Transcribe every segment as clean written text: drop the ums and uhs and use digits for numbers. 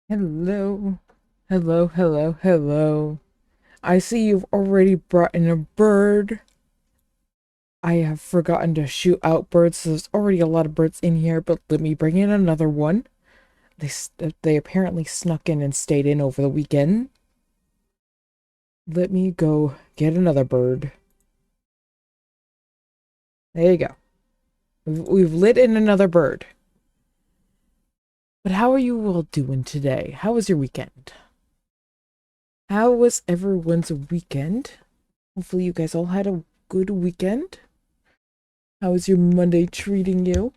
Hello. Hello, hello, hello. I see you've already brought in a bird. I have forgotten to shoot out birds, so there's already a lot of birds in here, but let me bring in another one. They apparently snuck in and stayed in over the weekend. Let me go get another bird. There you go. We've lit in another bird. But how are you all doing today? How was your weekend? How was everyone's weekend? Hopefully you guys all had a good weekend. How is your Monday treating you?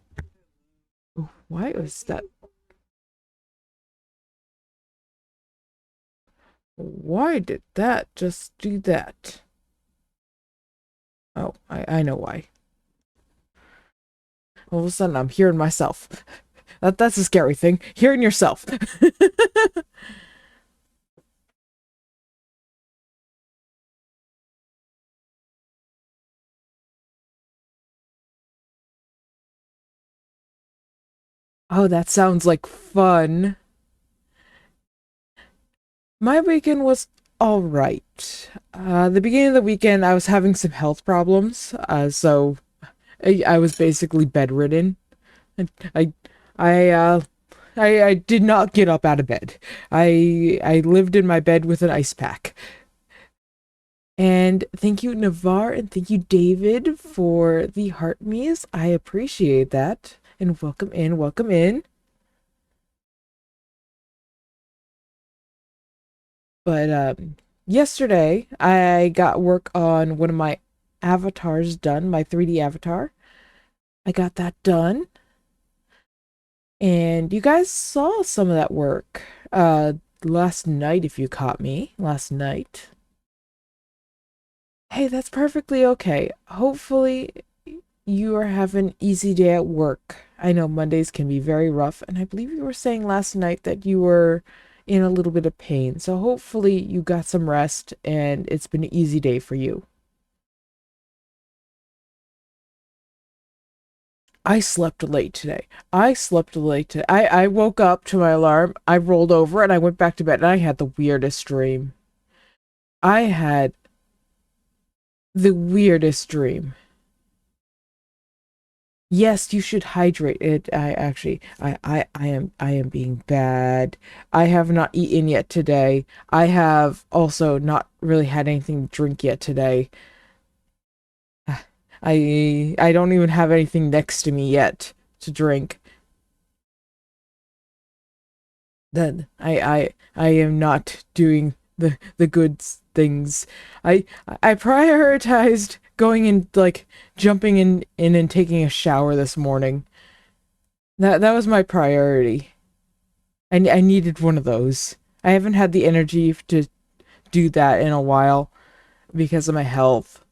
Oh, why was that? Why did that just do that? Oh, I know why. All of a sudden, I'm hearing myself. That's a scary thing. Hearing yourself. Oh, that sounds like fun. My weekend was all right. The beginning of the weekend, I was having some health problems, so I was basically bedridden. I, I, uh, I did not get up out of bed. I lived in my bed with an ice pack. And thank you, Navar, and thank you, David, for the heart me's. I appreciate that. And welcome in, welcome in. But yesterday, I got work on one of my avatars done, my 3D avatar. I got that done. And you guys saw some of that work last night if you caught me last night. Hey, that's perfectly okay. Hopefully you are having an easy day at work. I know Mondays can be very rough, and I believe you were saying last night that you were in a little bit of pain. So hopefully you got some rest and it's been an easy day for you. I slept late today. I slept late today. I woke up to my alarm, I rolled over, and I went back to bed, and I had the weirdest dream. I had the weirdest dream. Yes, you should hydrate it. I am being bad. I have not eaten yet today. I have also not really had anything to drink yet today. I don't even have anything next to me yet to drink. Then I am not doing the good things. I I prioritized going and like jumping in and taking a shower this morning. That was my priority. I needed one of those. I haven't had the energy to do that in a while because of my health.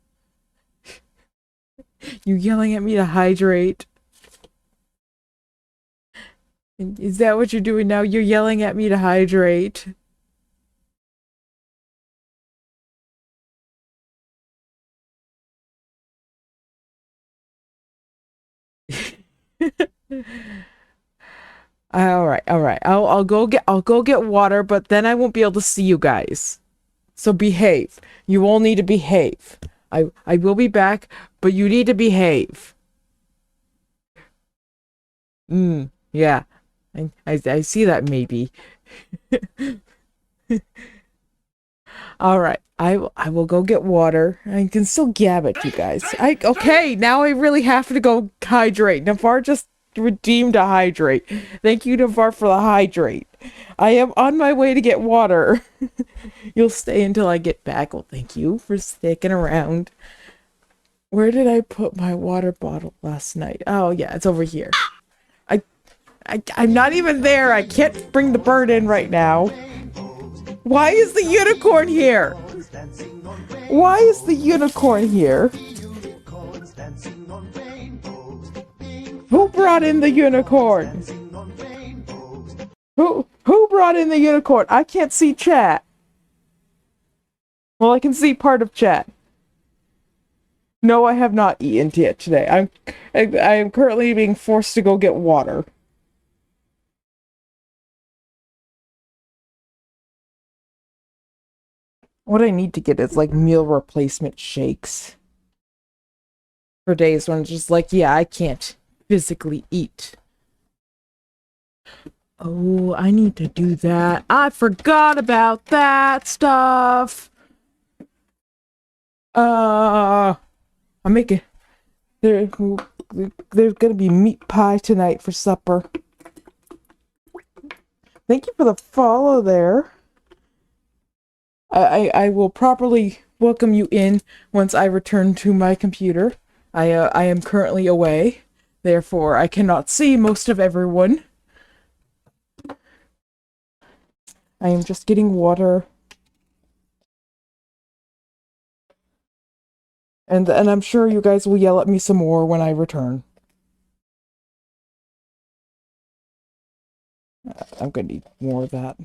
You yelling at me to hydrate? Is that what you're doing now? You're yelling at me to hydrate. All right, all right. I'll go get water, but then I won't be able to see you guys. So behave. You all need to behave. I will be back, but you need to behave. Yeah. I see that maybe. All right. I will go get water. I can still gab at you guys. I okay, now I really have to go hydrate. Navar just redeemed a hydrate. Thank you, Navar, for the hydrate. I am on my way to get water. You'll stay until I get back. Well, thank you for sticking around. Where did I put my water bottle last night? Oh yeah, it's over here. I I'm not even there. I can't bring the bird in right now. Why is the unicorn here? Why is the unicorn here? Who brought in the unicorn? Who brought in the unicorn? I can't see chat. Well, I can see part of chat. No, I have not eaten yet today. I am currently being forced to go get water. What I need to get is like meal replacement shakes for days when it's just like, yeah, I can't physically eat. Oh, I need to do that. I forgot about that stuff. I'm making there. There's gonna be meat pie tonight for supper. Thank you for the follow there. I will properly welcome you in once I return to my computer. I am currently away, therefore I cannot see most of everyone. I am just getting water. And I'm sure you guys will yell at me some more when I return. I'm gonna need more of that.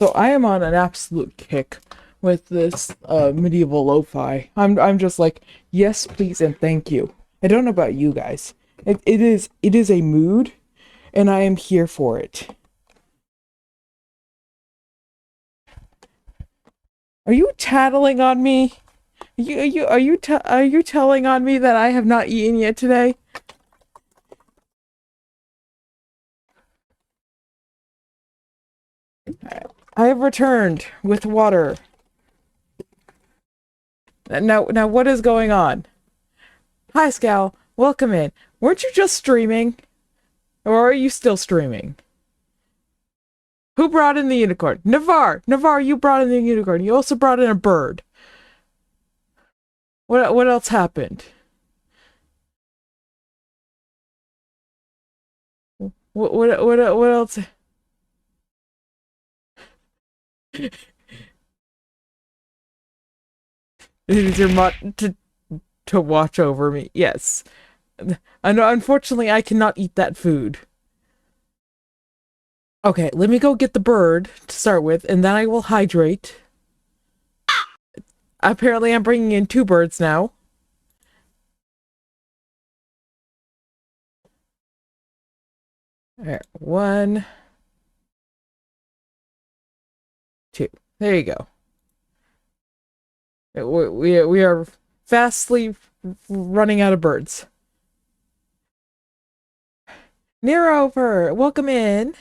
So I am on an absolute kick with this medieval lo-fi. I'm just like, yes, please, and thank you. I don't know about you guys. It is a mood, and I am here for it. Are you tattling on me? Are you telling on me that I have not eaten yet today? I have returned with water. Now what is going on? Hi, Scal. Welcome in. Weren't you just streaming? Or are you still streaming? Who brought in the unicorn? Navarre! Navarre, you brought in the unicorn. You also brought in a bird. What else happened? What else? Is your mod to watch over me? Yes. Unfortunately, I cannot eat that food. Okay, let me go get the bird to start with, and then I will hydrate. Apparently, I'm bringing in 2 birds now. Alright, 1, 2. There you go. We are fastly running out of birds. Nearover, welcome in.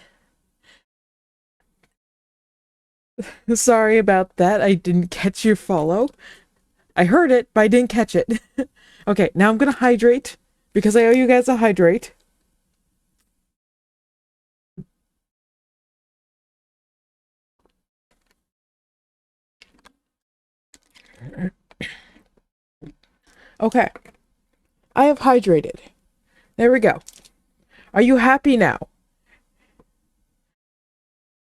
Sorry about that. I didn't catch your follow. I heard it, but I didn't catch it. Okay, now I'm gonna hydrate because I owe you guys a hydrate. Okay, I have hydrated. There we go. Are you happy now?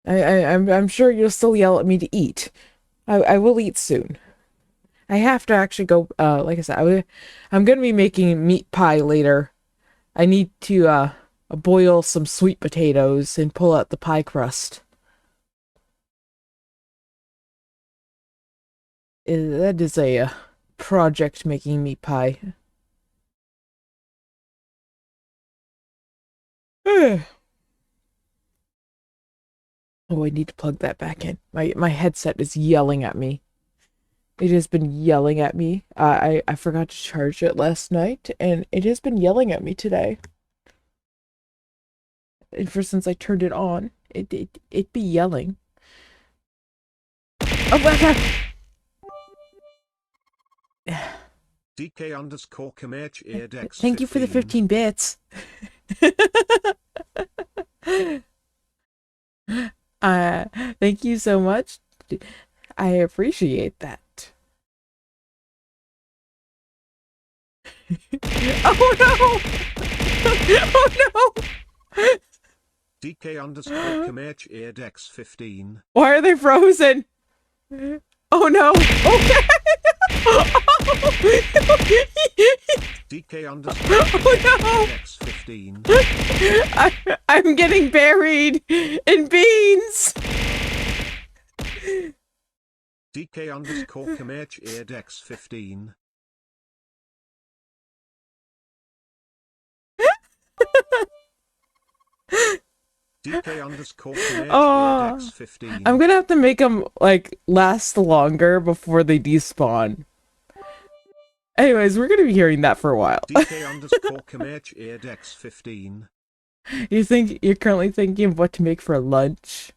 I'm sure you'll still yell at me to eat. I will eat soon. I have to actually go, like I said, I'm gonna be making meat pie later. I need to, boil some sweet potatoes and pull out the pie crust. That is a project making meat pie. Oh, I need to plug that back in. My headset is yelling at me. It has been yelling at me. I forgot to charge it last night, and it has been yelling at me today. Ever since I turned it on, it be yelling. Oh my god! DK underscore Comerch Eardex. Thank you for the 15 bits. Thank you so much. I appreciate that. Oh no! Oh no! DK underscore Comerch Eardex 15. Why are they frozen? Oh no! Okay! DK underscore Eardex 15. I'm getting buried in beans! DK underscore Comerch Eardex 15. DK underscore Comanche Oh, Dex 15. I'm gonna have to make them, like, last longer before they despawn. Anyways, we're gonna be hearing that for a while. DK underscore Comanche Dex 15. You think you're currently thinking of what to make for lunch?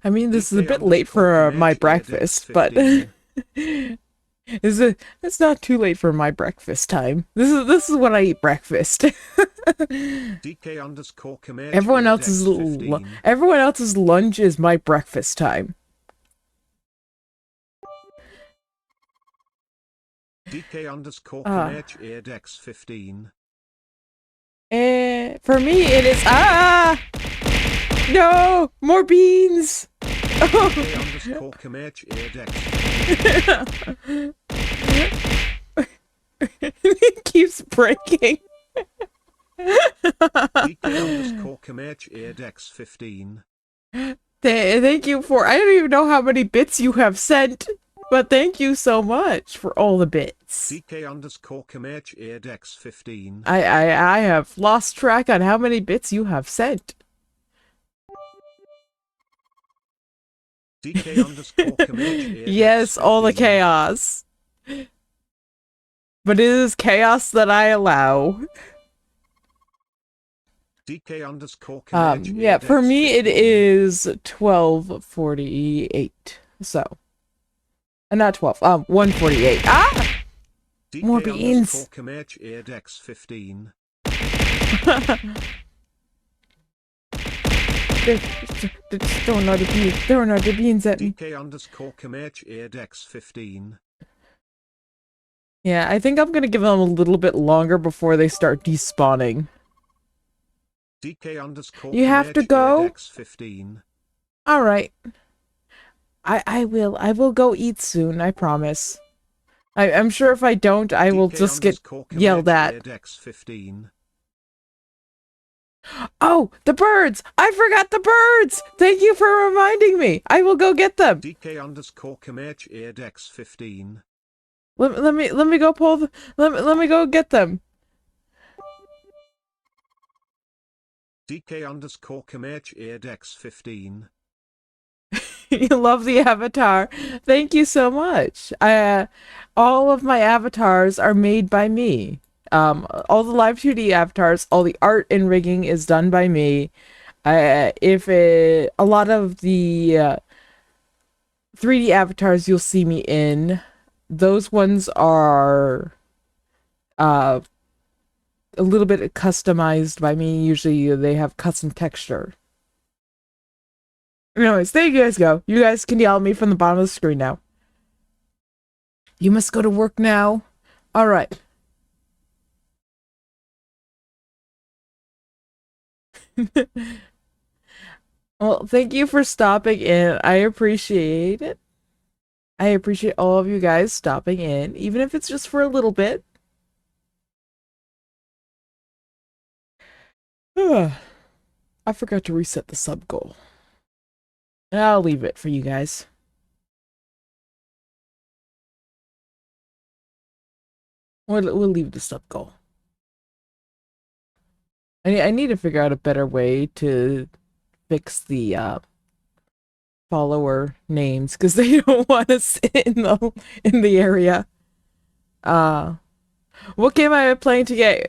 I mean, this is a DK bit late for underscore my Comanche breakfast, Dex but 15. it's not too late for my breakfast time. This is when I eat breakfast. DK underscore Comanche Everyone Dex else's 15. everyone else's lunch is my breakfast time. DK underscore Comanche Dex 15. For me it is no more beans. DK underscore Comanche Dex 15. It keeps breaking. DK underscore Comanche Dex 15. Thank you for, I don't even know how many bits you have sent, but thank you so much for all the bits. DK underscore Comanche Dex 15. I have lost track on how many bits you have sent. DK underscore Comanche Yes, Dex all the 15. chaos. But it is chaos that I allow. DK underscore Comanche Yeah, for Dex me it 15. is 12:48. So, not 12. 1:48. Ah! DK More beans. underscore Comanche Dex 15. They're just throwing other beans at me. DK underscore Comanche Dex 15. Yeah, I think I'm gonna give them a little bit longer before they start despawning. DK underscore You have to Comanche go? Dex 15. Alright. I will go eat soon, I promise. I'm sure if I don't, I will DK just get underscore yelled Comanche at. Dex 15. Oh, the birds! I forgot the birds! Thank you for reminding me. I will go get them. DK underscore Comanche Dex 15. Let me go pull the, let me go get them. DK underscore Comanche Dex 15. You love the avatar. Thank you so much. All of my avatars are made by me. All the live 2D avatars, all the art and rigging is done by me. A lot of the 3D avatars you'll see me in, those ones are a little bit customized by me. Usually they have custom texture. Anyways, there you guys go. You guys can yell at me from the bottom of the screen now. You must go to work now. Alright. Well, thank you for stopping in. I appreciate it. I appreciate all of you guys stopping in, even if it's just for a little bit. I forgot to reset the sub goal. I'll leave it for you guys. We'll leave the sub goal. I need to figure out a better way to fix the follower names because they don't want to sit in the area. What game am I playing today?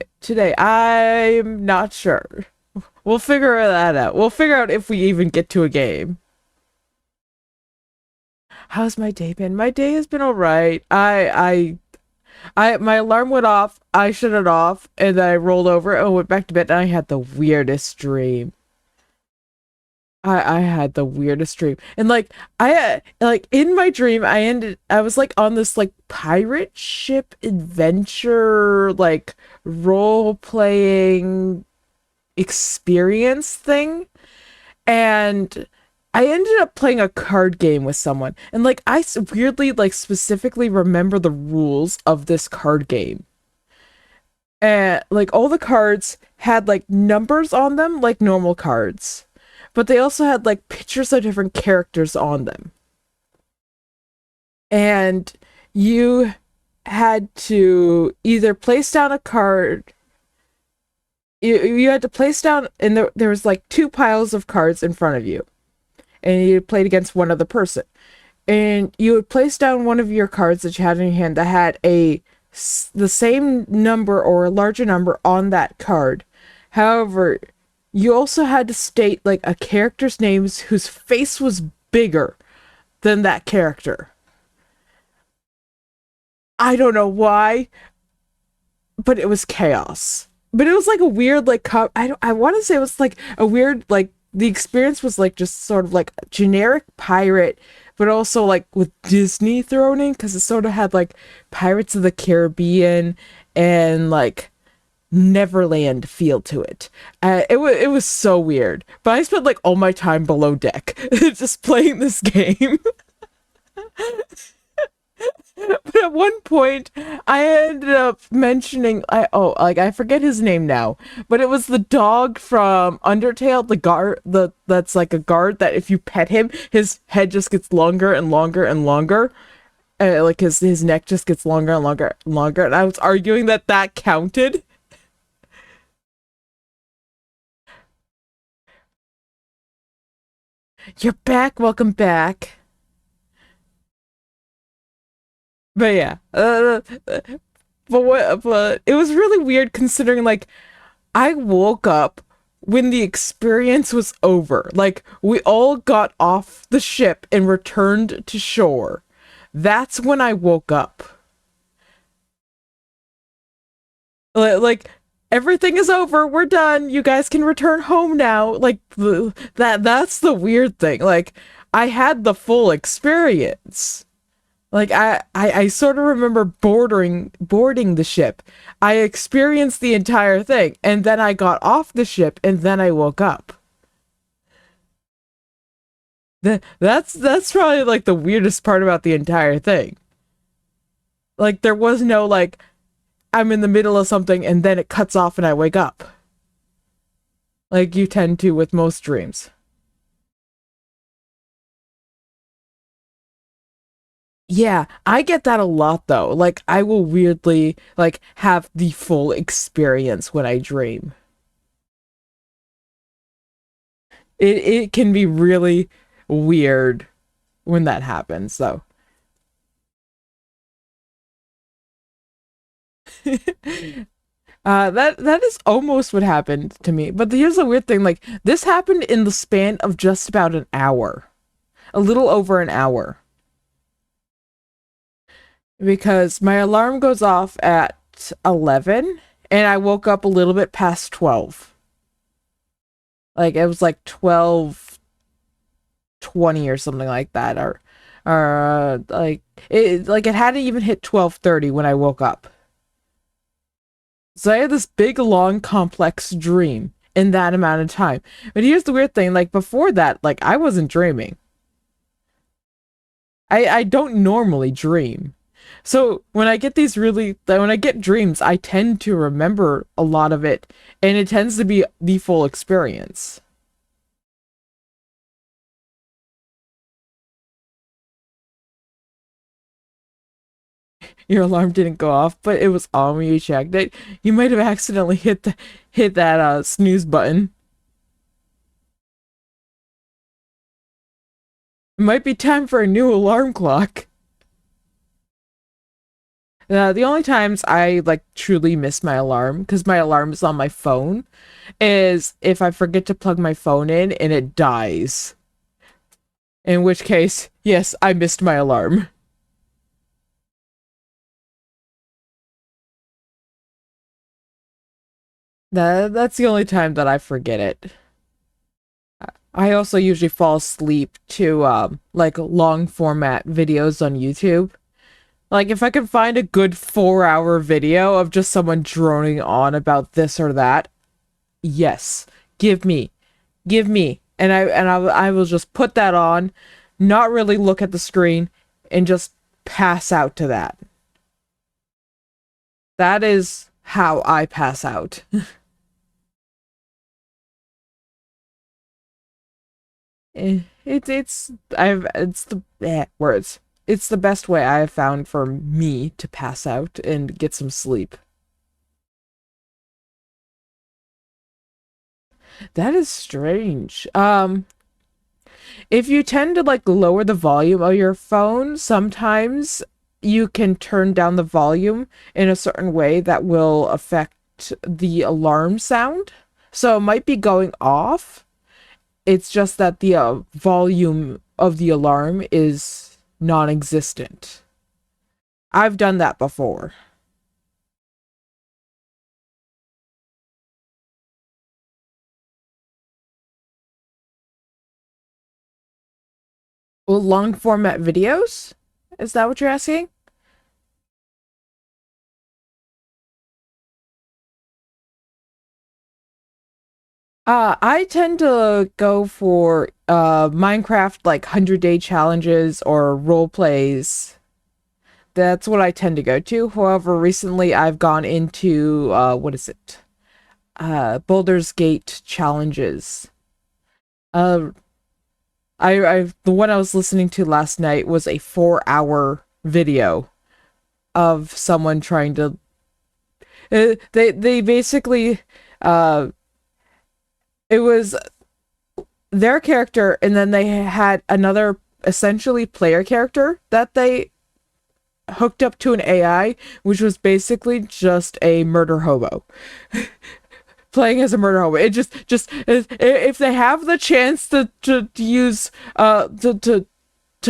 I'm not sure. We'll figure that out. We'll figure out if we even get to a game. How's my day been? My day has been alright. My alarm went off, I shut it off, and then I rolled over and went back to bed, and I had the weirdest dream. I had the weirdest dream. And like in my dream I was like on this like pirate ship adventure like role playing experience thing, and I ended up playing a card game with someone, and like weirdly like specifically remember the rules of this card game. And like all the cards had like numbers on them like normal cards, but they also had like pictures of different characters on them. And you had to either place down a card. You had to place down, and there was like two piles of cards in front of you, and you played against one other person. And you would place down one of your cards that you had in your hand that had the same number or a larger number on that card. However, you also had to state like a character's names whose face was bigger than that character. I don't know why, but it was chaos. But it was like a weird like I want to say it was like a weird like the experience was like just sort of like a generic pirate, but also like with Disney thrown in because it sort of had like Pirates of the Caribbean and like Neverland feel to it. It was so weird. But I spent like all my time below deck just playing this game. But at one point, I ended up mentioning I forget his name now, but it was the dog from Undertale, the guard that's like a guard that if you pet him, his head just gets longer and longer and longer, like his neck just gets longer and longer and longer. And I was arguing that counted. You're back, welcome back. But yeah, but it was really weird considering like I woke up when the experience was over. Like we all got off the ship and returned to shore. That's when I woke up. Like everything is over. We're done. You guys can return home now. Like that's the weird thing. Like I had the full experience. Like I sort of remember boarding the ship. I experienced the entire thing, and then I got off the ship, and then I woke up. That's probably like the weirdest part about the entire thing. Like there was no like I'm in the middle of something and then it cuts off and I wake up. Like you tend to with most dreams. Yeah, I get that a lot though. Like I will weirdly like have the full experience when I dream. It can be really weird when that happens though. That is almost what happened to me. But here's the weird thing, like this happened in the span of just about an hour. A little over an hour. Because my alarm goes off at 11 and I woke up a little bit past 12. Like it was like 12:20 or something like that, or like it hadn't even hit 12:30 when I woke up. So I had this big long complex dream in that amount of time. But here's the weird thing, like before that, like I wasn't dreaming. I don't normally dream. So when I get dreams, I tend to remember a lot of it, and it tends to be the full experience. Your alarm didn't go off, but it was on when you checked it. You might have accidentally hit that snooze button. It might be time for a new alarm clock. The only times I like truly miss my alarm, because my alarm is on my phone, is if I forget to plug my phone in and it dies. In which case, yes, I missed my alarm. That's the only time that I forget it. I also usually fall asleep to like long format videos on YouTube. Like if I can find a good 4 hour video of just someone droning on about this or that, yes, give me, give me, I will just put that on, not really look at the screen, and just pass out to that. That is how I pass out. It's the words. It's the best way I have found for me to pass out and get some sleep. That is strange. If you tend to like lower the volume of your phone, sometimes you can turn down the volume in a certain way that will affect the alarm sound. So it might be going off. It's just that the volume of the alarm is non-existent. I've done that before. Well, long format videos? Is that what you're asking? I tend to go for Minecraft like 100-day challenges or role plays. That's what I tend to go to. However, recently I've gone into what is it? Baldur's Gate challenges. Uh the one I was listening to last night was a 4-hour video of someone trying to they basically uh it was their character, and then they had another essentially player character that they hooked up to an AI, which was basically just a murder hobo. Playing as a murder hobo. It just if they have the chance to use to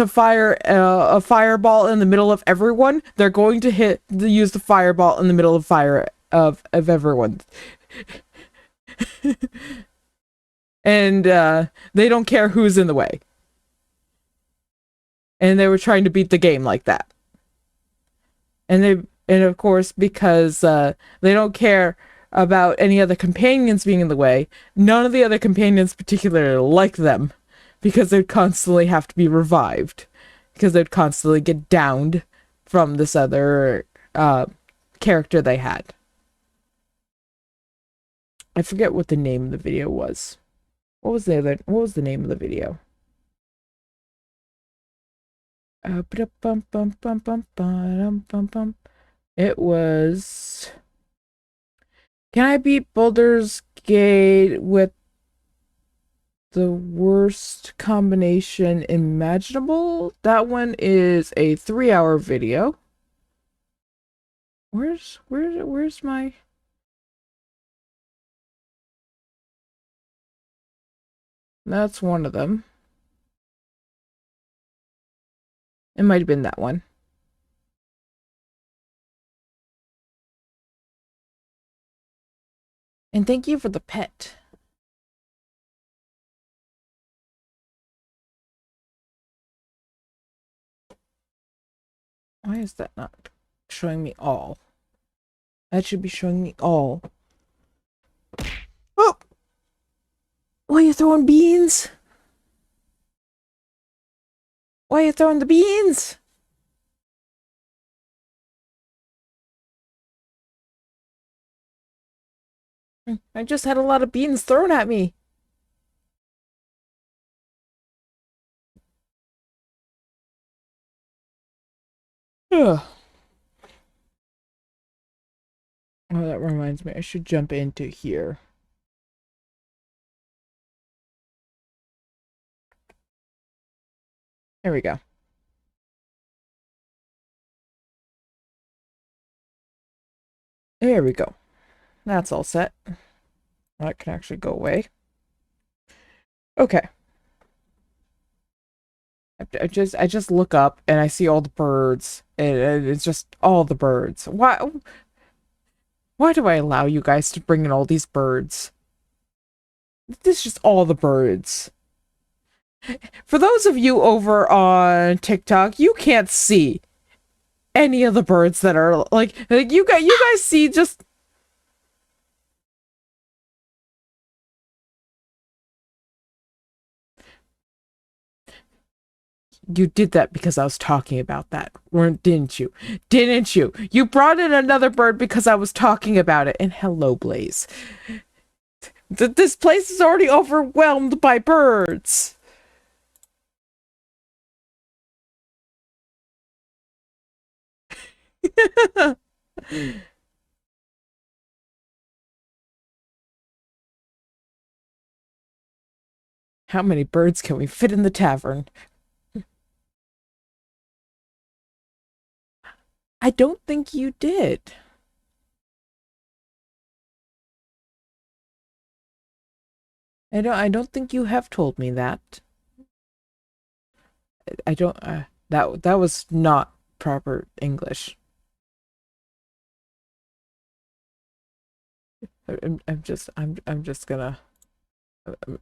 fire a fireball in the middle of everyone, they're going to use the fireball in the middle of fire of everyone. And they don't care who's in the way. And they were trying to beat the game like that. And of course, because they don't care about any other companions being in the way, none of the other companions particularly like them, because they'd constantly have to be revived, because they'd constantly get downed from this other character they had. I forget what the name of the video was. What was the name of the video? It was, can I beat Baldur's Gate with the worst combination imaginable? That one is a 3-hour video. Where's my... That's one of them. It might have been that one. And thank you for the pet. Why is that not showing me all? That should be showing me all. Oh! Why are you throwing beans? Why are you throwing the beans? I just had a lot of beans thrown at me. Ugh. Oh, that reminds me. I should jump into here. There we go. There we go. That's all set. That can actually go away. Okay. I just look up and I see all the birds, and it's just all the birds. Why do I allow you guys to bring in all these birds? This is just all the birds. For those of you over on TikTok, you can't see any of the birds that are like you guys see just... You did that because I was talking about that, didn't you? Didn't you? You brought in another bird because I was talking about it. And hello, Blaze. This place is already overwhelmed by birds. How many birds can we fit in the tavern? I don't think you did. I don't think you have told me that. I don't that was not proper English. I'm just gonna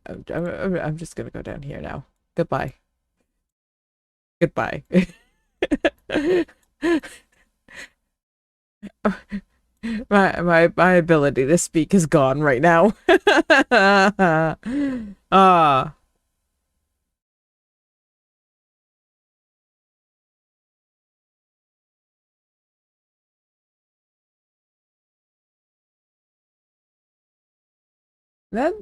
I'm just gonna go down here now. Goodbye. Goodbye. My ability to speak is gone right now. Ah. That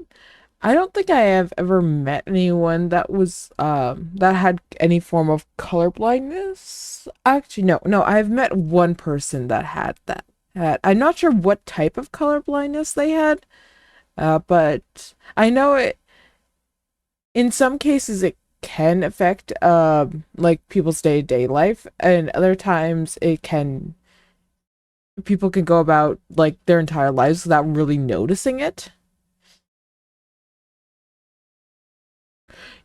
I don't think I have ever met anyone that was that had any form of color blindness. Actually, no, I've met one person that had that. I'm not sure what type of color blindness they had, but I know it in some cases it can affect like people's day-to-day life, and other times it can people can go about like their entire lives without really noticing it.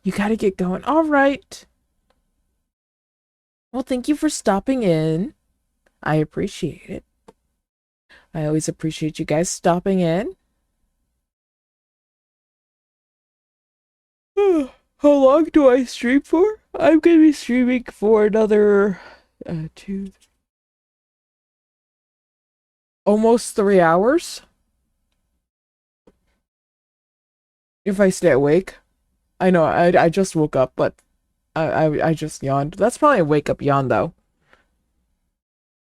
You gotta get going. All right. Well, thank you for stopping in. I appreciate it. I always appreciate you guys stopping in. How long do I stream for? I'm gonna be streaming for another two, almost 3 hours if I stay awake. I know I just woke up, but I just yawned. That's probably a wake up yawn though.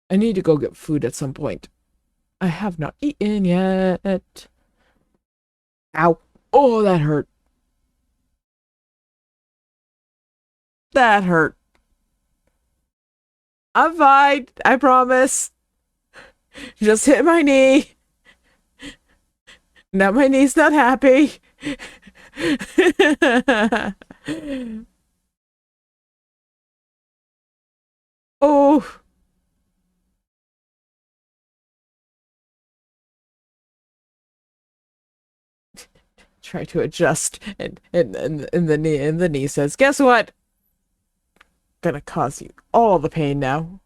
I need to go get food at some point. I have not eaten yet. Ow. Oh, that hurt. That hurt. I'm fine. I promise. Just hit my knee. Now my knee's not happy. Oh. Try to adjust and the knee says, guess what? Gonna cause you all the pain now.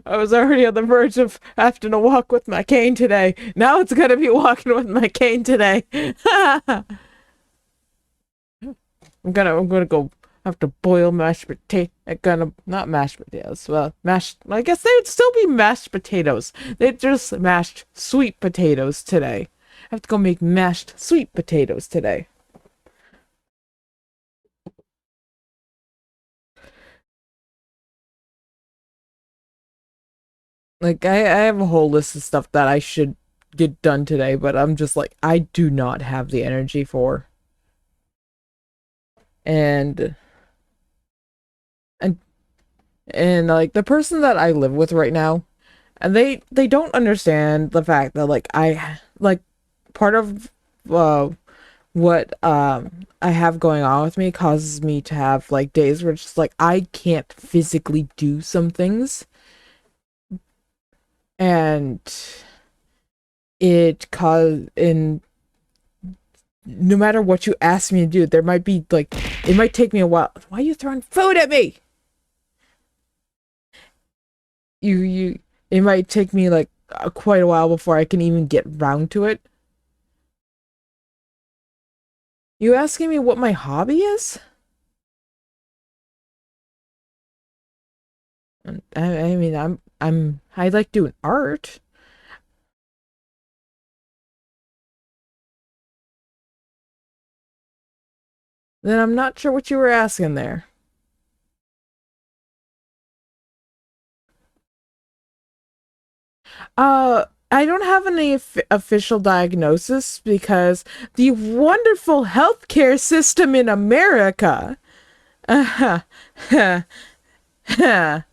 I was already on the verge of having to walk with my cane today. Now it's gonna be walking with my cane today. I'm gonna go have to boil mashed potato. Gonna not mashed potatoes. Well, mashed. I guess they'd still be mashed potatoes. They just mashed sweet potatoes today. I have to go make mashed sweet potatoes today. Like I have a whole list of stuff that I should get done today, but I'm just like I do not have the energy for. And and and like the person that I live with right now, and they don't understand the fact that like I like part of what I have going on with me causes me to have like days where it's just like I can't physically do some things, and it cause in no matter what you ask me to do, there might be like it might take me a while. Why are you throwing food at me? You it might take me like quite a while before I can even get round to it. You asking me what my hobby is? I mean, I like doing art. Then I'm not sure what you were asking there. I don't have any official diagnosis because the wonderful healthcare system in America But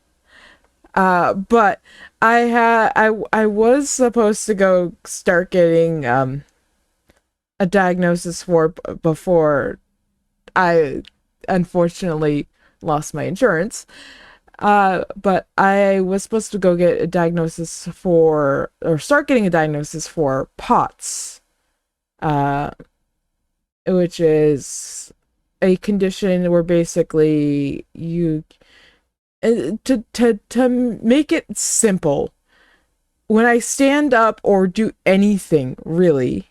I was supposed to go start getting a diagnosis for before I unfortunately lost my insurance. But I was supposed to go get a diagnosis for, or start getting a diagnosis for POTS, uh, which is a condition where basically you, to make it simple, when I stand up or do anything really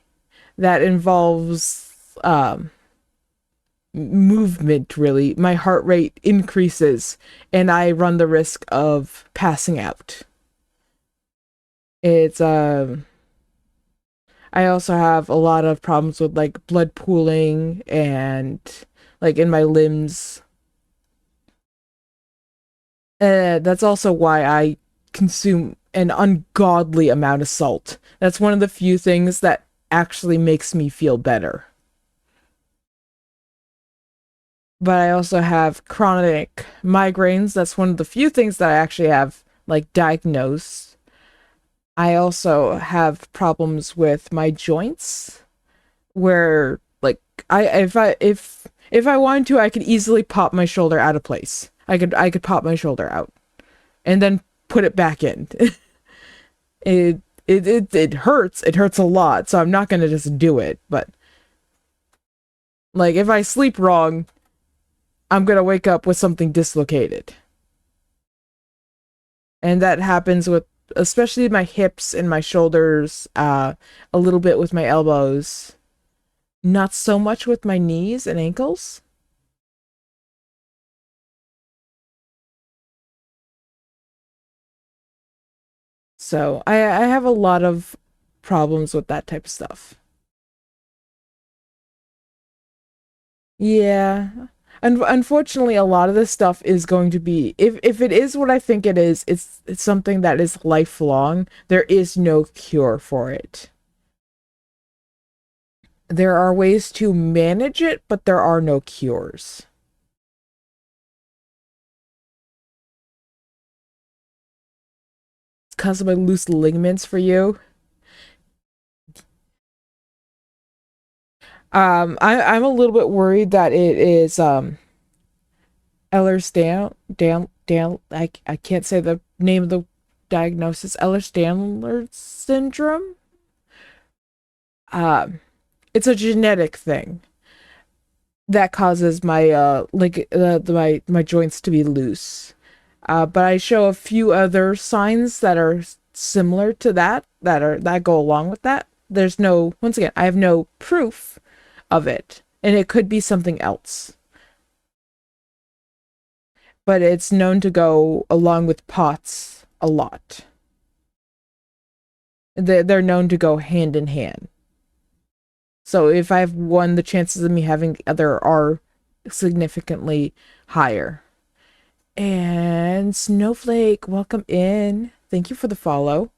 that involves movement, really, my heart rate increases and I run the risk of passing out. It's I also have a lot of problems with like blood pooling and like in my limbs. That's also why I consume an ungodly amount of salt. That's one of the few things that actually makes me feel better. But I also have chronic migraines. That's one of the few things that I actually have like diagnosed. I also have problems with my joints where like if I wanted to, I could easily pop my shoulder out of place. I could pop my shoulder out and then put it back in. It hurts. It hurts a lot, so I'm not gonna just do it, but like if I sleep wrong, I'm gonna wake up with something dislocated. And that happens with especially my hips and my shoulders, a little bit with my elbows, not so much with my knees and ankles. So I have a lot of problems with that type of stuff. Yeah. Unfortunately, a lot of this stuff is going to be, if it is what I think it is, it's something that is lifelong. There is no cure for it. There are ways to manage it, but there are no cures. It's because of my loose ligaments for you. I'm a little bit worried that it is Ehlers-Danlos. I can't say the name of the diagnosis. Ehlers-Danlos syndrome. Um, it's a genetic thing that causes my my joints to be loose. But I show a few other signs that are similar to that go along with that. There's no, once again, I have no proof of it, and it could be something else. But it's known to go along with POTS a lot. They're known to go hand in hand. So if I have one, the chances of me having the other are significantly higher. And Snowflake, welcome in. Thank you for the follow.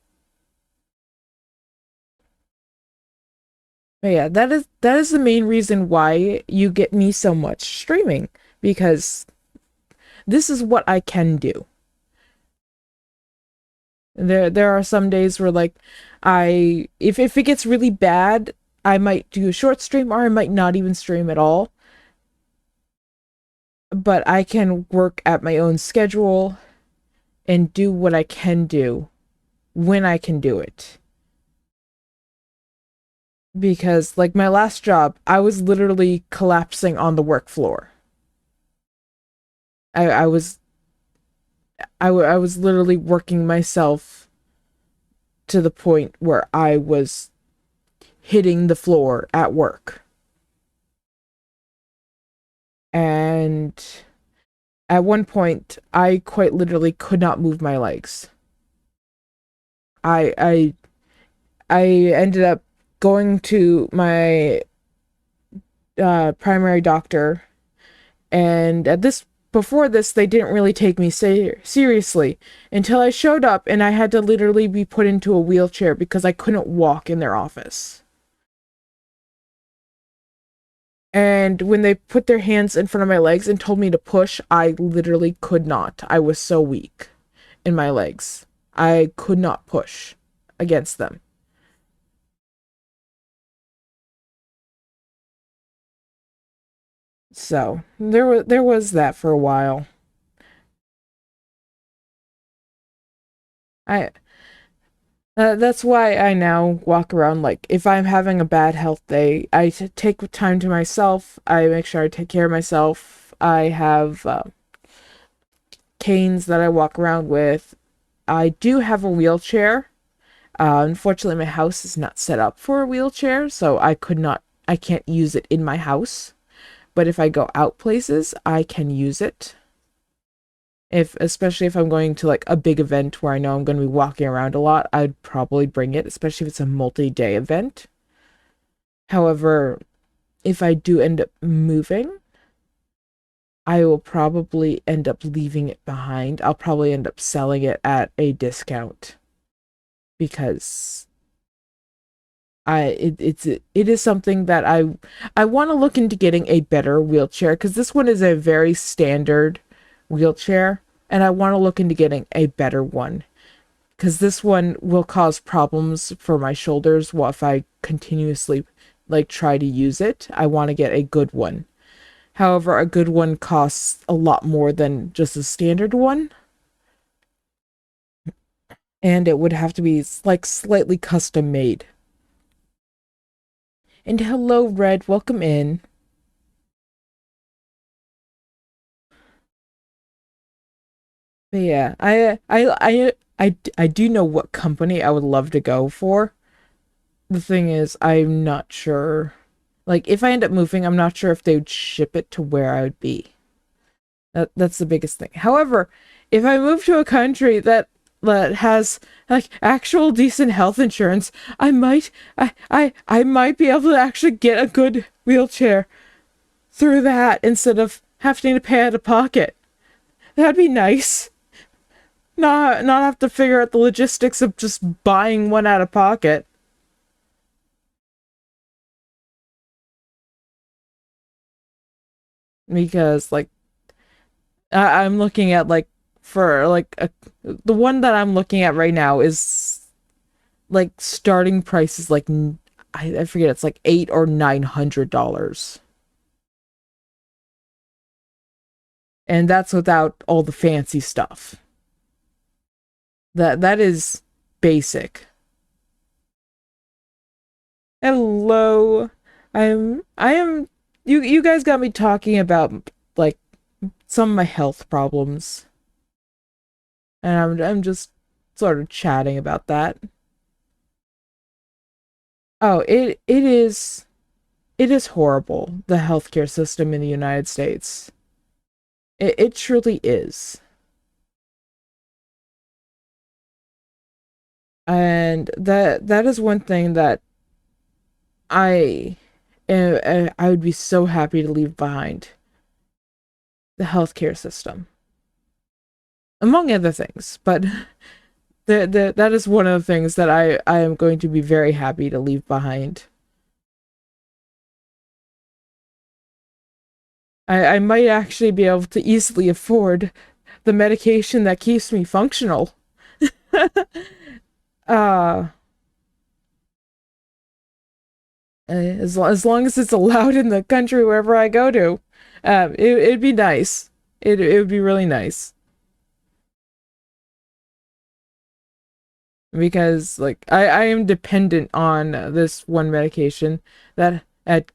But yeah, that is the main reason why you get me so much streaming, because this is what I can do. There are some days where like if it gets really bad, I might do a short stream or I might not even stream at all. But I can work at my own schedule and do what I can do when I can do it. Because like my last job, I was literally collapsing on the work floor. I was I was literally working myself to the point where I was hitting the floor at work. And at one point, I quite literally could not move my legs. I I I ended up going to my primary doctor, and at this before this they didn't really take me seriously until I showed up and I had to literally be put into a wheelchair because I couldn't walk in their office. And when they put their hands in front of my legs and told me to push, I literally could not. I was so weak in my legs. I could not push against them. So there was that for a while. I that's why I now walk around like if I'm having a bad health day, take time to myself. I make sure I take care of myself. I have canes that I walk around with. I do have a wheelchair. Unfortunately, my house is not set up for a wheelchair, so I can't use it in my house. But if I go out places, I can use it. Especially if I'm going to like a big event where I know I'm going to be walking around a lot, I'd probably bring it, especially if it's a multi-day event. However, if I do end up moving, I will probably end up leaving it behind. I'll probably end up selling it at a discount because it is something that I want to look into getting a better wheelchair because this one is a very standard wheelchair and I want to look into getting a better one because this one will cause problems for my shoulders if I continuously like try to use it. I want to get a good one. However, a good one costs a lot more than just a standard one. And it would have to be like slightly custom made. And hello, Red, welcome in. But yeah, I do know what company I would love to go for. The thing is, I'm not sure. Like, if I end up moving, I'm not sure if they would ship it to where I would be. That's the biggest thing. However, if I move to a country that has like actual decent health insurance, I might be able to actually get a good wheelchair through that instead of having to pay out of pocket. That'd be nice. Not have to figure out the logistics of just buying one out of pocket. Because like I'm looking at like for like the one that I'm looking at right now is like starting price is like I forget, it's like $800 or $900, and that's without all the fancy stuff. That is basic. Hello. I am you guys got me talking about like some of my health problems. And I'm just sort of chatting about that. Oh, it is horrible, the healthcare system in the United States. It truly is. And that is one thing that I I would be so happy to leave behind, the healthcare system, among other things. But that is one of the things that I am going to be very happy to leave behind. I might actually be able to easily afford the medication that keeps me functional. uh as long as it's allowed in the country wherever I go to. It'd be nice. It would be really nice. Because like I am dependent on this one medication that at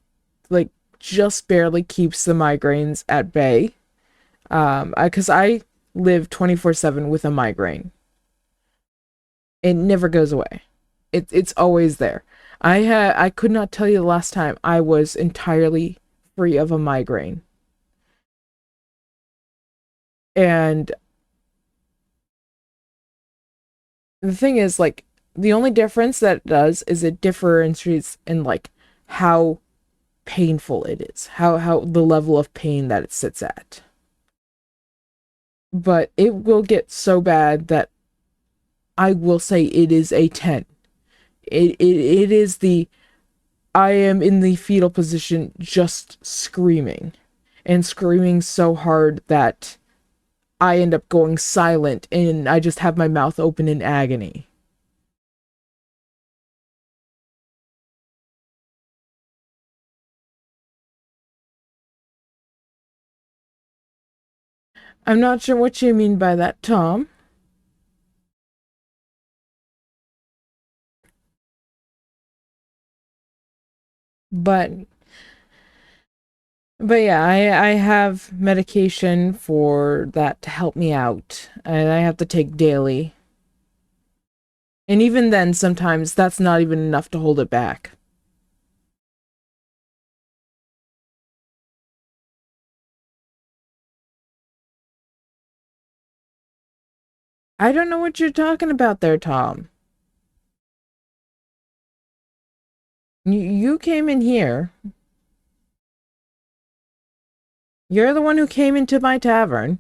like just barely keeps the migraines at bay. Because I live 24/7 with a migraine. It never goes away. It's always there. I could not tell you the last time I was entirely free of a migraine. And the thing is, like, the only difference that it does is it differentiates in like how painful it is, how the level of pain that it sits at. But it will get so bad that I will say it is a 10. It is the I am in the fetal position just screaming. And screaming so hard that I end up going silent and I just have my mouth open in agony. I'm not sure what you mean by that, Tom. But yeah, I have medication for that to help me out. And I have to take daily. And even then, sometimes that's not even enough to hold it back. I don't know what you're talking about there, Tom. You came in here. You're the one who came into my tavern.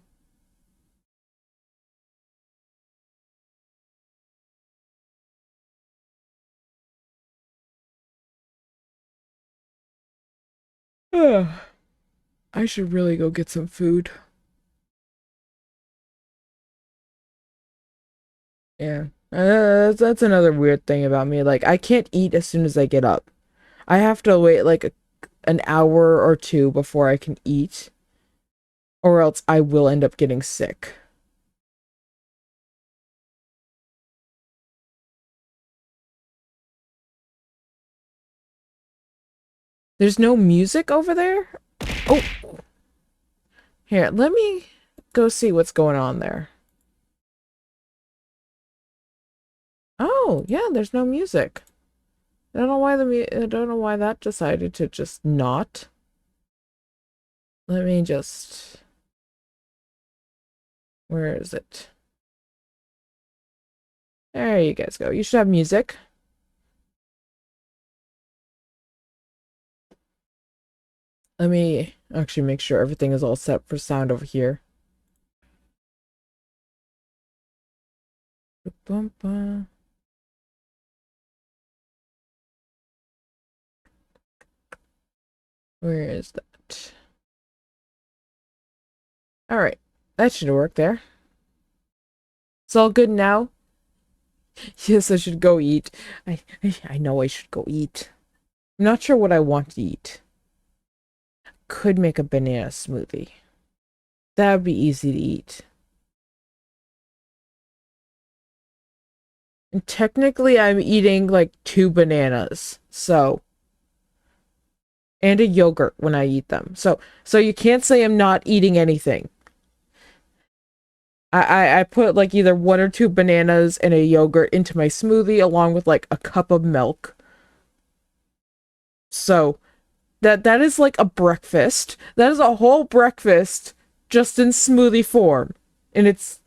I should really go get some food. Yeah. That's another weird thing about me. Like, I can't eat as soon as I get up. I have to wait like an hour or two before I can eat, or else I will end up getting sick. There's no music over there? Oh, here, let me go see what's going on there. Oh, yeah, there's no music. I don't know why I don't know why that decided to just not. Let me just... Where is it? There you guys go. You should have music. Let me actually make sure everything is all set for sound over here. Where is that? Alright. That should work there. It's all good now? Yes, I should go eat. I know I should go eat. I'm not sure what I want to eat. Could make a banana smoothie. That would be easy to eat. And technically, I'm eating like 2 bananas. So, and a yogurt when I eat them. So you can't say I'm not eating anything. I put like either 1 or 2 bananas and a yogurt into my smoothie along with like a cup of milk. So that is like a breakfast. That is a whole breakfast just in smoothie form. And it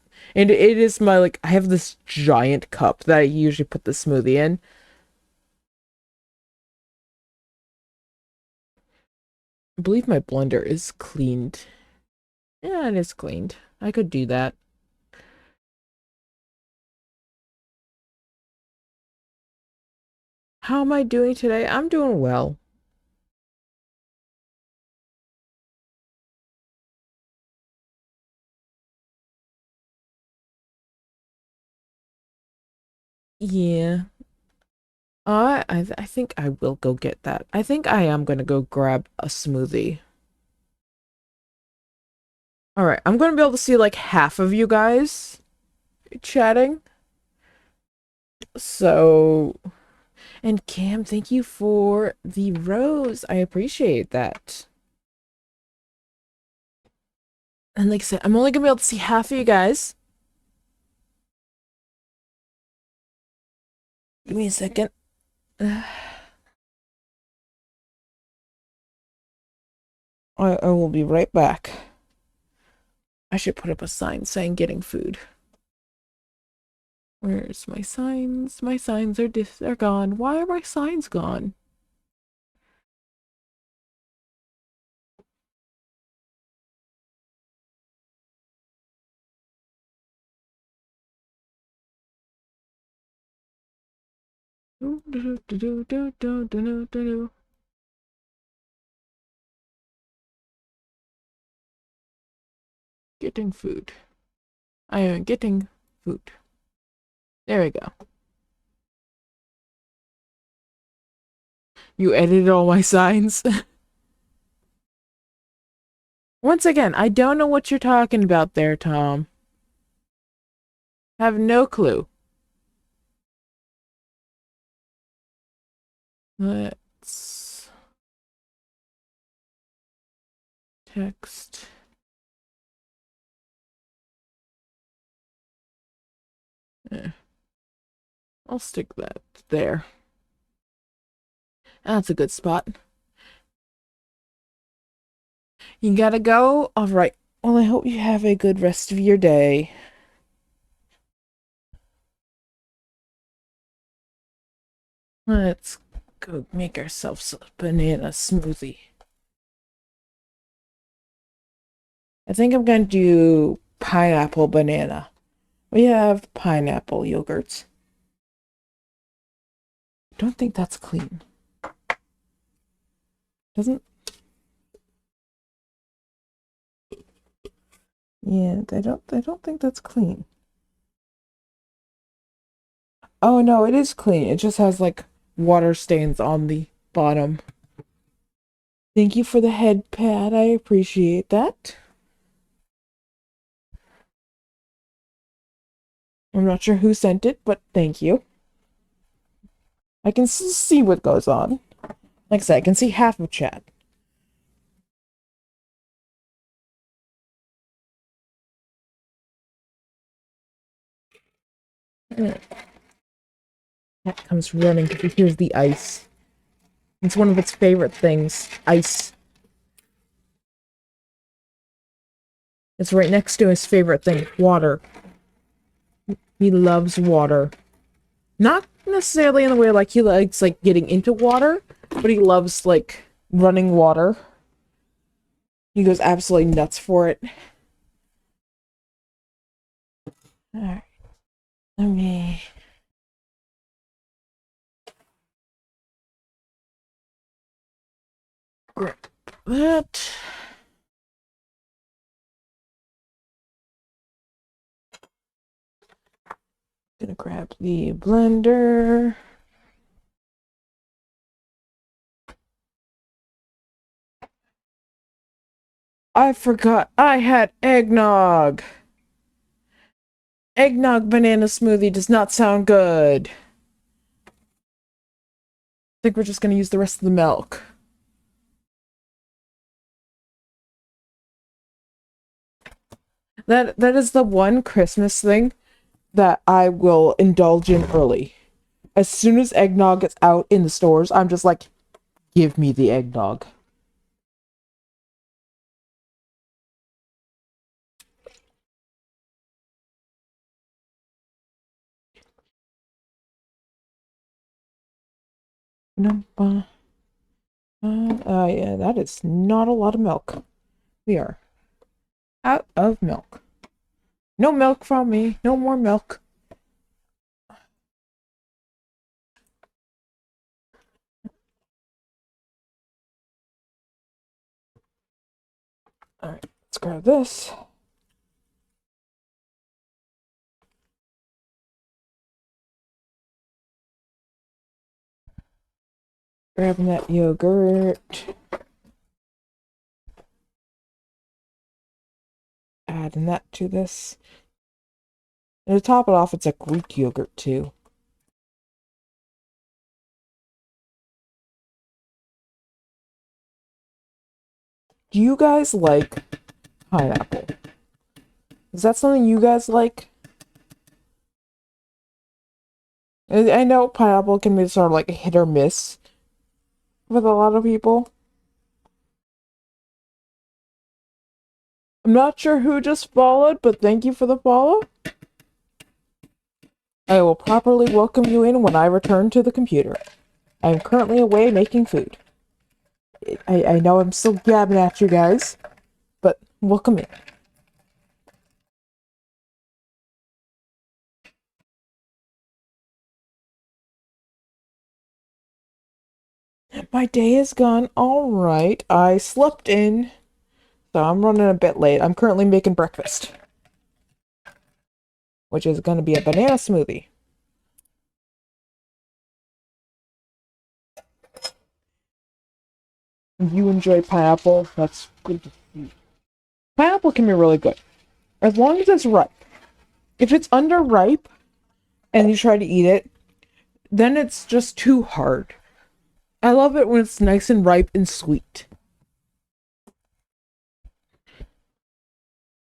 is my like I have this giant cup that I usually put the smoothie in. I believe my blender is cleaned. Yeah, it is cleaned. I could do that. How am I doing today? I'm doing well. Yeah. I think I will go get that. I think I am gonna go grab a smoothie. All right, I'm gonna be able to see like half of you guys chatting. So, and Cam, thank you for the rose. I appreciate that. And like I said, I'm only gonna be able to see half of you guys. Give me a second. I will be right back. I should put up a sign saying getting food. Where's my signs? My signs are gone. Why are my signs gone? Getting food. I am getting food. There we go. You edited all my signs. Once again, I don't know what you're talking about there, Tom. Have no clue. Let's text. I'll stick that there. That's a good spot. You gotta go? Alright. Well, I hope you have a good rest of your day. Let's go make ourselves a banana smoothie. I think I'm gonna do pineapple banana. We have pineapple yogurts. Don't think that's clean. Doesn't. Yeah, I don't think that's clean. Oh no, it is clean. It just has like water stains on the bottom. Thank you for the head pad. I appreciate that. I'm not sure who sent it, but thank you. I can still see what goes on. Like I said, I can see half of chat. Cat comes running because he hears the ice. It's one of its favorite things. Ice. It's right next to his favorite thing, water. He loves water. Not necessarily in the way like he likes like getting into water, but he loves like running water. He goes absolutely nuts for it. Alright. Let me grab that. Gonna grab the blender. I forgot I had eggnog. Eggnog banana smoothie does not sound good. I think we're just gonna use the rest of the milk. That is the one Christmas thing that I will indulge in early. As soon as eggnog gets out in the stores, I'm just like, give me the eggnog. No, yeah, that is not a lot of milk. We are out of milk. No milk from me. No more milk. Alright, let's grab this. Grabbing that yogurt. Adding that to this. And to top it off, it's a Greek yogurt too. Do you guys like pineapple? Is that something you guys like? I know pineapple can be sort of like a hit or miss with a lot of people. I'm not sure who just followed, but thank you for the follow. I will properly welcome you in when I return to the computer. I am currently away making food. I know I'm still gabbing at you guys, but welcome in. My day is gone all right. I slept in, so I'm running a bit late. I'm currently making breakfast, which is going to be a banana smoothie. You enjoy pineapple? That's good to see. Pineapple can be really good, as long as it's ripe. If it's underripe and you try to eat it, then it's just too hard. I love it when it's nice and ripe and sweet.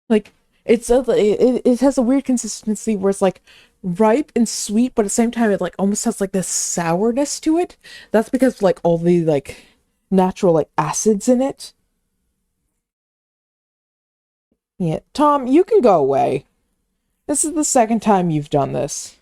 Like it has a weird consistency where it's like ripe and sweet, but at the same time it like almost has like this sourness to it. That's because like all the like natural like acids in it. Yeah, Tom, you can go away. This is the second time you've done this.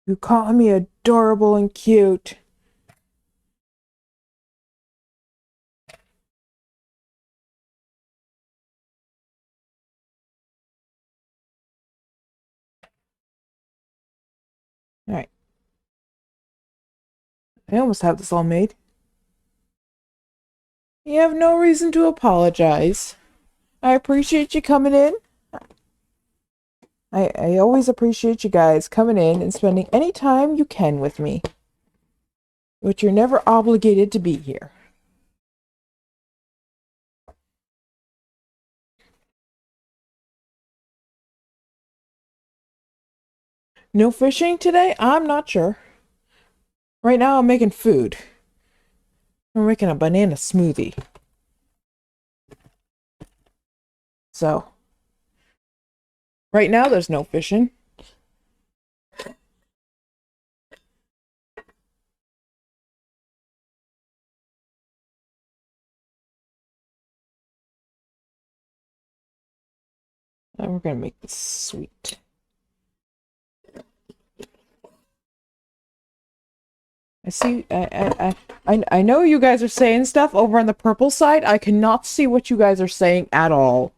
You call me adorable and cute. All right. I almost have this all made. You have no reason to apologize. I appreciate you coming in. I always appreciate you guys coming in and spending any time you can with me. But you're never obligated to be here. No fishing today? I'm not sure. Right now I'm making food. We're making a banana smoothie. So, right now there's no fishing. And we're gonna make this sweet. I see. I know you guys are saying stuff over on the purple side. I cannot see what you guys are saying at all.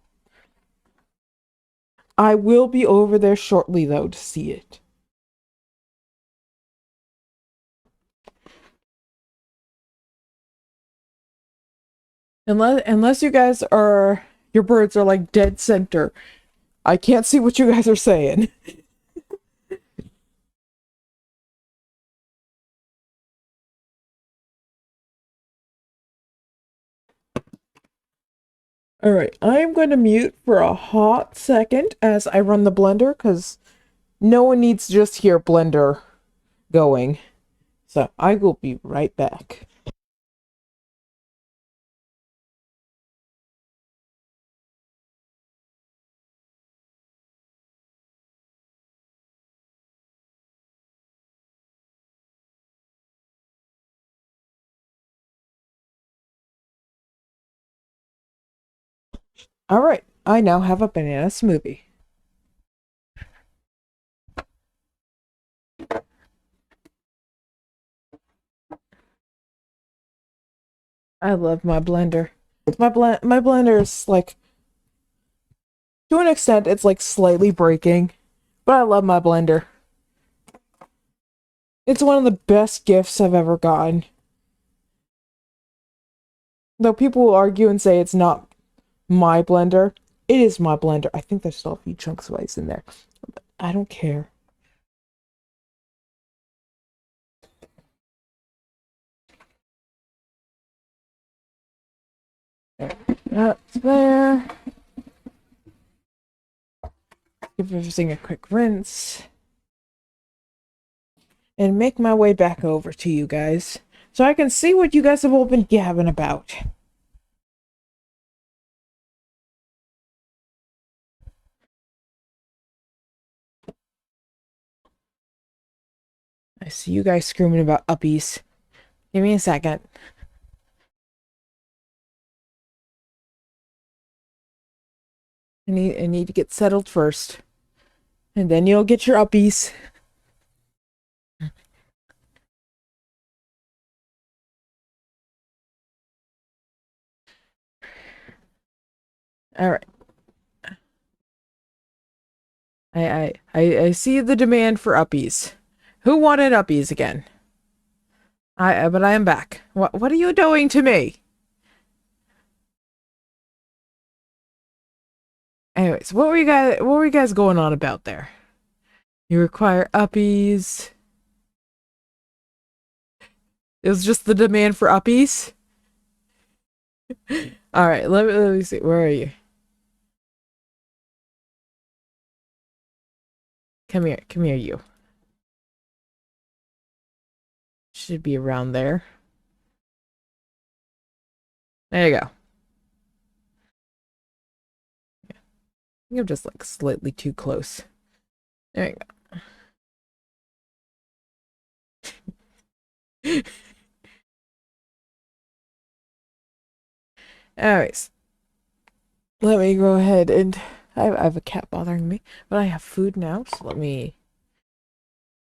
I will be over there shortly, though, to see it. Unless you guys are, your birds are like dead center. I can't see what you guys are saying. All right, I'm going to mute for a hot second as I run the blender because no one needs to just hear blender going. So I will be right back. All right, I now have a banana smoothie. I love my blender. My blender is like, to an extent, it's like slightly breaking, but I love my blender. It's one of the best gifts I've ever gotten. Though people will argue and say it's not my blender, it is my blender. I think there's still a few chunks of ice in there. But I don't care. That's there. Give everything a quick rinse. And make my way back over to you guys so I can see what you guys have all been gabbing about. I see you guys screaming about uppies. Give me a second. I need to get settled first. And then you'll get your uppies. All right. I see the demand for uppies. Who wanted uppies again? But I am back. What are you doing to me? Anyways, what were you guys going on about there? You require uppies. It was just the demand for uppies. All right, let me see. Where are you? Come here, you. Should be around there. There you go. I think I'm just like slightly too close. There you go. Anyways, let me go ahead and I have a cat bothering me, but I have food now, so let me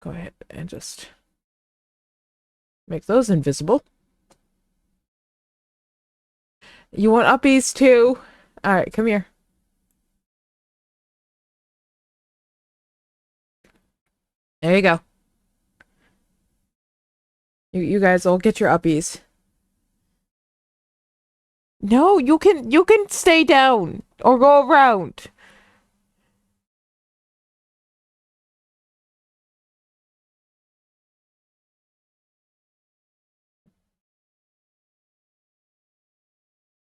go ahead and just make those invisible. You want uppies too? All right, come here. There you go. You guys all get your uppies. No, you can stay down or go around.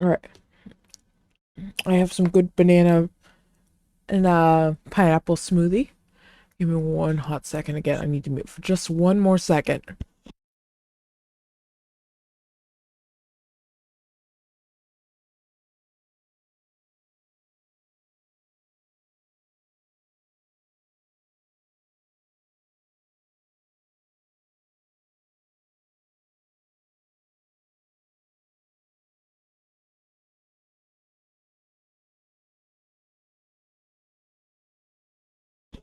All right. I have some good banana and pineapple smoothie. Give me one hot second again. I need to move for just one more second.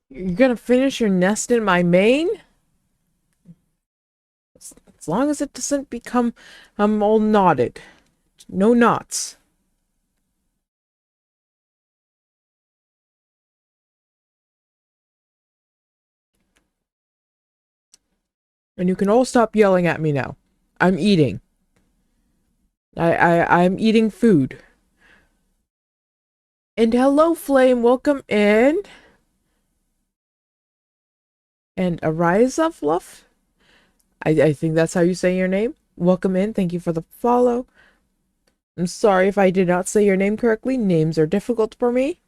You're gonna finish your nest in my mane? As long as it doesn't become all knotted. No knots. And you can all stop yelling at me now. I'm eating. I'm eating food. And hello, Flame. Welcome in. And Ariza Fluff. I think that's how you say your name. Welcome in. Thank you for the follow. I'm sorry if I did not say your name correctly. Names are difficult for me.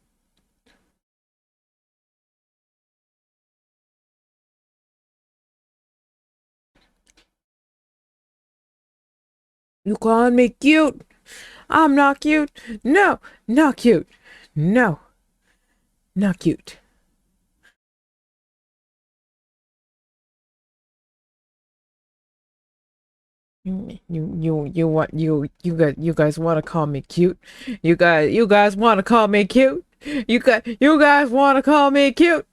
You calling me cute? I'm not cute. No, not cute. No, not cute. You guys want to call me cute? You guys want to call me cute? You guys want to call me cute?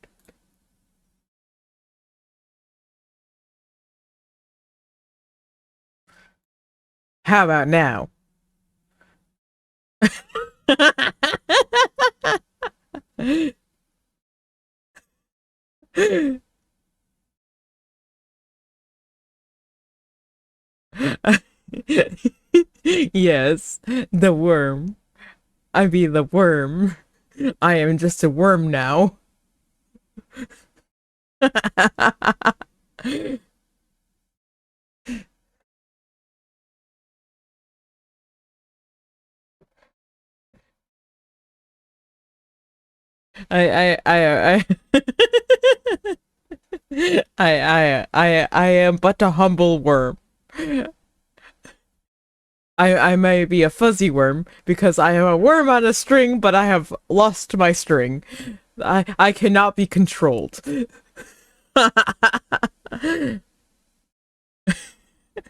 How about now? Yes, the worm. I be the worm. I am just a worm now. I am but a humble worm. I may be a fuzzy worm because I am a worm on a string, but I have lost my string. I cannot be controlled.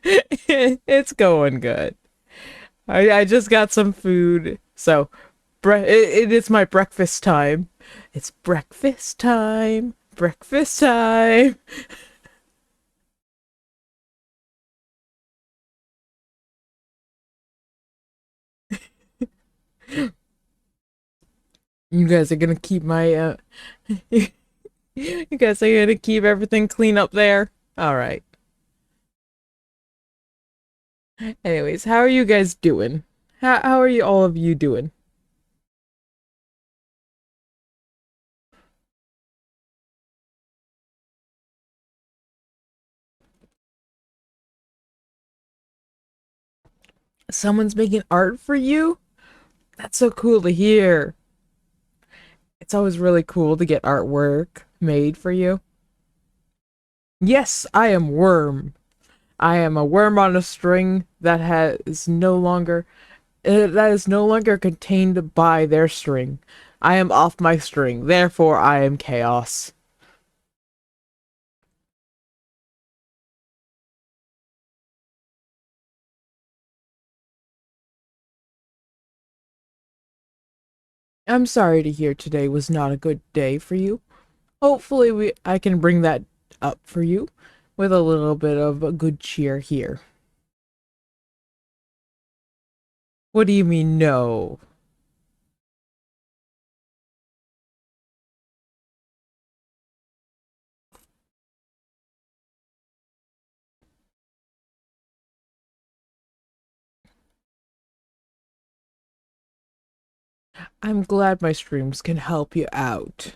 It's going good. I just got some food, so it is my breakfast time. It's breakfast time. Breakfast time. You guys are gonna keep my you guys are gonna keep everything clean up there. All right. Anyways, how are you guys doing? How are you all of you doing? Someone's making art for you? That's so cool to hear. It's always really cool to get artwork made for you. Yes, I am Worm. I am a worm on a string that has no longer that is no longer contained by their string. I am off my string, therefore I am chaos. I'm sorry to hear today was not a good day for you. Hopefully I can bring that up for you with a little bit of a good cheer here. What do you mean no? I'm glad my streams can help you out.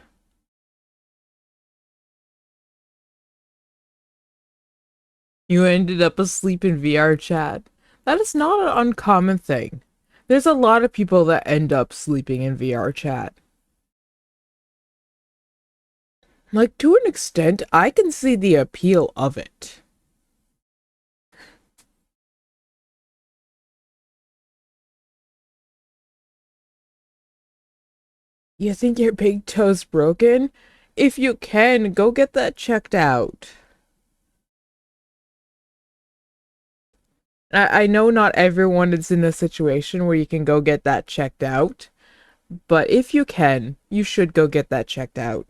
You ended up asleep in VR chat. That is not an uncommon thing. There's a lot of people that end up sleeping in VR chat. Like, to an extent, I can see the appeal of it. You think your big toe's broken? If you can, go get that checked out. I know not everyone is in a situation where you can go get that checked out, but if you can, you should go get that checked out.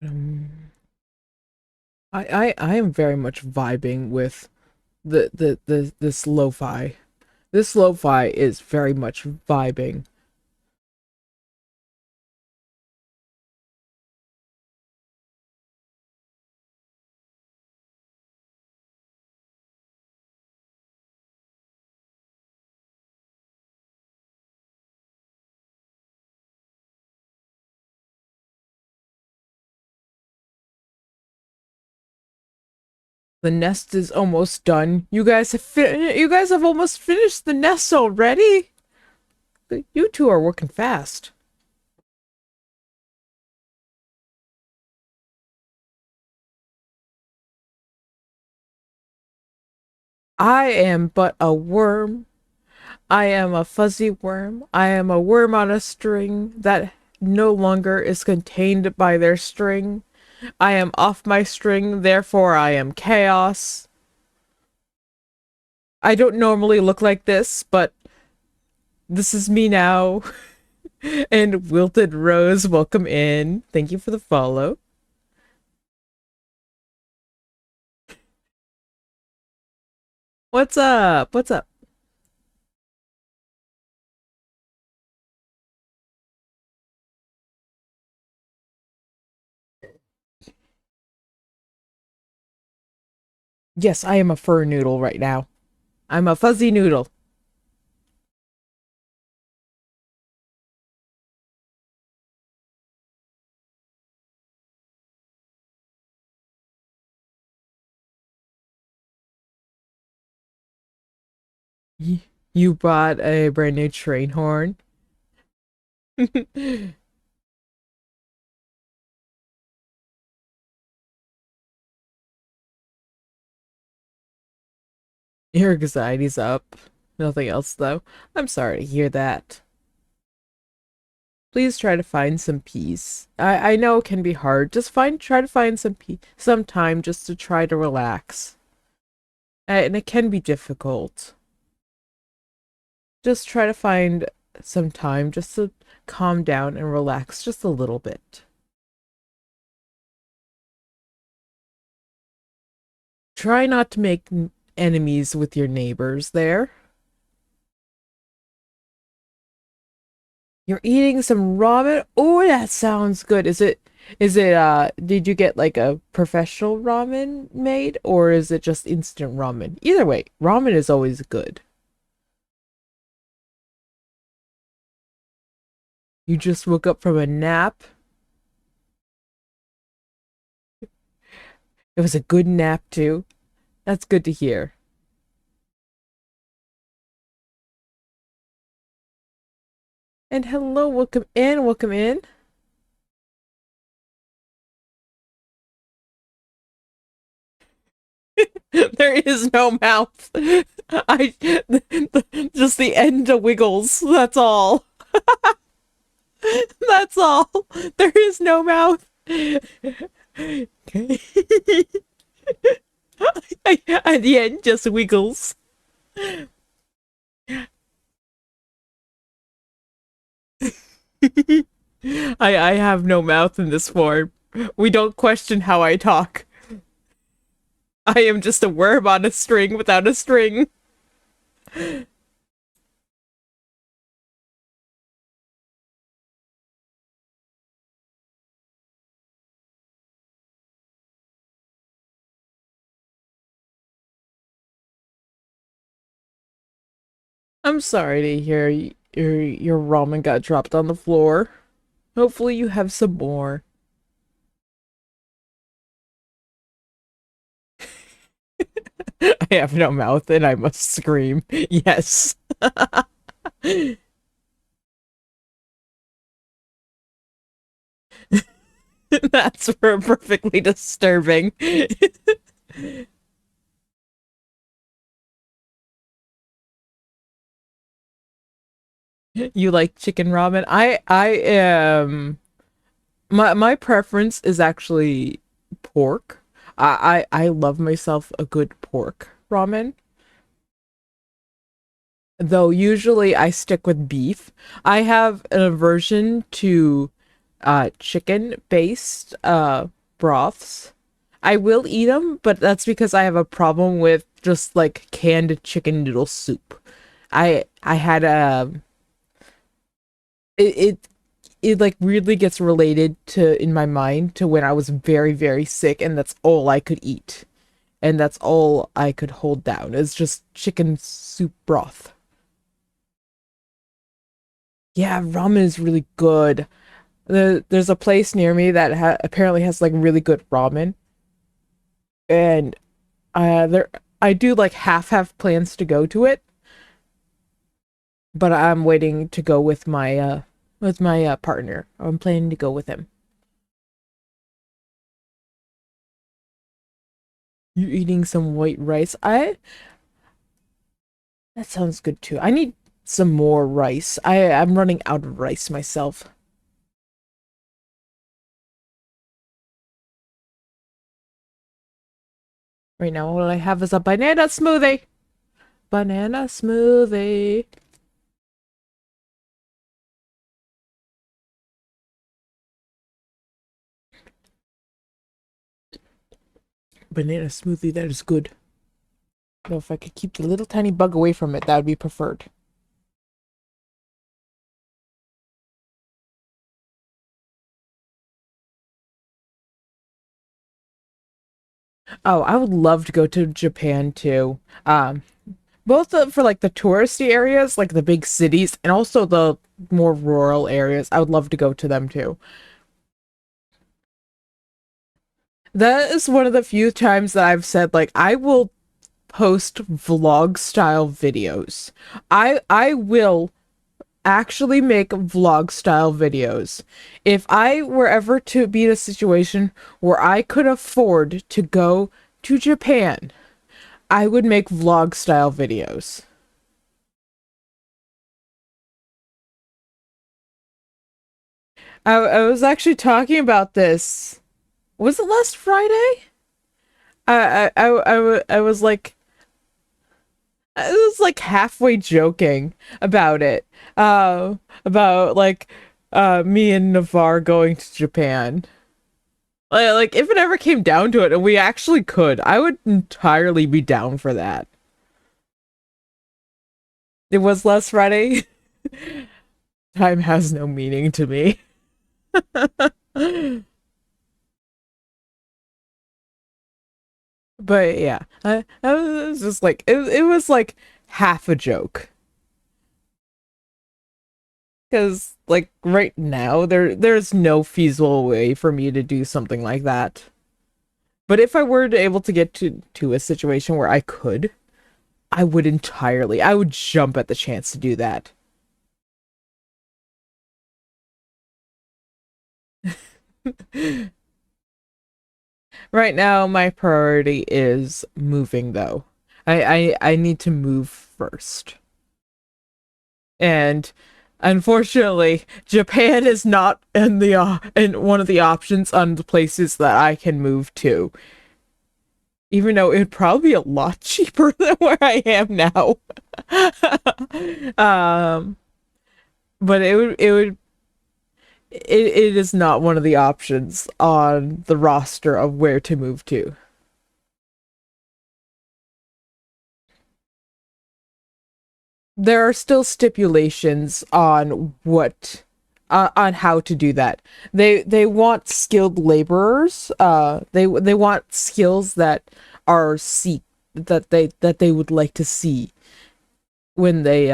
Um, I am very much vibing with this lo-fi. This lo-fi is very much vibing. The nest is almost done. You guys have almost finished the nest already. You two are working fast. I am but a worm. I am a fuzzy worm. I am a worm on a string that no longer is contained by their string. I am off my string, therefore I am chaos. I don't normally look like this, but this is me now. And Wilted Rose, welcome in. Thank you for the follow. What's up? What's up? Yes, I am a fur noodle right now. I'm a fuzzy noodle. You bought a brand new train horn. Your anxiety's up. Nothing else, though. I'm sorry to hear that. Please try to find some peace. I know it can be hard. Just try to find some time just to try to relax. And it can be difficult. Just try to find some time just to calm down and relax just a little bit. try not to make enemies with your neighbors there. You're eating some ramen. Oh, that sounds good. Did you get like a professional ramen made or is it just instant ramen? Either way, ramen is always good. You just woke up from a nap. It was a good nap too. That's good to hear. And hello, welcome in, welcome in. There is no mouth. I just the end of wiggles. That's all. That's all. There is no mouth. Okay. At the end, just wiggles. I have no mouth in this form. We don't question how I talk. I am just a worm on a string without a string. I'm sorry to hear your ramen got dropped on the floor. Hopefully you have some more. I have no mouth and I must scream. Yes. That's perfectly disturbing. You like chicken ramen? I am my preference is actually pork. I love myself a good pork ramen. Though usually I stick with beef. I have an aversion to chicken based broths. I will eat them, but that's because I have a problem with just like canned chicken noodle soup. I had a it, it it like weirdly gets related to in my mind to when I was very very sick and that's all I could eat and that's all I could hold down is just chicken soup broth. Yeah, ramen is really good. There's a place near me that apparently has like really good ramen and there I do like half have plans to go to it, but I'm waiting to go with my partner. I'm planning to go with him. You eating some white rice? I That sounds good too. I need some more rice. I'm running out of rice myself. Right now, all I have is a banana smoothie. Banana smoothie. Banana smoothie, that is good. Though if I could keep the little tiny bug away from it, that would be preferred. Oh, I would love to go to Japan too. Both for like the touristy areas, like the big cities, and also the more rural areas. I would love to go to them too. That is one of the few times that I've said like I will post vlog style videos. I will actually make vlog style videos. If I were ever to be in a situation where I could afford to go to Japan, I would make vlog style videos. I was actually talking about this. Was it last Friday? I was like I was like halfway joking about it. About like me and Navarre going to Japan. Like if it ever came down to it and we actually could, I would entirely be down for that. It was last Friday. Time has no meaning to me. But yeah, I was just like it was like half a joke because like right now there's no feasible way for me to do something like that. But if I were to able to get to a situation where I could, I would jump at the chance to do that. Right now, my priority is moving though. I need to move first. And unfortunately, Japan is not in one of the options on the places that I can move to. Even though it'd probably be a lot cheaper than where I am now. um, but it is not one of the options on the roster of where to move to. There are still stipulations on what on how to do that. They want skilled laborers. They want skills that are seek that they would like to see when they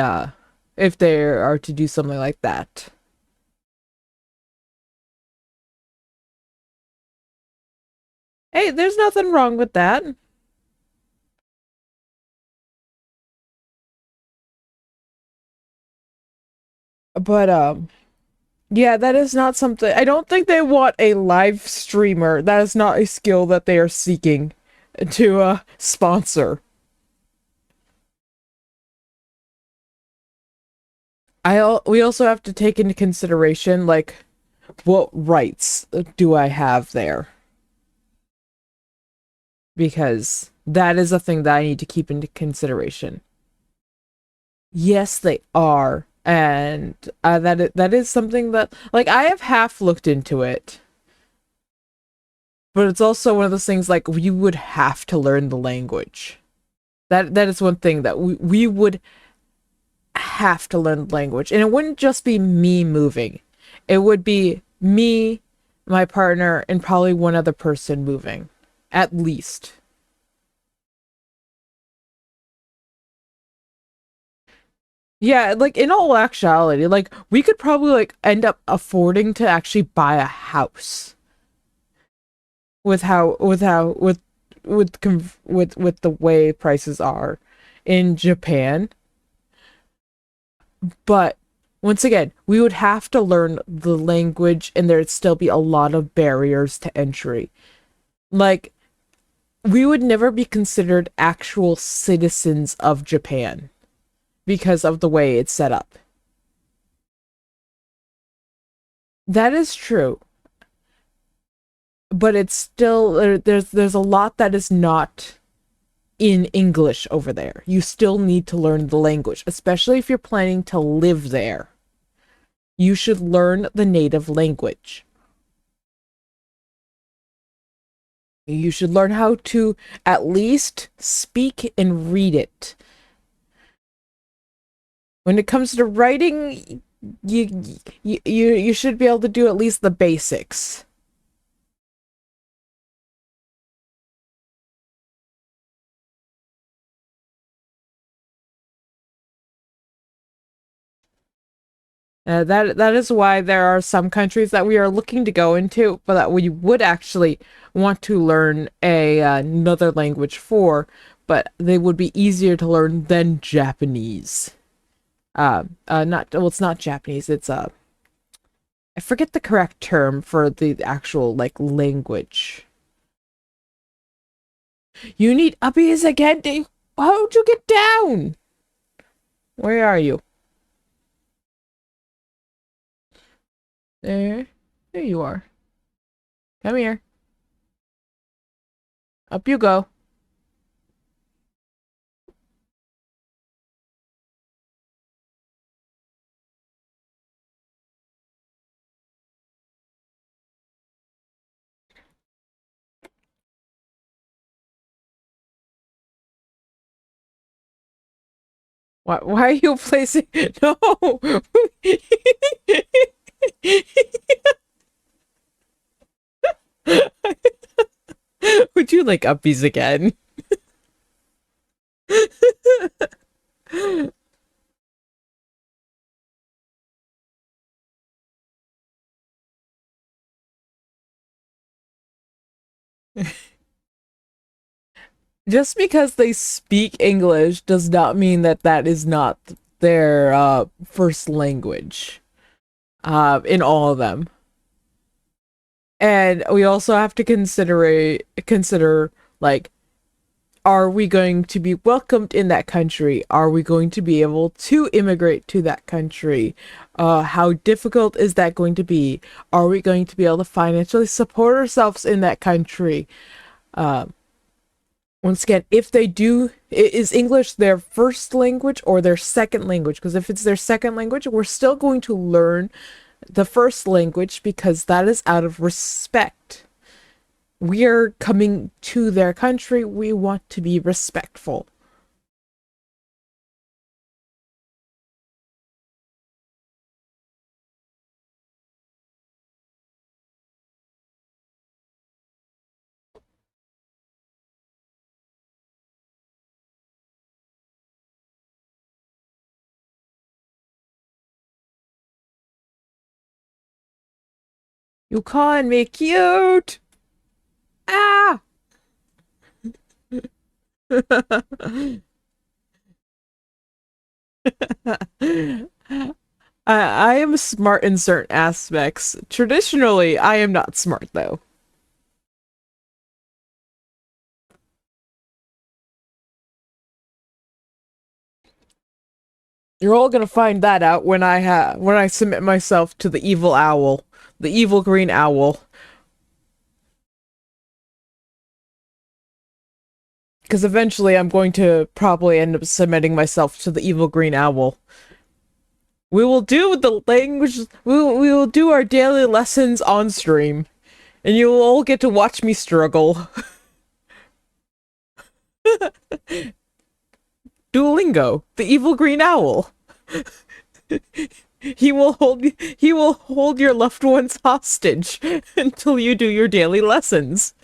if they are to do something like that. Hey, there's nothing wrong with that. But yeah, that is not something. I don't think they want a live streamer. That is not a skill that they are seeking to sponsor. We also have to take into consideration like what rights do I have there? Because that is a thing that I need to keep into consideration. Yes, they are. And that is something that like I have half looked into it. But it's also one of those things like you would have to learn the language. That is one thing that we would have to learn the language. And it wouldn't just be me moving. It would be me, my partner, and probably one other person moving. At least. Yeah, like in all actuality, like we could probably like end up affording to actually buy a house with the way prices are in Japan. But once again, we would have to learn the language and there'd still be a lot of barriers to entry. Like we would never be considered actual citizens of Japan because of the way it's set up. That is true, but it's still there's a lot that is not in English over there. You still need to learn the language, especially if you're planning to live there. You should learn the native language. You should learn how to at least speak and read it. When it comes to writing, you should be able to do at least the basics. That is why there are some countries that we are looking to go into, but that we would actually want to learn another language for, but they would be easier to learn than Japanese. Not well, it's not Japanese. It's I forget the correct term for the actual like language. You need uppies again? How'd you get down? Where are you? There you are. Come here. Up you go. Why are you placing? No. Would you like uppies again? Just because they speak English does not mean that that is not their first language. In all of them. And we also have to consider like, are we going to be welcomed in that country? Are we going to be able to immigrate to that country? How difficult is that going to be? Are we going to be able to financially support ourselves in that country? Once again, if they do, is English their first language or their second language? Because if it's their second language, we're still going to learn the first language because that is out of respect. We are coming to their country. We want to be respectful. You call me cute. Ah. I am smart in certain aspects. Traditionally, I am not smart though. You're all gonna find that out when I submit myself to the evil owl, the evil green owl. Because eventually I'm going to probably end up submitting myself to the evil green owl. We will do the language. We will do our daily lessons on stream, and you will all get to watch me struggle. Duolingo, the evil green owl. He will hold your loved ones hostage until you do your daily lessons.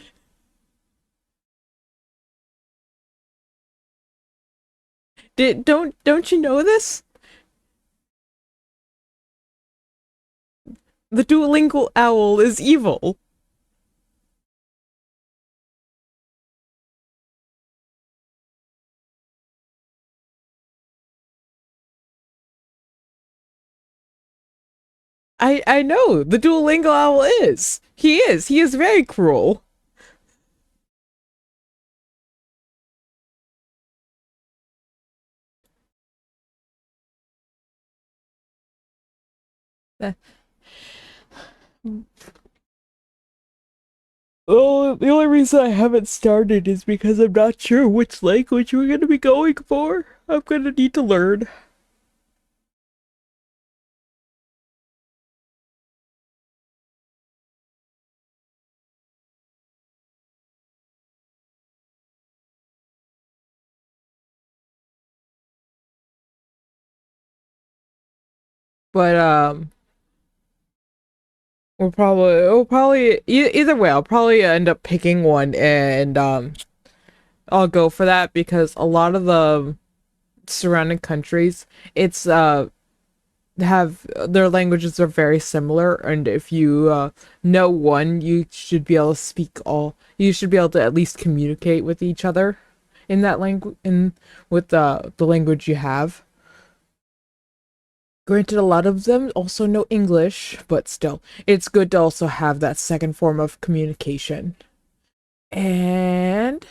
Don't you know this? The Duolingo owl is evil. I know the Duolingo owl is. He is. He is very cruel. Uh, Oh, the only reason I haven't started is because I'm not sure which language we're gonna be going for. I'm gonna need to learn. But either way, I'll probably end up picking one and I'll go for that because a lot of the surrounding countries, it's have their languages are very similar, and if you know one, you should be able to speak all. You should be able to at least communicate with each other in that language, in with the language you have. Granted, a lot of them also know English, but still, it's good to also have that second form of communication. And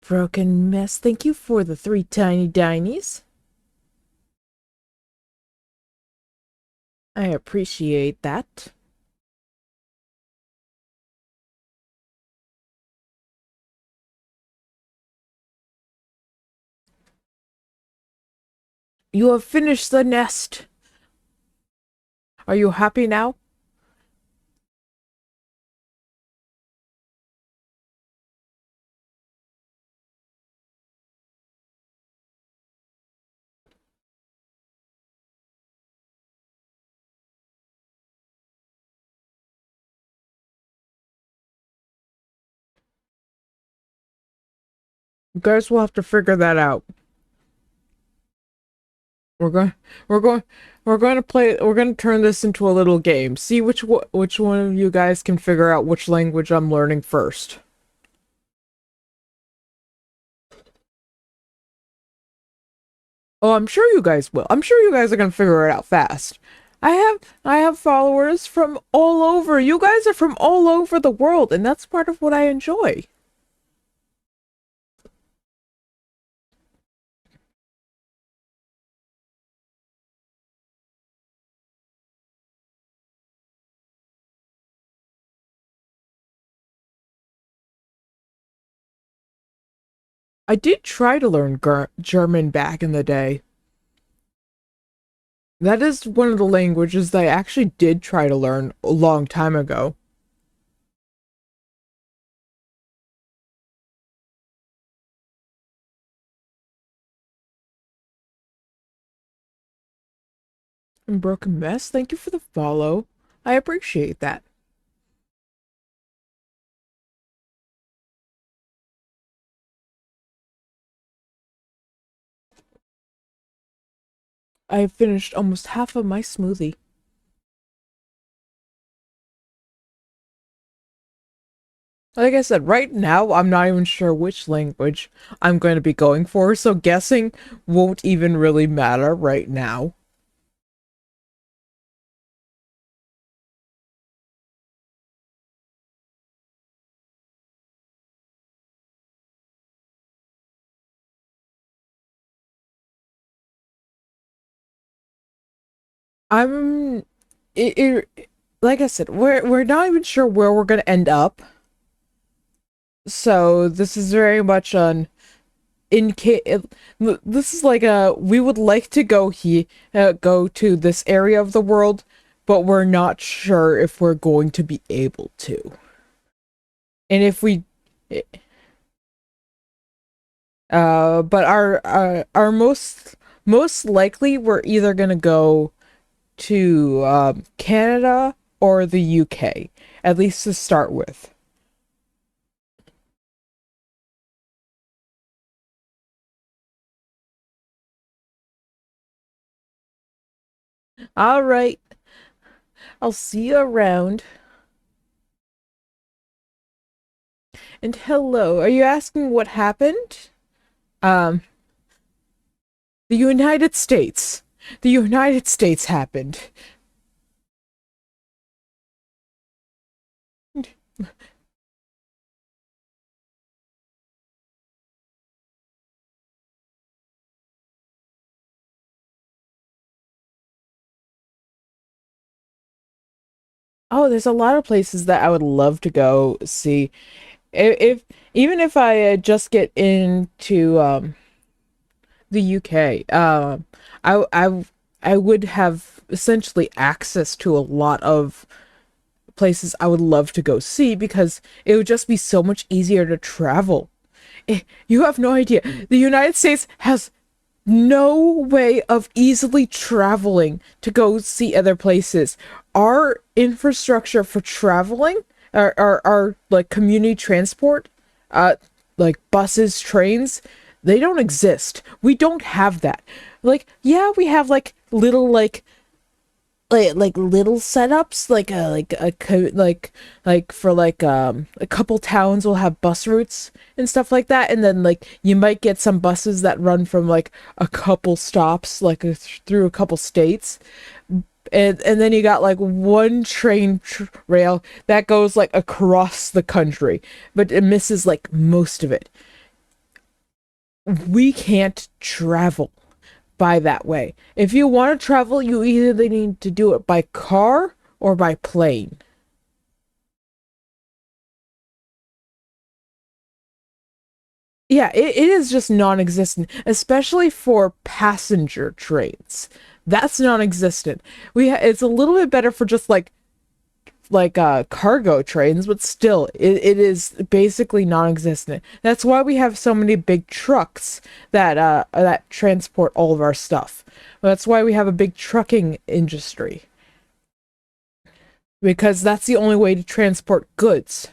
Broken Mess, thank you for the 3 tiny dinies. I appreciate that. You have finished the nest. Are you happy now? You guys will have to figure that out. We're going we're going we're going to play we're going to turn this into a little game. See which one of you guys can figure out which language I'm learning first. Oh, I'm sure you guys will. I'm sure you guys are going to figure it out fast. I have followers from all over. You guys are from all over the world, and that's part of what I enjoy. I did try to learn German back in the day. That is one of the languages that I actually did try to learn a long time ago. And Broken Mess, thank you for the follow. I appreciate that. I finished almost half of my smoothie. Like I said, right now I'm not even sure which language I'm going to be going for, so guessing won't even really matter right now. I'm like I said, we're not even sure where we're gonna end up. So this is very much an in case this is like a we would like to go to this area of the world, but we're not sure if we're going to be able to. And if we but our most likely we're either gonna go to Canada or the UK, at least to start with. All right, I'll see you around. And hello, are you asking what happened? Um, the United States. The United States happened. Oh, there's a lot of places that I would love to go see. If even if I just get into the UK, I would have essentially access to a lot of places I would love to go see because it would just be so much easier to travel. You have no idea. The United States has no way of easily traveling to go see other places. Our infrastructure for traveling, our like community transport, uh, like buses, trains, they don't exist. We don't have that. Like, yeah, we have like little like little setups like for like a couple towns will have bus routes and stuff like that, and then like you might get some buses that run from like a couple stops like through a couple states, and then you got like one rail that goes like across the country, but it misses like most of it. We can't travel by that way. If you want to travel, you either need to do it by car or by plane. Yeah, it is just non-existent, especially for passenger trains. That's non-existent. It's a little bit better for just like cargo trains, but still it is basically non-existent. That's why we have so many big trucks that transport all of our stuff. That's why we have a big trucking industry, because that's the only way to transport goods.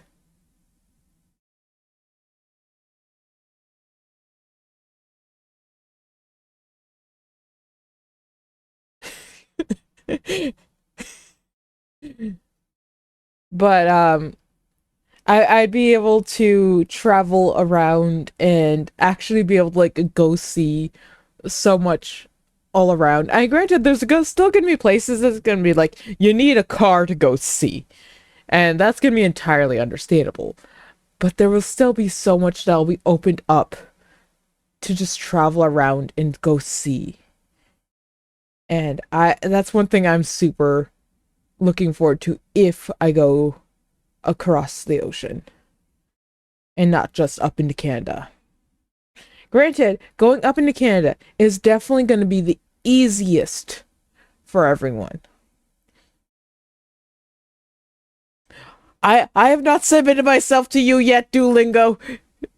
But I'd be able to travel around and actually be able to like go see so much all around. I granted still gonna be places that's gonna be like you need a car to go see, and that's gonna be entirely understandable. But there will still be so much that'll be opened up to just travel around and go see. And I that's one thing I'm super looking forward to if I go across the ocean and not just up into Canada. Granted, going up into Canada is definitely going to be the easiest for everyone. I have not submitted myself to you yet, Duolingo.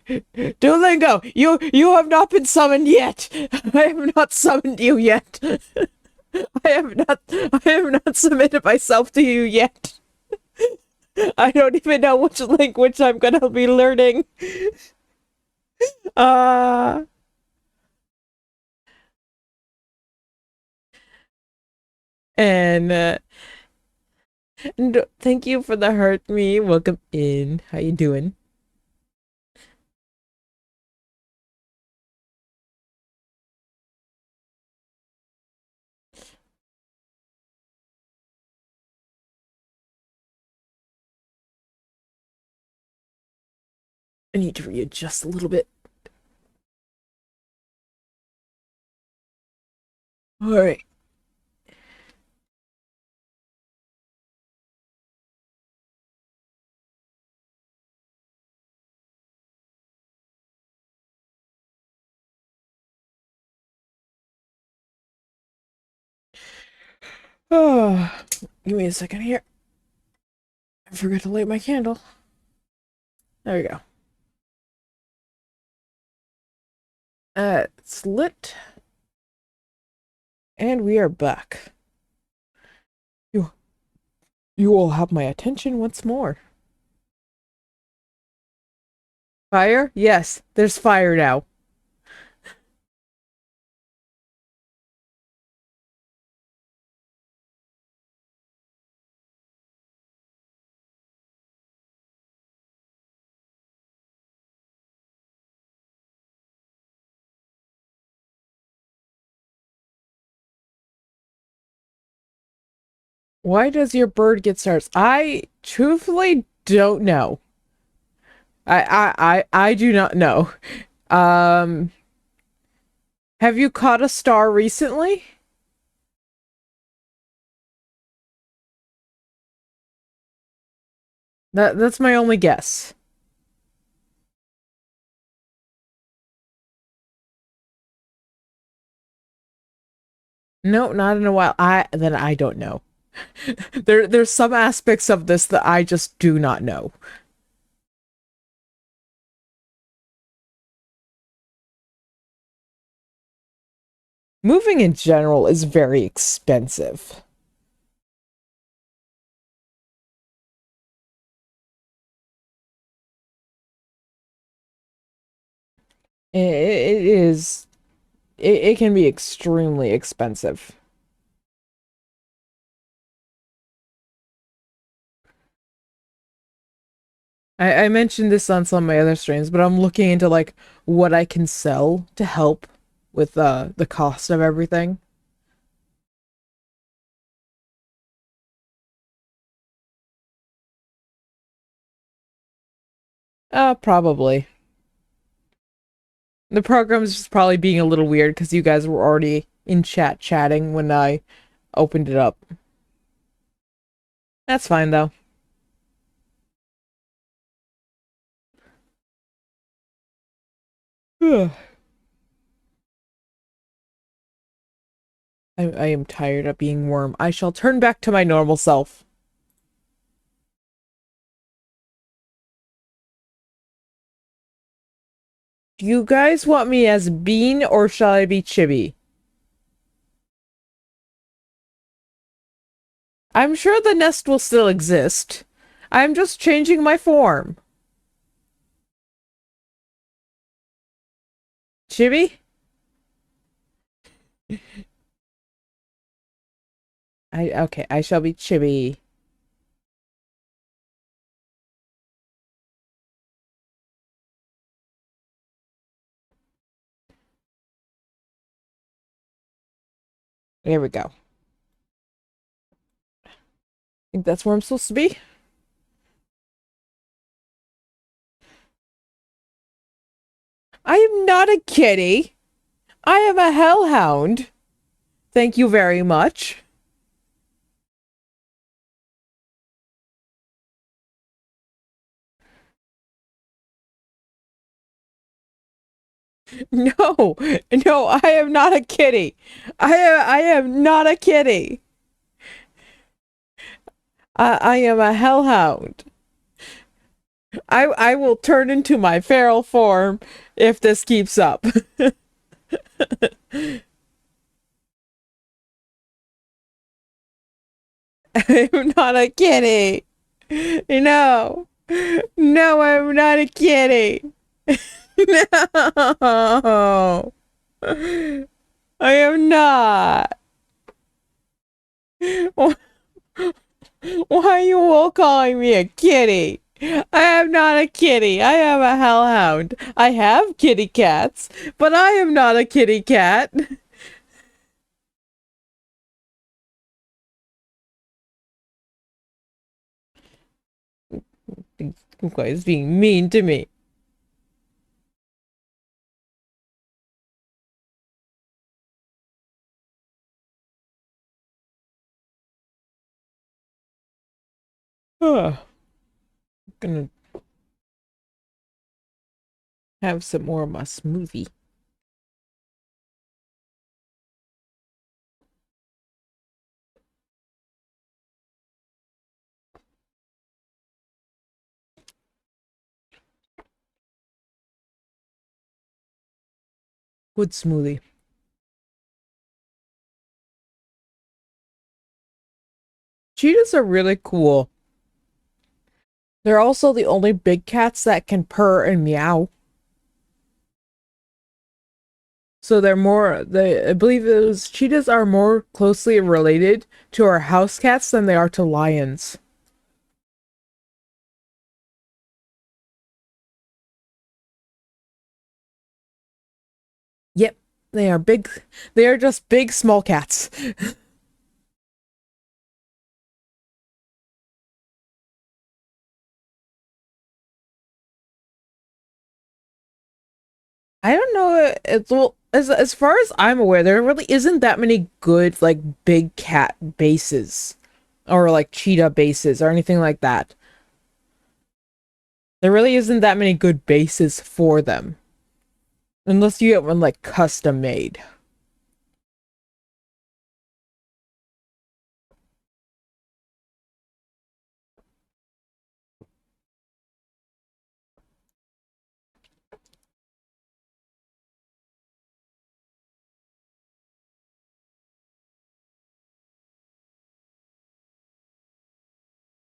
Duolingo, you have not been summoned yet. I have not summoned you yet. I have not submitted myself to you yet. I don't even know which language I'm gonna be learning. Uh and thank you for the hurt me. Welcome in. How you doing? I need to readjust a little bit. All right. Oh, give me a second here. I forgot to light my candle. There we go. It's lit. And we are back. You you all have my attention once more. Fire? Yes, there's fire now. Why does your bird get stars? I truthfully don't know. I do not know. Um, have you caught a star recently? That's my only guess. No, not in a while. I don't know. There's some aspects of this that I just do not know. Moving in general is very expensive. It is it can be extremely expensive. I mentioned this on some of my other streams, but I'm looking into like what I can sell to help with the cost of everything. Probably. The program's just probably being a little weird because you guys were already in chat chatting when I opened it up. That's fine though. I am tired of being worm. I shall turn back to my normal self. Do you guys want me as Bean or shall I be Chibi? I'm sure the nest will still exist. I'm just changing my form. Chibi? Okay, I shall be Chibi. There we go. Think that's where I'm supposed to be? I am not a kitty. I am a hellhound. Thank you very much. No, no, I am not a kitty. I am not a kitty. I am a hellhound. I will turn into my feral form if this keeps up. I'm not a kitty. No. No, I'm not a kitty. No. I am not. Why are you all calling me a kitty? I am not a kitty. I am a hellhound. I have kitty cats, but I am not a kitty cat. You guys being mean to me. Ugh. I'm gonna have some more of my smoothie. Good smoothie. Cheetahs are really cool. They're also the only big cats that can purr and meow. So they're more, I believe those cheetahs are more closely related to our house cats than they are to lions. Yep, they are big, they are just big small cats. I don't know, it's, well, as far as I'm aware, there really isn't that many good, like, big cat bases. Or, like, cheetah bases or anything like that. There really isn't that many good bases for them. Unless you get one, like, custom made.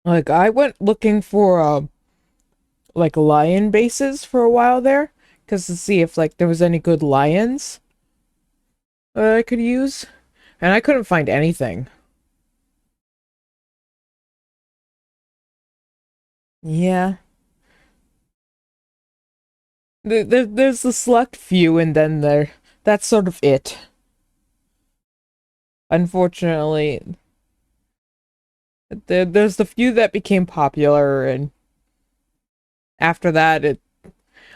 Like, I went looking for, like, lion bases for a while there. Because to see if, like, there was any good lions I could use. And I couldn't find anything. Yeah. There's the select few, and then that's sort of it. Unfortunately, there's the few that became popular, and after that, it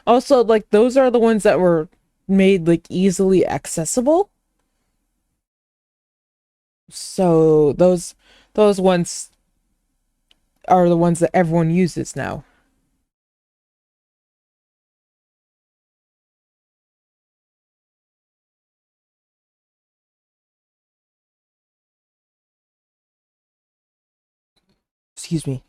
also, like, those are the ones that were made, like, easily accessible. So those ones are the ones that everyone uses now. Excuse me.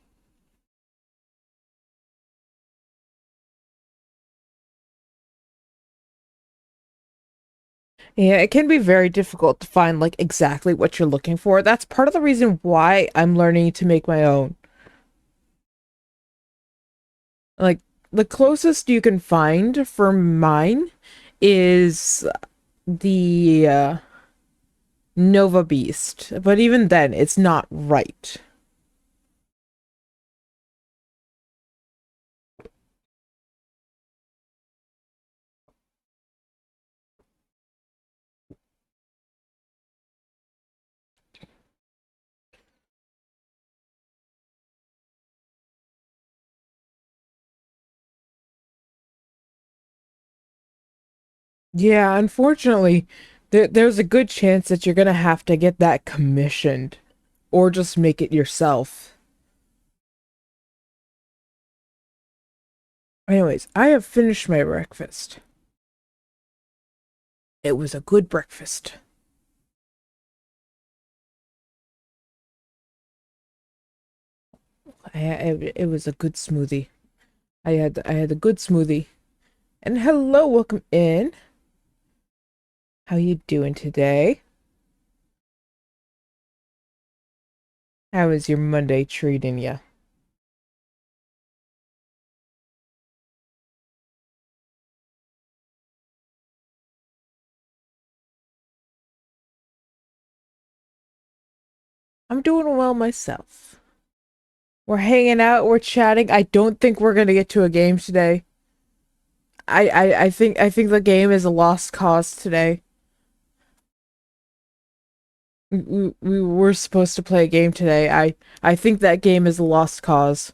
Yeah, it can be very difficult to find, like, exactly what you're looking for. That's part of the reason why I'm learning to make my own. Like, the closest you can find for mine is the Nova Beast. But even then, it's not right. Yeah, unfortunately, there's a good chance that you're gonna have to get that commissioned or just make it yourself. Anyways, I have finished my breakfast. It was a good breakfast. It was a good smoothie. I had a good smoothie. And hello, welcome in. How you doing today? How is your Monday treating you? I'm doing well myself. We're hanging out, we're chatting. I don't think we're gonna get to a game today. I think the game is a lost cause today. We were supposed to play a game today. I think that game is a lost cause.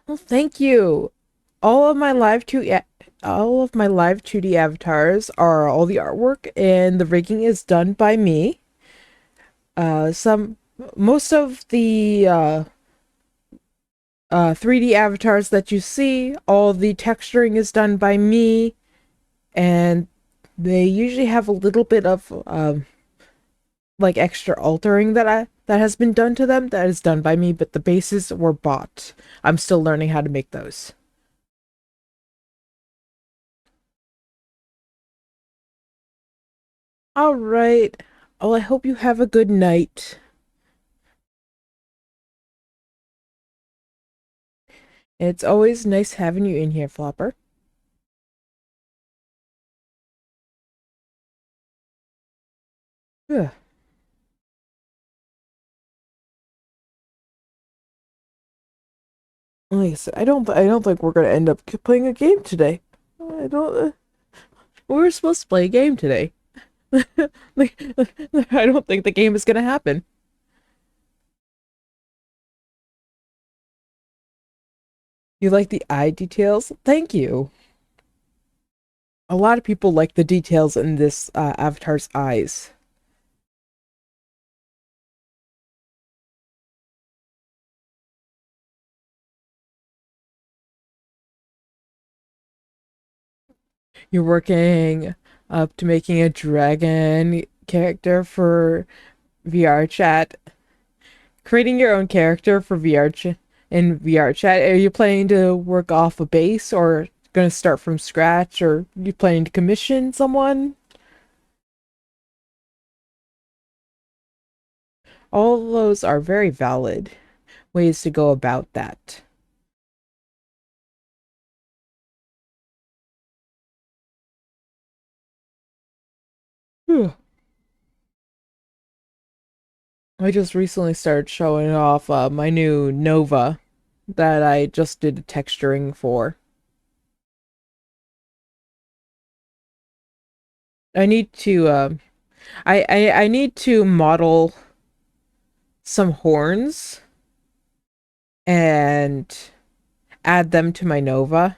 Well, thank you. All of my live 2 all of my live 2D avatars are all the artwork and the rigging is done by me. Some most of the 3D avatars that you see, all the texturing is done by me, and they usually have a little bit of like extra altering that has been done to them that is done by me, but the bases were bought. I'm still learning how to make those. All right. Well, I hope you have a good night. It's always nice having you in here, Flopper. Ugh. Like I said, I don't think we're gonna end up playing a game today. I don't. We were supposed to play a game today. Like, I don't think the game is gonna happen. You like the eye details? Thank you. A lot of people like the details in this avatar's eyes. You're working up to making a dragon character for VR chat. Creating your own character for in VR chat. Are you planning to work off a base or gonna start from scratch or you planning to commission someone? All of those are very valid ways to go about that. Phew. I just recently started showing off my new Nova that I just did texturing for. I need to I need to model some horns and add them to my Nova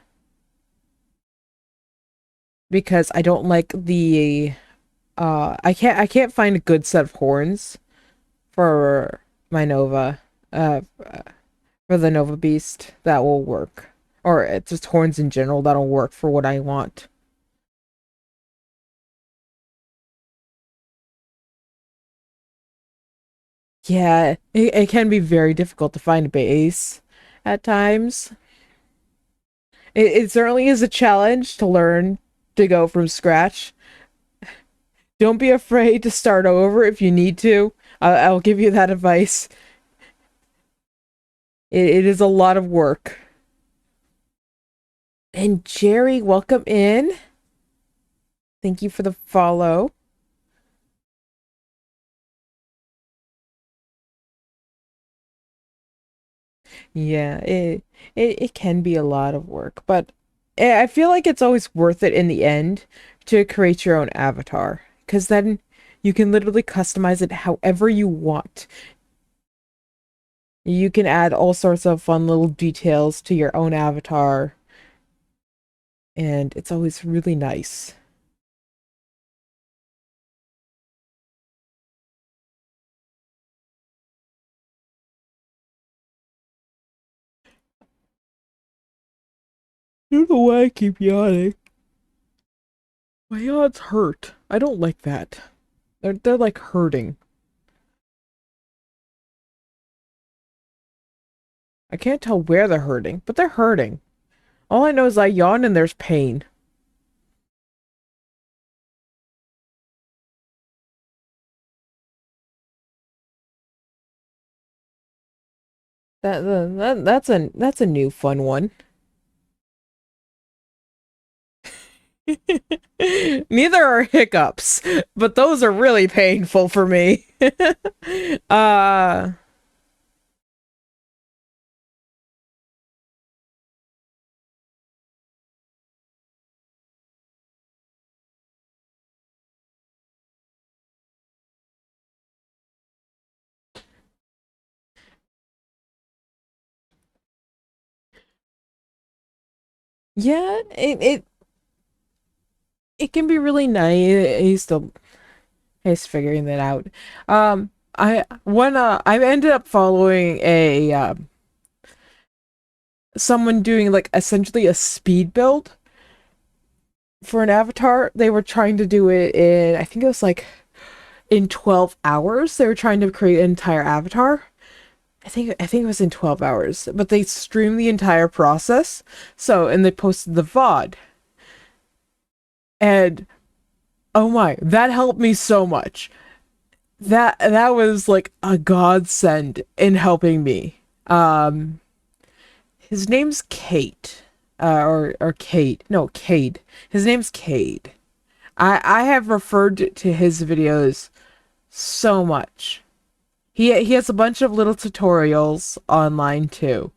because I don't like the I can't find a good set of horns for my Nova for the Nova Beast that will work. Or it's just horns in general that'll work for what I want. Yeah, it can be very difficult to find a base at times. It certainly is a challenge to learn to go from scratch. Don't be afraid to start over if you need to. I'll give you that advice. It is a lot of work. And Jerry, welcome in. Thank you for the follow. Yeah, it can be a lot of work, but I feel like it's always worth it in the end to create your own avatar, because then you can literally customize it however you want. You can add all sorts of fun little details to your own avatar, and it's always really nice. I don't know why I keep yawning. My yawns hurt. I don't like that. They're like hurting. I can't tell where they're hurting, but they're hurting. All I know is I yawn and there's pain. That's a new fun one. Neither are hiccups, but those are really painful for me. uh yeah, it can be really nice. He's figuring that out. I ended up following a someone doing like essentially a speed build for an avatar. They were trying to do it in, I think it was like in 12 hours. They were trying to create an entire avatar. I think it was in 12 hours, but they streamed the entire process. So, and they posted the VOD. And oh my, that helped me so much. That was like a godsend in helping me. His name's Kate. Or Kate. No, Cade. His name's Cade. I have referred to his videos so much. He has a bunch of little tutorials online too.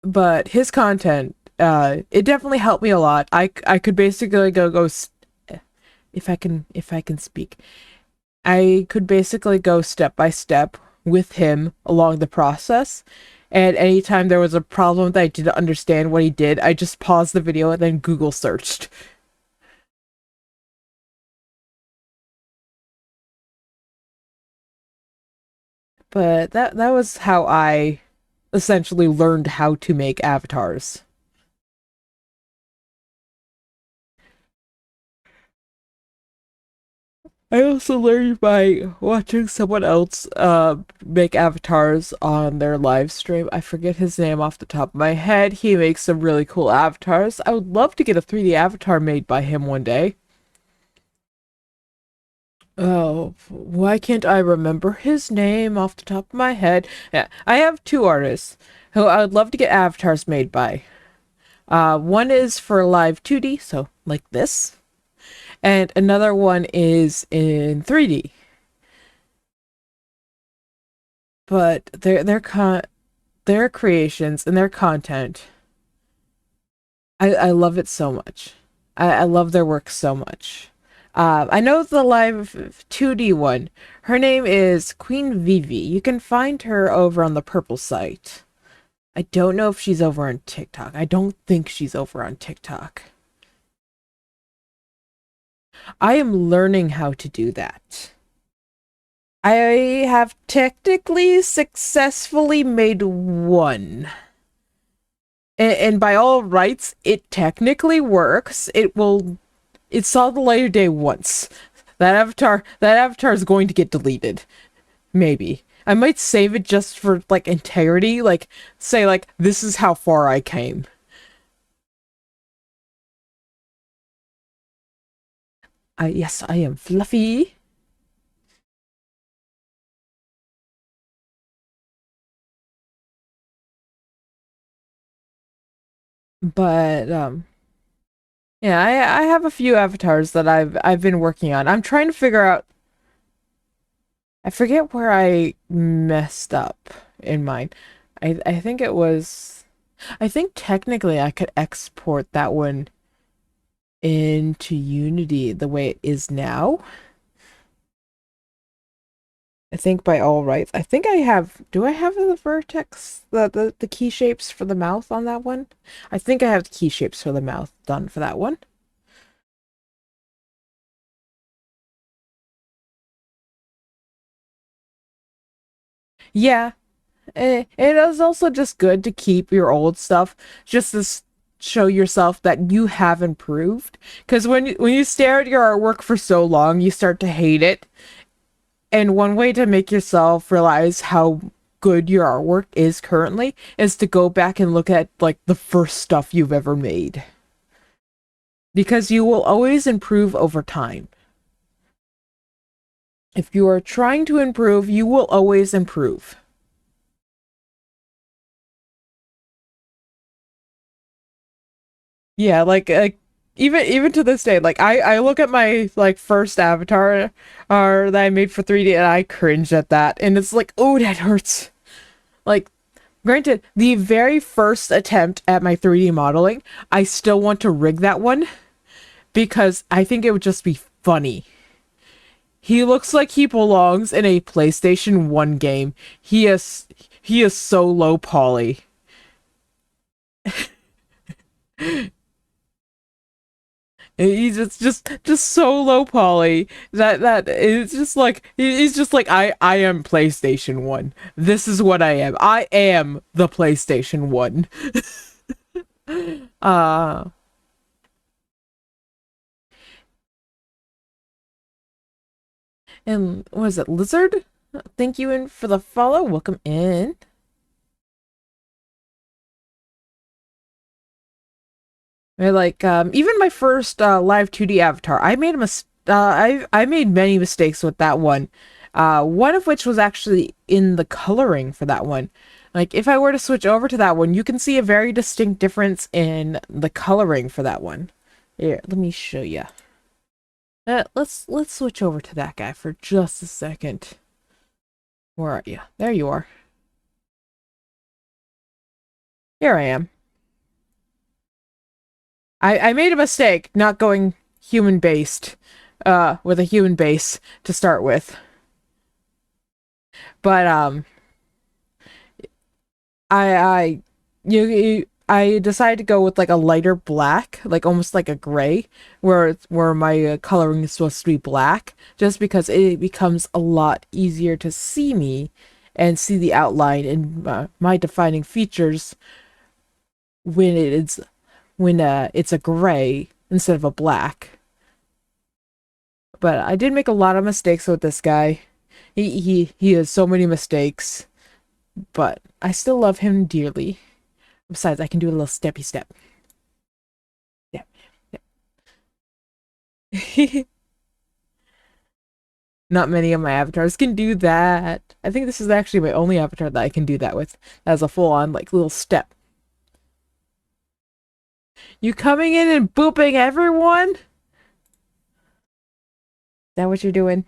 But his content, it definitely helped me a lot. I could basically if I can speak. I could basically go step by step with him along the process. And anytime there was a problem that I didn't understand what he did, I just paused the video and then Google searched. But that was how I essentially learned how to make avatars. I also learned by watching someone else make avatars on their live stream. I forget his name off the top of my head. He makes some really cool avatars. I would love to get a 3D avatar made by him one day. Oh, why can't I remember his name off the top of my head? Yeah, I have two artists who I would love to get avatars made by. One is for live 2D, so like this, and another one is in 3D. But their creations and their content, I love it so much. I love their work so much. I know the live 2D one. Her name is Queen Vivi. You can find her over on the Purple site. I don't know if she's over on TikTok. I don't think she's over on TikTok. I am learning how to do that. I have technically successfully made one. And by all rights, it technically works. It saw the light of day once. That avatar is going to get deleted. Maybe. I might save it just for like integrity, like say like this is how far I came. Yes, I am Fluffy. But yeah, I have a few avatars that I've been working on. I'm trying to figure out. I forget where I messed up in mine. I think it was. I think technically I could export that one into Unity the way it is now. I think by all rights. I think I have. Do I have the vertex, the key shapes for the mouth on that one? I think I have the key shapes for the mouth done for that one. Yeah, it is also just good to keep your old stuff just to show yourself that you have improved. Because when you stare at your artwork for so long, you start to hate it. And one way to make yourself realize how good your artwork is currently is to go back and look at like the first stuff you've ever made. Because you will always improve over time. If you are trying to improve, you will always improve. Yeah, like even to this day, like I look at my like first avatar that I made for 3D and I cringe at that, and it's like, oh, that hurts. Like, granted, the very first attempt at my 3D modeling, I still want to rig that one because I think it would just be funny. He looks like he belongs in a PlayStation 1 game. He is so low poly. He's just so low poly that it's just like he's just like I am PlayStation 1. This is what I am. I am the PlayStation 1. Uh and what is it, Lizard? Thank you in for the follow. Welcome in. Like even my first live 2D avatar, I made a I made many mistakes with that one. One of which was actually in the coloring for that one. Like if I were to switch over to that one, you can see a very distinct difference in the coloring for that one. Here, let me show you. Let's switch over to that guy for just a second. Where are you? There you are. Here I am. I made a mistake not going human based, with a human base to start with. But I I decided to go with like a lighter black, like almost like a gray, where my coloring is supposed to be black, just because it becomes a lot easier to see me and see the outline and my defining features when it's a gray instead of a black. But I did make a lot of mistakes with this guy. He has so many mistakes, but I still love him dearly. Besides, I can do a little steppy step. Yeah. Yeah. Not many of my avatars can do that. I think this is actually my only avatar that I can do that with. That has a full-on, like, little step. You coming in and booping everyone? Is that what you're doing?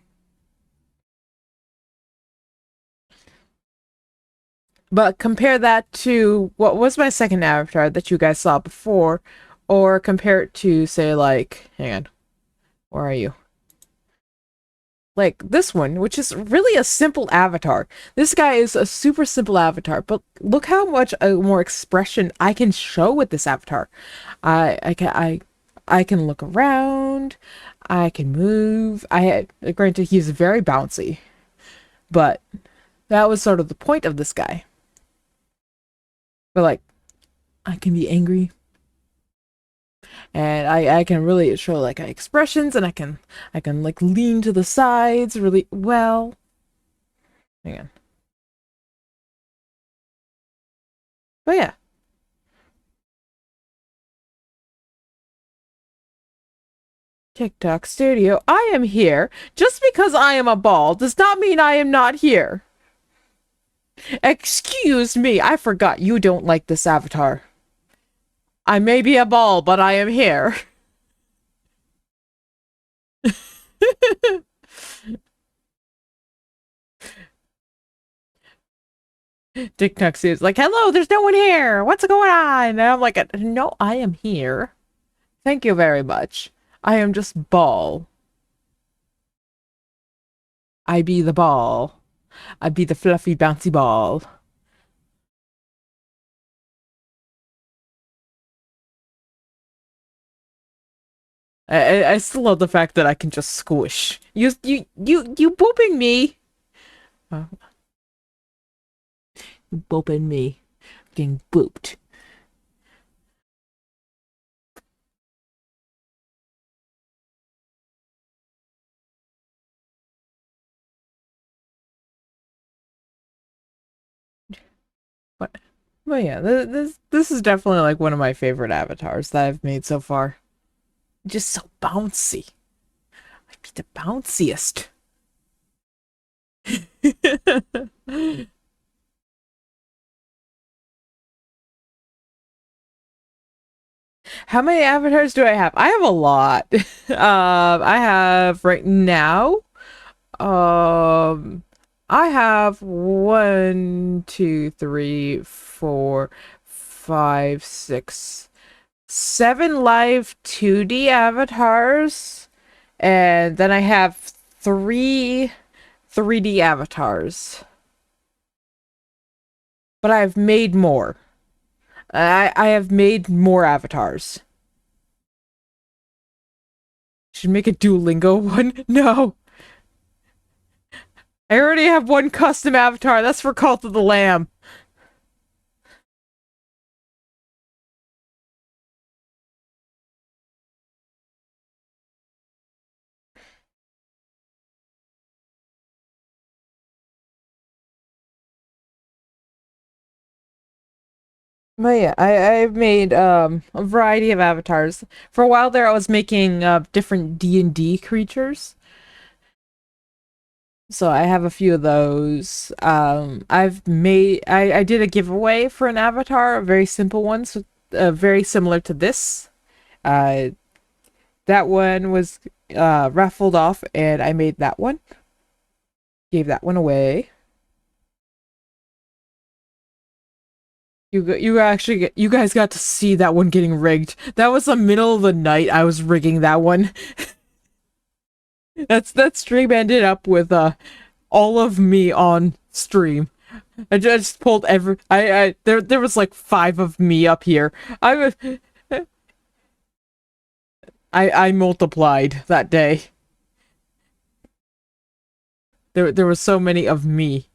But compare that to what was my second avatar that you guys saw before, or compare it to, say, like, hang on, where are you? Like this one, which is really a simple avatar. This guy is a super simple avatar, but look how much more expression I can show with this avatar. I can look around, I can move. Granted, he's very bouncy, but that was sort of the point of this guy. But like, I can be angry, and I can really show like expressions, and I can like lean to the sides really well. Hang on. But yeah. TikTok Studio, I am here. Just because I am a ball does not mean I am not here. Excuse me, I forgot you don't like this avatar. I may be a ball, but I am here. Dick Tuxie is like, hello, there's no one here. What's going on? And I'm like, no, I am here. Thank you very much. I am just ball. I be the ball. I be the fluffy, bouncy ball. I still love the fact that I can just squish. You booping me. Uh, booping me. Getting booped. But, but yeah, this is definitely like one of my favorite avatars that I've made so far. Just so bouncy. I'd be the bounciest. How many avatars do I have? I have a lot. I have right now. Um, I have 7 live 2D avatars, and then I have 3 3D avatars. But I've made more. I have made more avatars. Should make a Duolingo one? No. I already have one custom avatar. That's for Cult of the Lamb. But yeah, I've made a variety of avatars. For a while there I was making different D&D creatures. So I have a few of those. I did a giveaway for an avatar, a very simple one, so very similar to this. Uh that one was raffled off and I made that one. Gave that one away. You guys got to see that one getting rigged. That was the middle of the night. I was rigging that one. That stream ended up with all of me on stream. I just pulled there was like 5 of me up here. I multiplied that day. There was so many of me.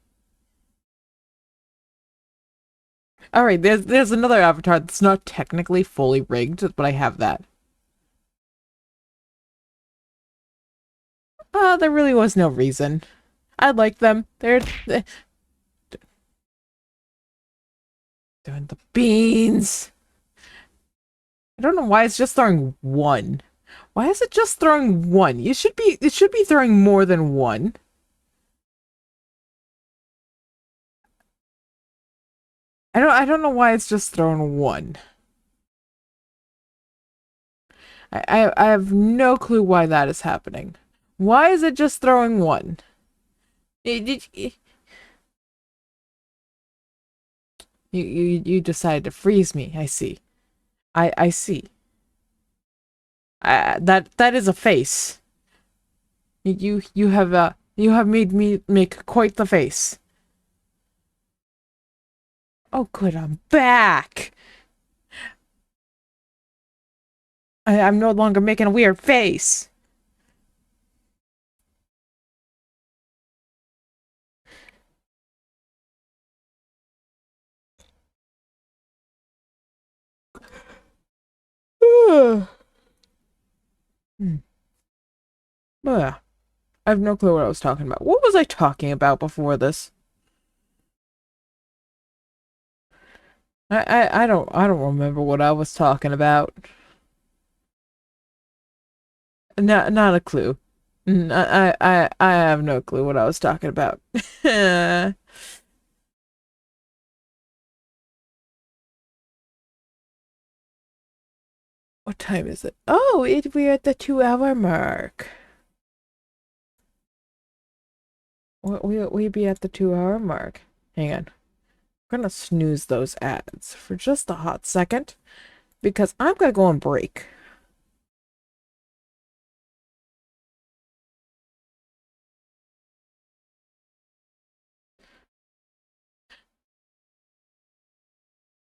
All right, there's another avatar that's not technically fully rigged, but I have that. There really was no reason. I like them. They're doing the beans. I don't know why it's just throwing one. Why is it just throwing one? It should be throwing more than one. I don't know why it's just throwing one. I have no clue why that is happening. Why is it just throwing one? You decided to freeze me. I see. I see. That is a face. You have made me make quite the face. Oh good, I'm back. I'm no longer making a weird face. Hmm. I have no clue what I was talking about. What was I talking about before this? I don't remember what I was talking about. Not a clue. I have no clue what I was talking about. What time is it? Oh, we're at the 2 hour mark. We be at the 2 hour mark. Hang on. I'm gonna snooze those ads for just a hot second because I'm gonna go on break.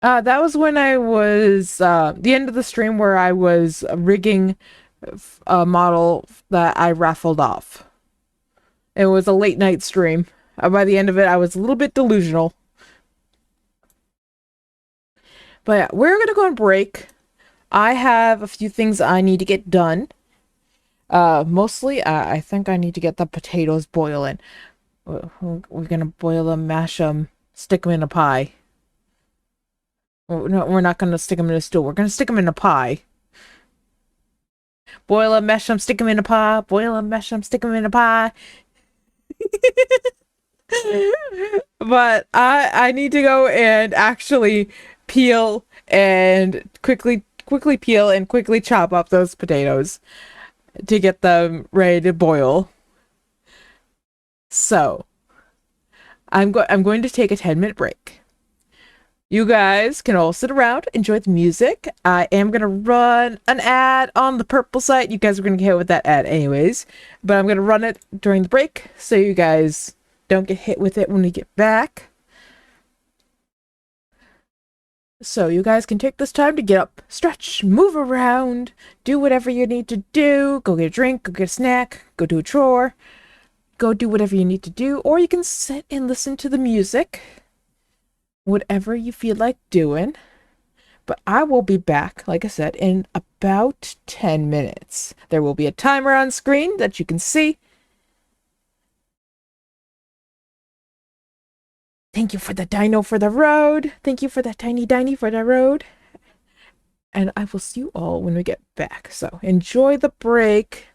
That was when I was the end of the stream where I was rigging a model that I raffled off. It was a late night stream. By the end of it, I was a little bit delusional. But yeah, we're gonna go on break. I have a few things I need to get done. Mostly, I think I need to get the potatoes boiling. We're gonna boil them, mash them, stick them in a pie. No, we're not gonna stick them in a stew. We're gonna stick them in a pie. Boil them, mash them, stick them in a pie. Boil them, mash them, stick them in a pie. But I need to go and actually peel and quickly peel and quickly chop up those potatoes to get them ready to boil. So I'm going to take a 10-minute break. You guys can all sit around, enjoy the music. I am gonna run an ad on the purple site. You guys are gonna get hit with that ad anyways, but I'm gonna run it during the break so you guys don't get hit with it when we get back. So you guys can take this time to get up, stretch, move around, do whatever you need to do. Go get a drink, go get a snack, go do a chore, go do whatever you need to do, or you can sit and listen to the music. Whatever you feel like doing. But I will be back, like I said, in about 10 minutes. There will be a timer on screen that you can see. Thank you for the dino for the road. Thank you for that tiny diny for the road. And I will see you all when we get back. So enjoy the break.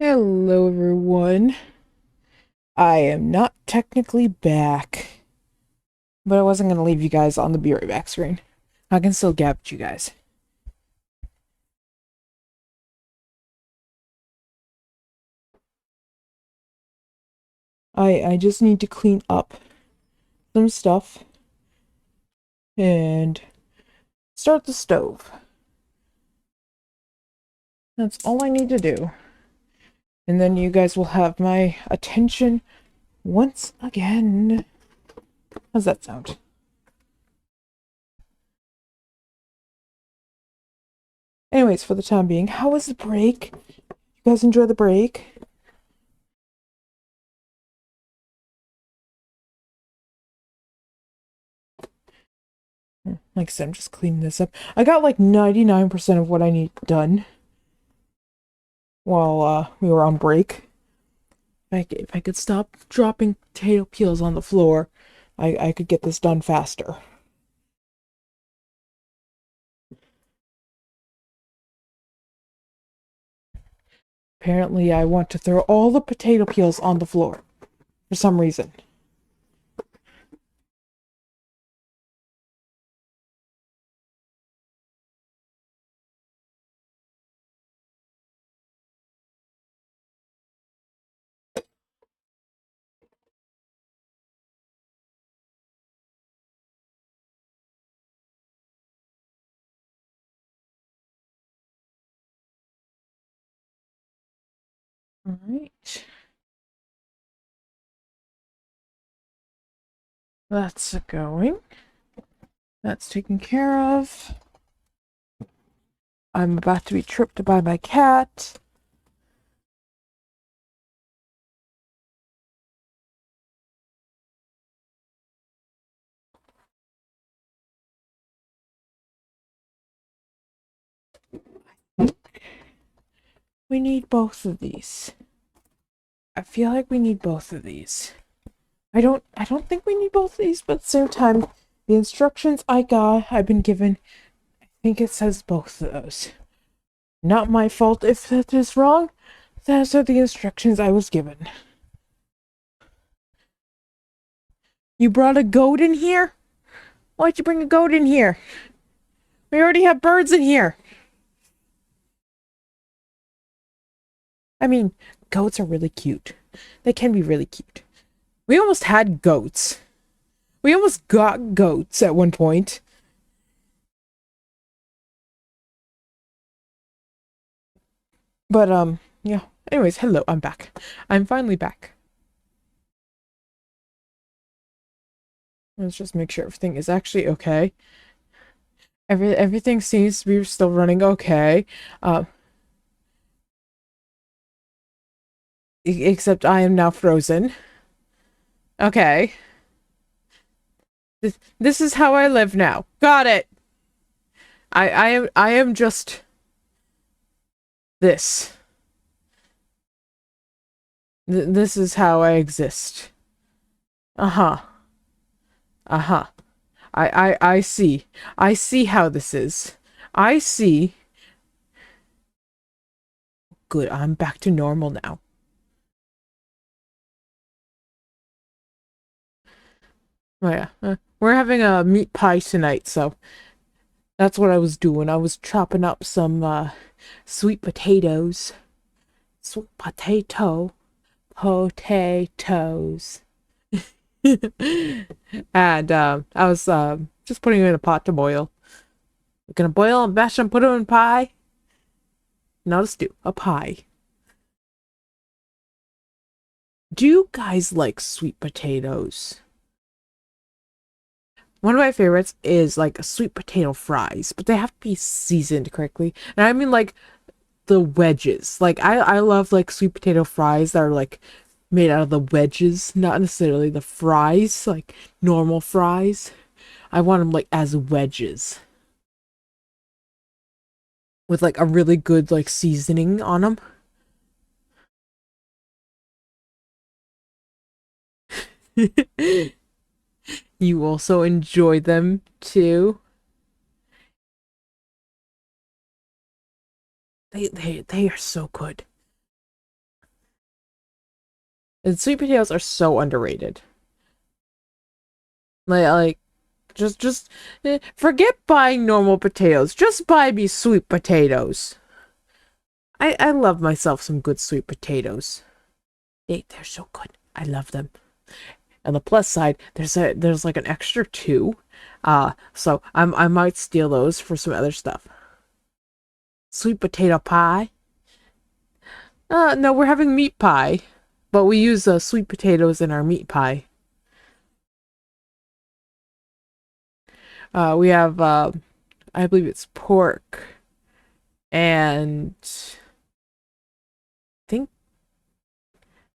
Hello, everyone. I am not technically back, but I wasn't going to leave you guys on the Be Right Back screen. I can still gab at you guys. I just need to clean up some stuff and start the stove. That's all I need to do. And then you guys will have my attention once again. How's that sound? Anyways, for the time being, how was the break? You guys enjoy the break? Like I said, I'm just cleaning this up. I got like 99% of what I need done while we were on break. If I could stop dropping potato peels on the floor, I could get this done faster. Apparently, I want to throw all the potato peels on the floor for some reason. All right. That's going. That's taken care of. I'm about to be tripped by my cat. We need both of these. I feel like we need both of these. I don't think we need both of these, but at the same time, the instructions I've been given, I think it says both of those. Not my fault if that is wrong. Those are the instructions I was given. You brought a goat in here? Why'd you bring a goat in here? We already have birds in here. I mean, goats are really cute. They can be really cute. We almost had goats. We almost got goats at one point. But, yeah. Anyways, hello, I'm back. I'm finally back. Let's just make sure everything is actually okay. Everything seems to be still running okay. Except I am now frozen. Okay. This is how I live now. Got it. I am just this. This is how I exist. Uh-huh. Uh-huh. I see. I see how this is. I see. Good, I'm back to normal now. Oh yeah. We're having a meat pie tonight, so that's what I was doing. I was chopping up some sweet potatoes. Sweet potatoes. And I was just putting it in a pot to boil. We're gonna boil and mash and put them in pie. Not a stew, a pie. Do you guys like sweet potatoes? One of my favorites is like sweet potato fries, but they have to be seasoned correctly. And I mean like the wedges. Like I love like sweet potato fries that are like made out of the wedges, not necessarily the fries, like normal fries. I want them like as wedges with like a really good like seasoning on them. You also enjoy them too. They are so good. And sweet potatoes are so underrated. Like forget buying normal potatoes. Just buy me sweet potatoes. I love myself some good sweet potatoes. They're so good. I love them. On the plus side, there's like an extra two. So I might steal those for some other stuff. Sweet potato pie. No, we're having meat pie, but we use sweet potatoes in our meat pie. We have I believe it's pork and think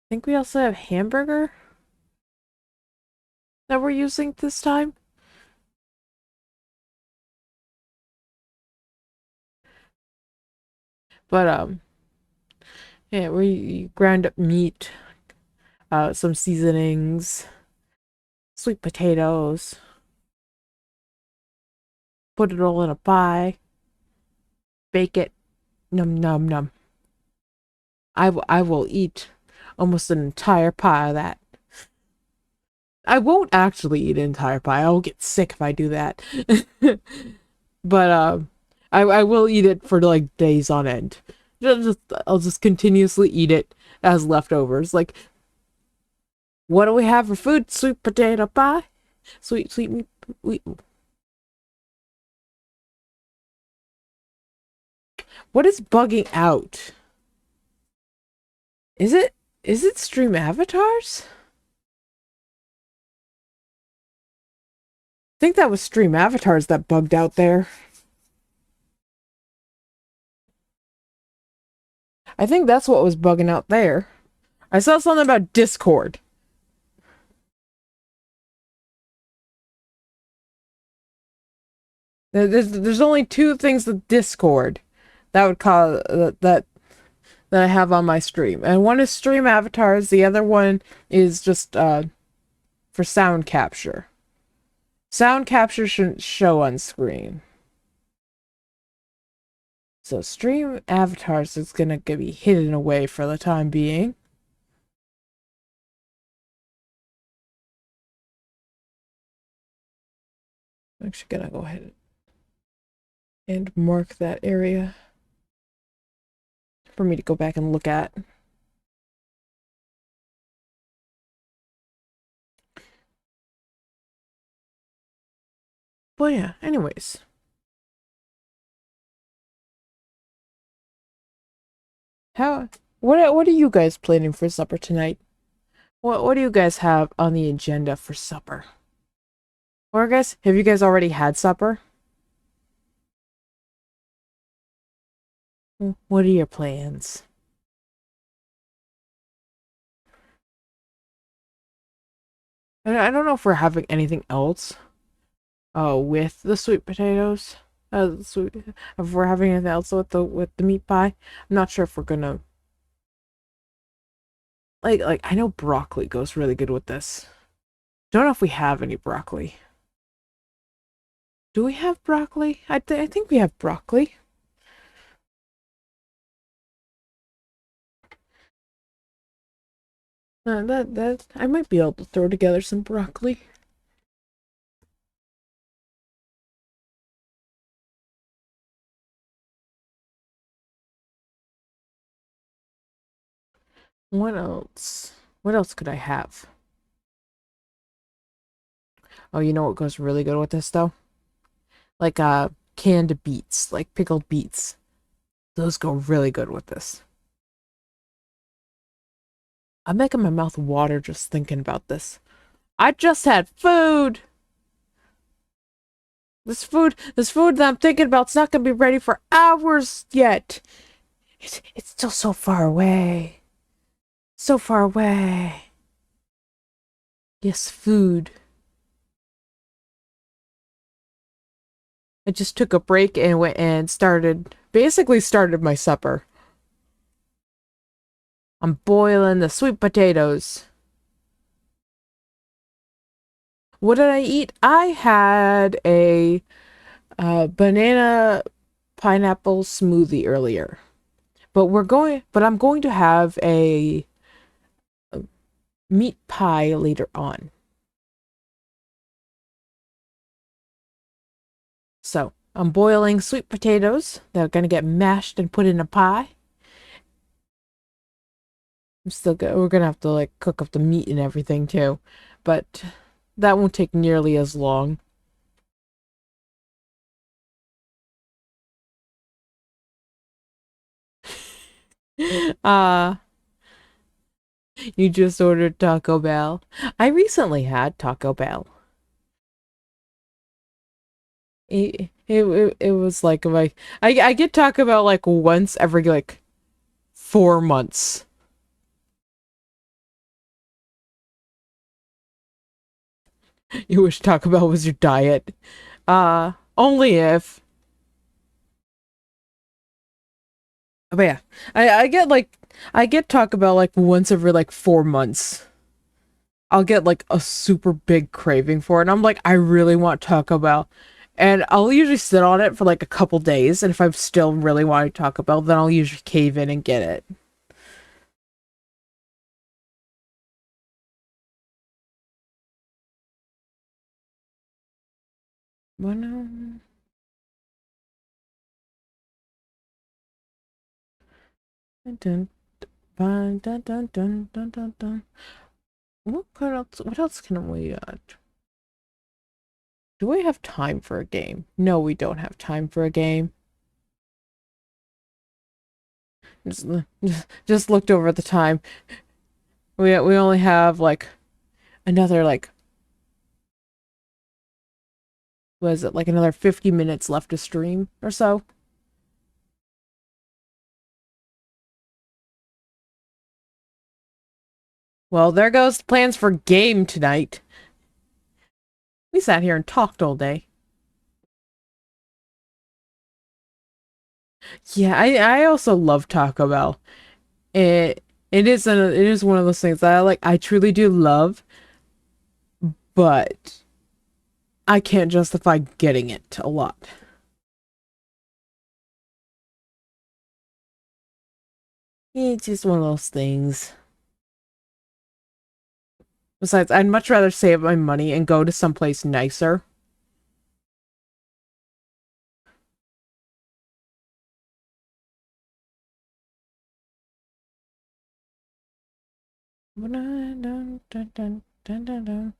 think we also have hamburger that we're using this time. But yeah, we ground up meat, some seasonings, sweet potatoes, put it all in a pie, bake it, num num num. I will eat almost an entire pie of that. I won't actually eat an entire pie. I'll get sick if I do that. But I will eat it for like days on end. I'll just continuously eat it as leftovers. Like, what do we have for food? Sweet potato pie, sweet meat. What is bugging out? Is it stream avatars? I think that was stream avatars that bugged out there. I think that's what was bugging out there. I saw something about Discord. There's only two things with Discord that would cause that I have on my stream, and one is stream avatars. The other one is just for sound capture. Sound capture shouldn't show on screen. So stream avatars is gonna be hidden away for the time being. I'm actually gonna go ahead and mark that area for me to go back and look at. But yeah, anyways. What are you guys planning for supper tonight? What do you guys have on the agenda for supper? Or guys, have you guys already had supper? What are your plans? I don't know if we're having anything else with the sweet potatoes. If we're having anything else with the meat pie. I'm not sure if we're gonna like I know broccoli goes really good with this. Don't know if we have any broccoli. Do we have broccoli? I think we have broccoli. That I might be able to throw together some broccoli. What else? What else could I have? Oh, you know what goes really good with this though? Like canned beets, like pickled beets. Those go really good with this. I'm making my mouth water just thinking about this. I just had food. This food that I'm thinking about is not gonna be ready for hours yet. It's still so far away. So far away. Yes, food. I just took a break and went and basically started my supper. I'm boiling the sweet potatoes. What did I eat? I had a banana pineapple smoothie earlier. But I'm going to have a meat pie later on. So I'm boiling sweet potatoes. They're gonna get mashed and put in a pie. We're gonna have to like cook up the meat and everything too, but that won't take nearly as long. Uh, you just ordered Taco Bell. I recently had Taco Bell. It was like I get Taco Bell like once every like 4 months. You wish Taco Bell was your diet. Only if. But yeah, I get like I get Taco Bell like once every like 4 months. I'll get like a super big craving for it, and I'm like, I really want Taco Bell. And I'll usually sit on it for like a couple days, and if I'm still really wanting Taco Bell, then I'll usually cave in and get it. Dun, dun, dun, dun, dun, dun, dun, dun, dun. What else can we do we have time for a game? No, we don't have time for a game. Just, just looked over at the time. We only have like another like was it like another 50 minutes left to stream or so? Well, there goes the plans for game tonight. We sat here and talked all day. Yeah, I also love Taco Bell. It is one of those things that I truly do love, but I can't justify getting it a lot. It's just one of those things. Besides, I'd much rather save my money and go to someplace nicer. Dun, dun, dun, dun, dun, dun.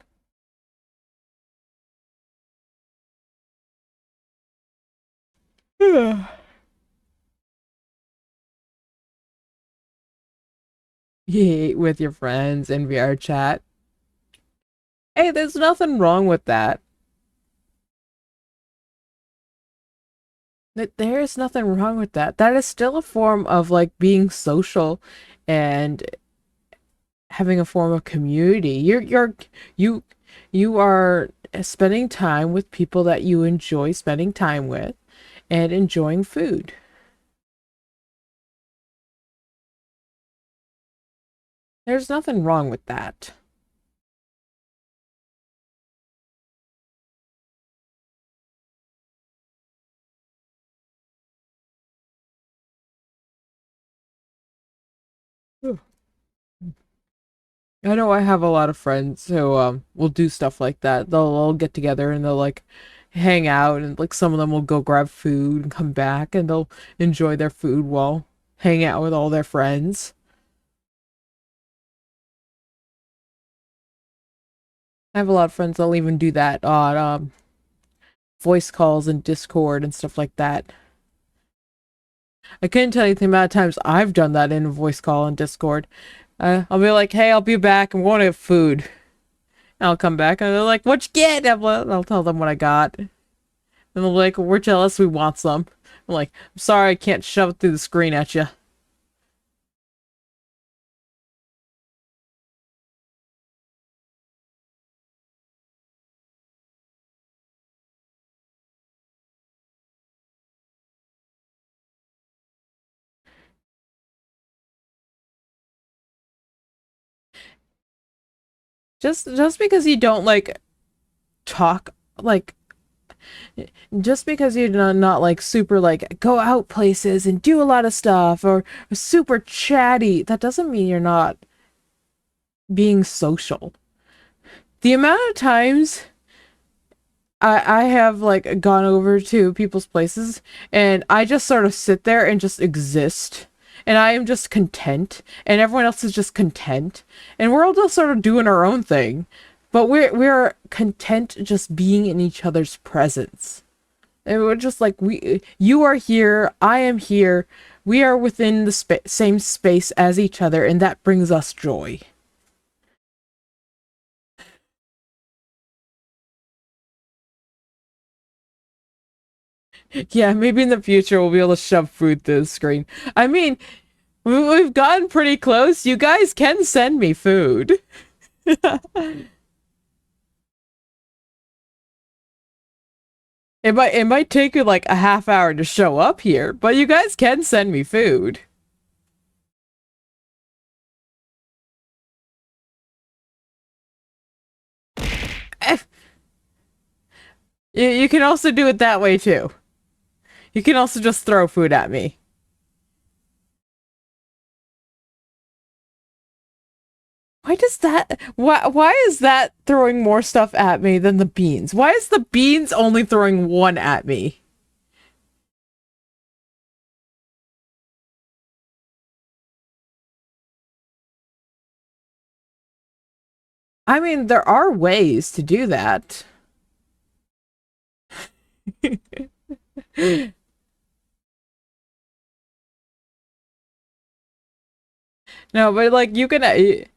You ate with your friends in VR chat. Hey, there's nothing wrong with that. There is nothing wrong with that. That is still a form of like being social and having a form of community. You you are spending time with people that you enjoy spending time with and enjoying food. There's nothing wrong with that. I know I have a lot of friends who will do stuff like that. They'll all get together and they'll like hang out and like some of them will go grab food and come back and they'll enjoy their food while hanging out with all their friends. I have a lot of friends that'll even do that on voice calls and Discord and stuff like that. I couldn't tell you the amount of times I've done that in a voice call on Discord. I'll be like, "Hey, I'll be back. I'm going to have food." And I'll come back and they're like, "What you get?" I'll tell them what I got. And they're like, "We're jealous. We want some." I'm like, "I'm sorry, I can't shove it through the screen at you." Just because you don't like talk like just because you're not like super like go out places and do a lot of stuff or super chatty, that doesn't mean you're not being social. The amount of times I have like gone over to people's places and I just sort of sit there and just exist. And I am just content, and everyone else is just content, and we're all just sort of doing our own thing, but we're content just being in each other's presence. And we're just like, you are here, I am here, we are within the same space as each other, and that brings us joy. Yeah, maybe in the future we'll be able to shove food through the screen. I mean, we've gotten pretty close. You guys can send me food. It might take you like a half hour to show up here, but you guys can send me food. Eh, you can also do it that way too. You can also just throw food at me. Why is that throwing more stuff at me than the beans? Why is the beans only throwing one at me? I mean, there are ways to do that. No, but like you can it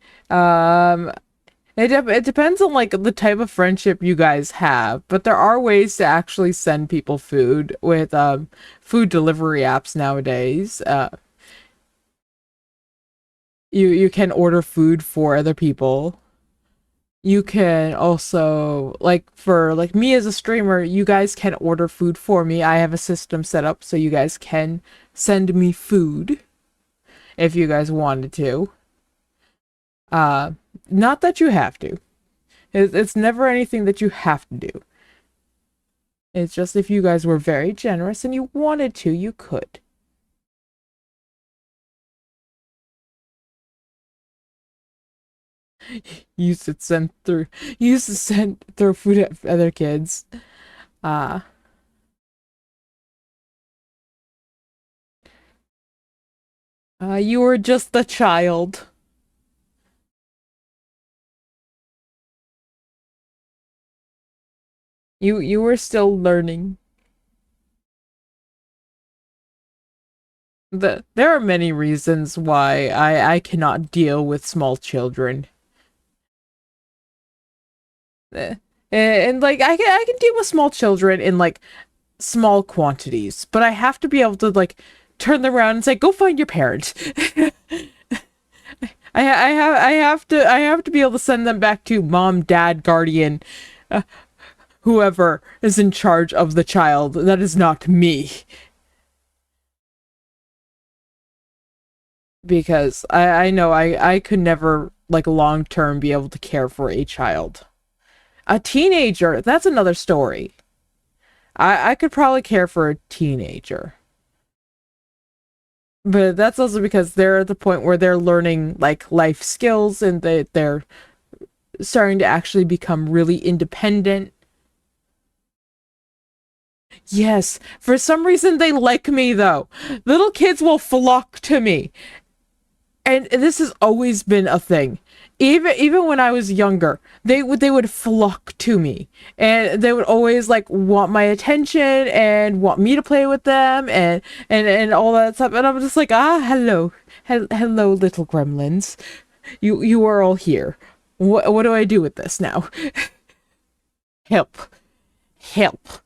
depends on like the type of friendship you guys have, but there are ways to actually send people food with food delivery apps nowadays. You can order food for other people. You can also like for like me as a streamer, you guys can order food for me. I have a system set up so you guys can send me food if you guys wanted to. Uh, Not that you have to. It's never anything that you have to do. It's just if you guys were very generous and you wanted to, you could. You used to send through you used to send throw food at other kids. Uh you were just a child. You were still learning. There are many reasons why I cannot deal with small children. Eh, and like I can deal with small children in like small quantities, but I have to be able to like turn them around and say, "Go find your parent." I have to be able to send them back to mom, dad, guardian, uh, whoever is in charge of the child. That is not me, because I know I could never like long term be able to care for a child. A teenager, that's another story. I could probably care for a teenager. But that's also because they're at the point where they're learning like life skills and they're starting to actually become really independent. Yes, for some reason they like me though. Little kids will flock to me. And this has always been a thing. Even when I was younger, they would flock to me, and they would always like want my attention and want me to play with them and all that stuff. And I'm just like, hello, hello, little gremlins, you are all here. What do I do with this now? Help, help.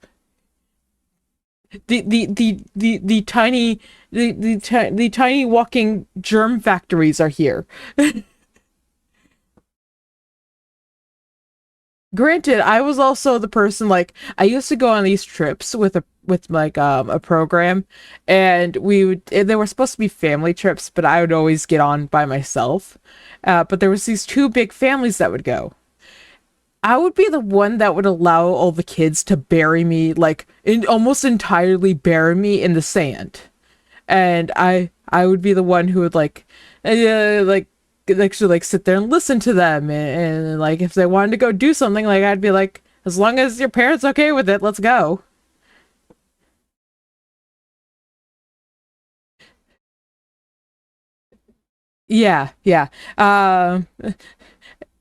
The tiny the tiny walking germ factories are here. Granted, I was also the person like I used to go on these trips with like a program, and they were supposed to be family trips, but I would always get on by myself. But there was these two big families that would go. I would be the one that would allow all the kids to bury me, like almost entirely bury me in the sand, and I would be the one who would like actually like sit there and listen to them, and like if they wanted to go do something, like I'd be like, as long as your parents okay with it, let's go. Yeah, yeah. Um,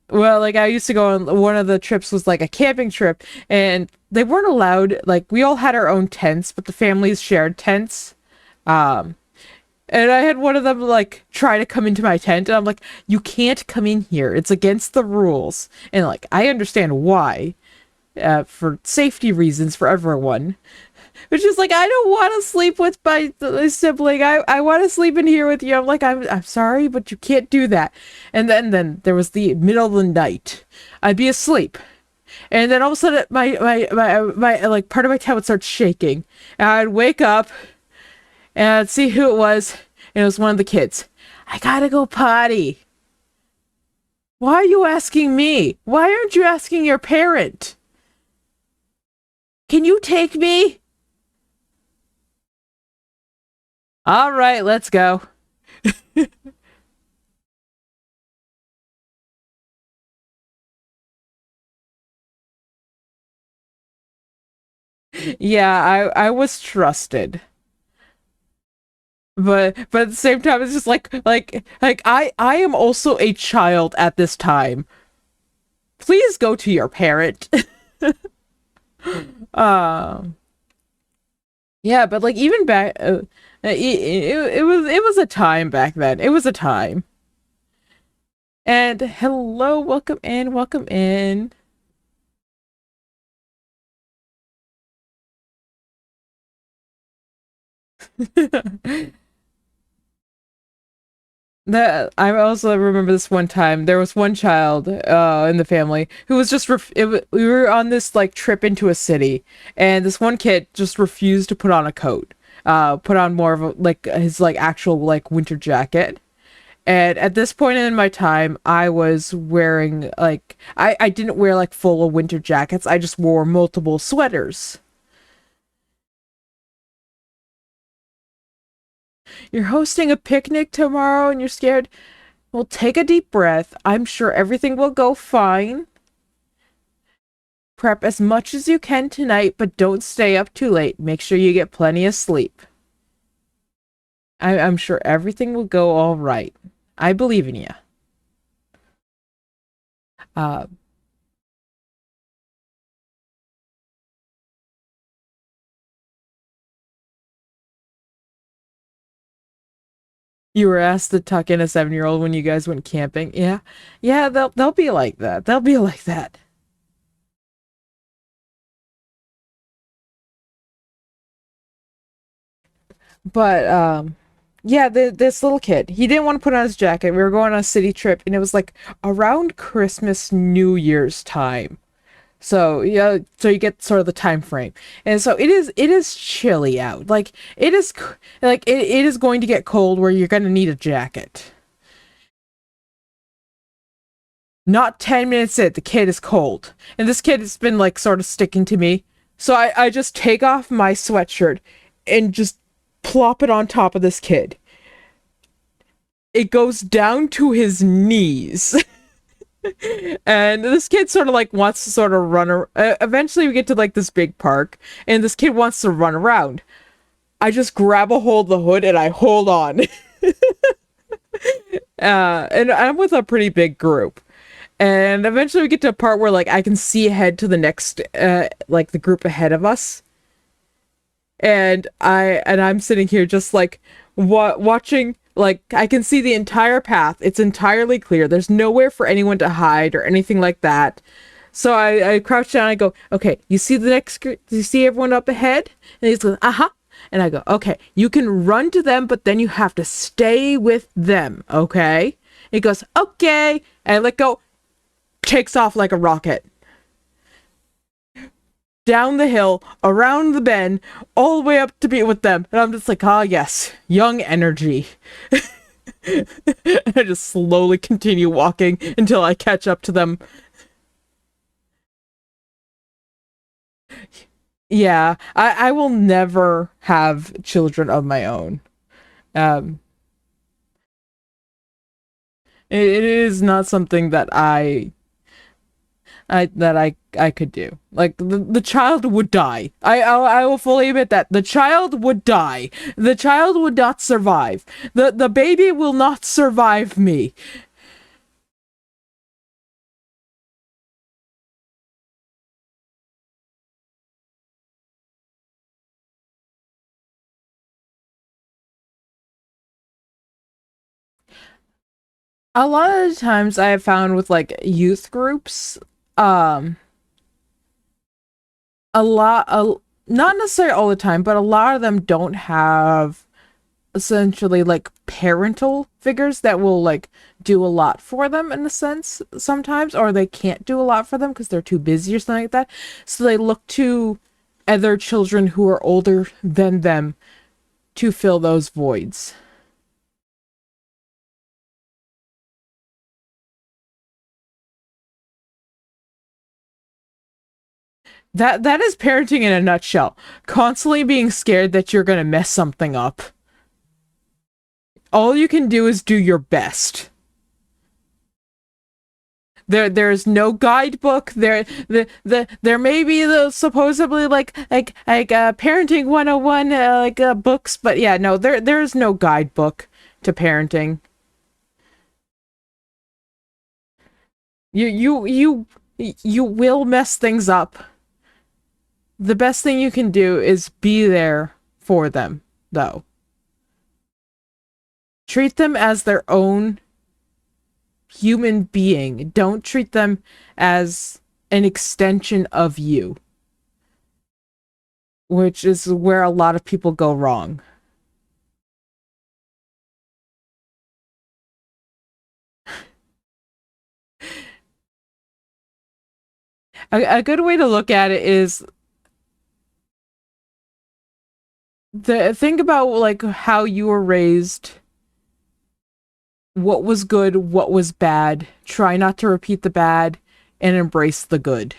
well, like I used to go on one of the trips was like a camping trip, and they weren't allowed. Like we all had our own tents, but the families shared tents. Um, and I had one of them like try to come into my tent, and I'm like, you can't come in here. It's against the rules. And like I understand why, for safety reasons for everyone. Which is like, I don't want to sleep with my sibling. I want to sleep in here with you. I'm like, I'm sorry, but you can't do that. And then there was the middle of the night. I'd be asleep. And then all of a sudden my like part of my tent would start shaking. And I'd wake up and I'd see who it was. And it was one of the kids. I gotta go potty. Why are you asking me? Why aren't you asking your parent? Can you take me? All right, let's go. Yeah, I was trusted. But at the same time it's just like I am also a child at this time. Please go to your parent. um yeah, but like even back it was a time back then. It was a time. And hello, welcome in, welcome in. That I also remember this one time. There was one child in the family who was just we were on this like trip into a city, and this one kid just refused to put on a coat. Put on more of a, like his like actual like winter jacket. And at this point in my time, I was wearing like I didn't wear like full winter jackets. I just wore multiple sweaters. You're hosting a picnic tomorrow and you're scared. Well, take a deep breath. I'm sure everything will go fine. Prep as much as you can tonight, but don't stay up too late. Make sure you get plenty of sleep. I'm sure everything will go all right. I believe in you. Uh, you were asked to tuck in a 7-year-old when you guys went camping. Yeah, yeah, they'll be like that. They'll be like that. But yeah, this little kid, he didn't want to put on his jacket. We were going on a city trip, and it was like around Christmas, New Year's time. So yeah, so you get sort of the time frame, and so it is chilly out. Like it is going to get cold where you're gonna need a jacket. Not 10 minutes in, the kid is cold, and this kid has been like sort of sticking to me. So I just take off my sweatshirt and just plop it on top of this kid. It goes down to his knees. And this kid sort of like wants to sort of eventually we get to like this big park, and this kid wants to run around. I just grab a hold of the hood and I hold on. And I'm with a pretty big group, and eventually we get to a part where like I can see ahead to the next like the group ahead of us, and I'm sitting here just like watching. Like I can see the entire path. It's entirely clear. There's nowhere for anyone to hide or anything like that. So I crouch down. I go, okay. You see the next? Do you see everyone up ahead? And he's like, uh huh. And I go, okay. You can run to them, but then you have to stay with them. Okay. And he goes, okay. And I let go. Takes off like a rocket. Down the hill, around the bend, all the way up to be with them. And I'm just like, ah, yes, young energy. I just slowly continue walking until I catch up to them. Yeah, I will never have children of my own. Um, It is not something that I could do. Like the child would die. I will fully admit that the child would die. The child would not survive. The baby will not survive me. A lot of the times I have found with like youth groups, um, not necessarily all the time, but a lot of them don't have essentially like parental figures that will like do a lot for them in a sense sometimes, or they can't do a lot for them because they're too busy or something like that. So they look to other children who are older than them to fill those voids. That is parenting in a nutshell. Constantly being scared that you're gonna mess something up. All you can do is do your best. There's no guidebook. There may be those supposedly like parenting 101 books, but yeah, no, there's no guidebook to parenting. You will mess things up. The best thing you can do is be there for them, though. Treat them as their own human being. Don't treat them as an extension of you, which is where a lot of people go wrong. A good way to look at it is think about like how you were raised, what was good, what was bad. Try not to repeat the bad and embrace the good.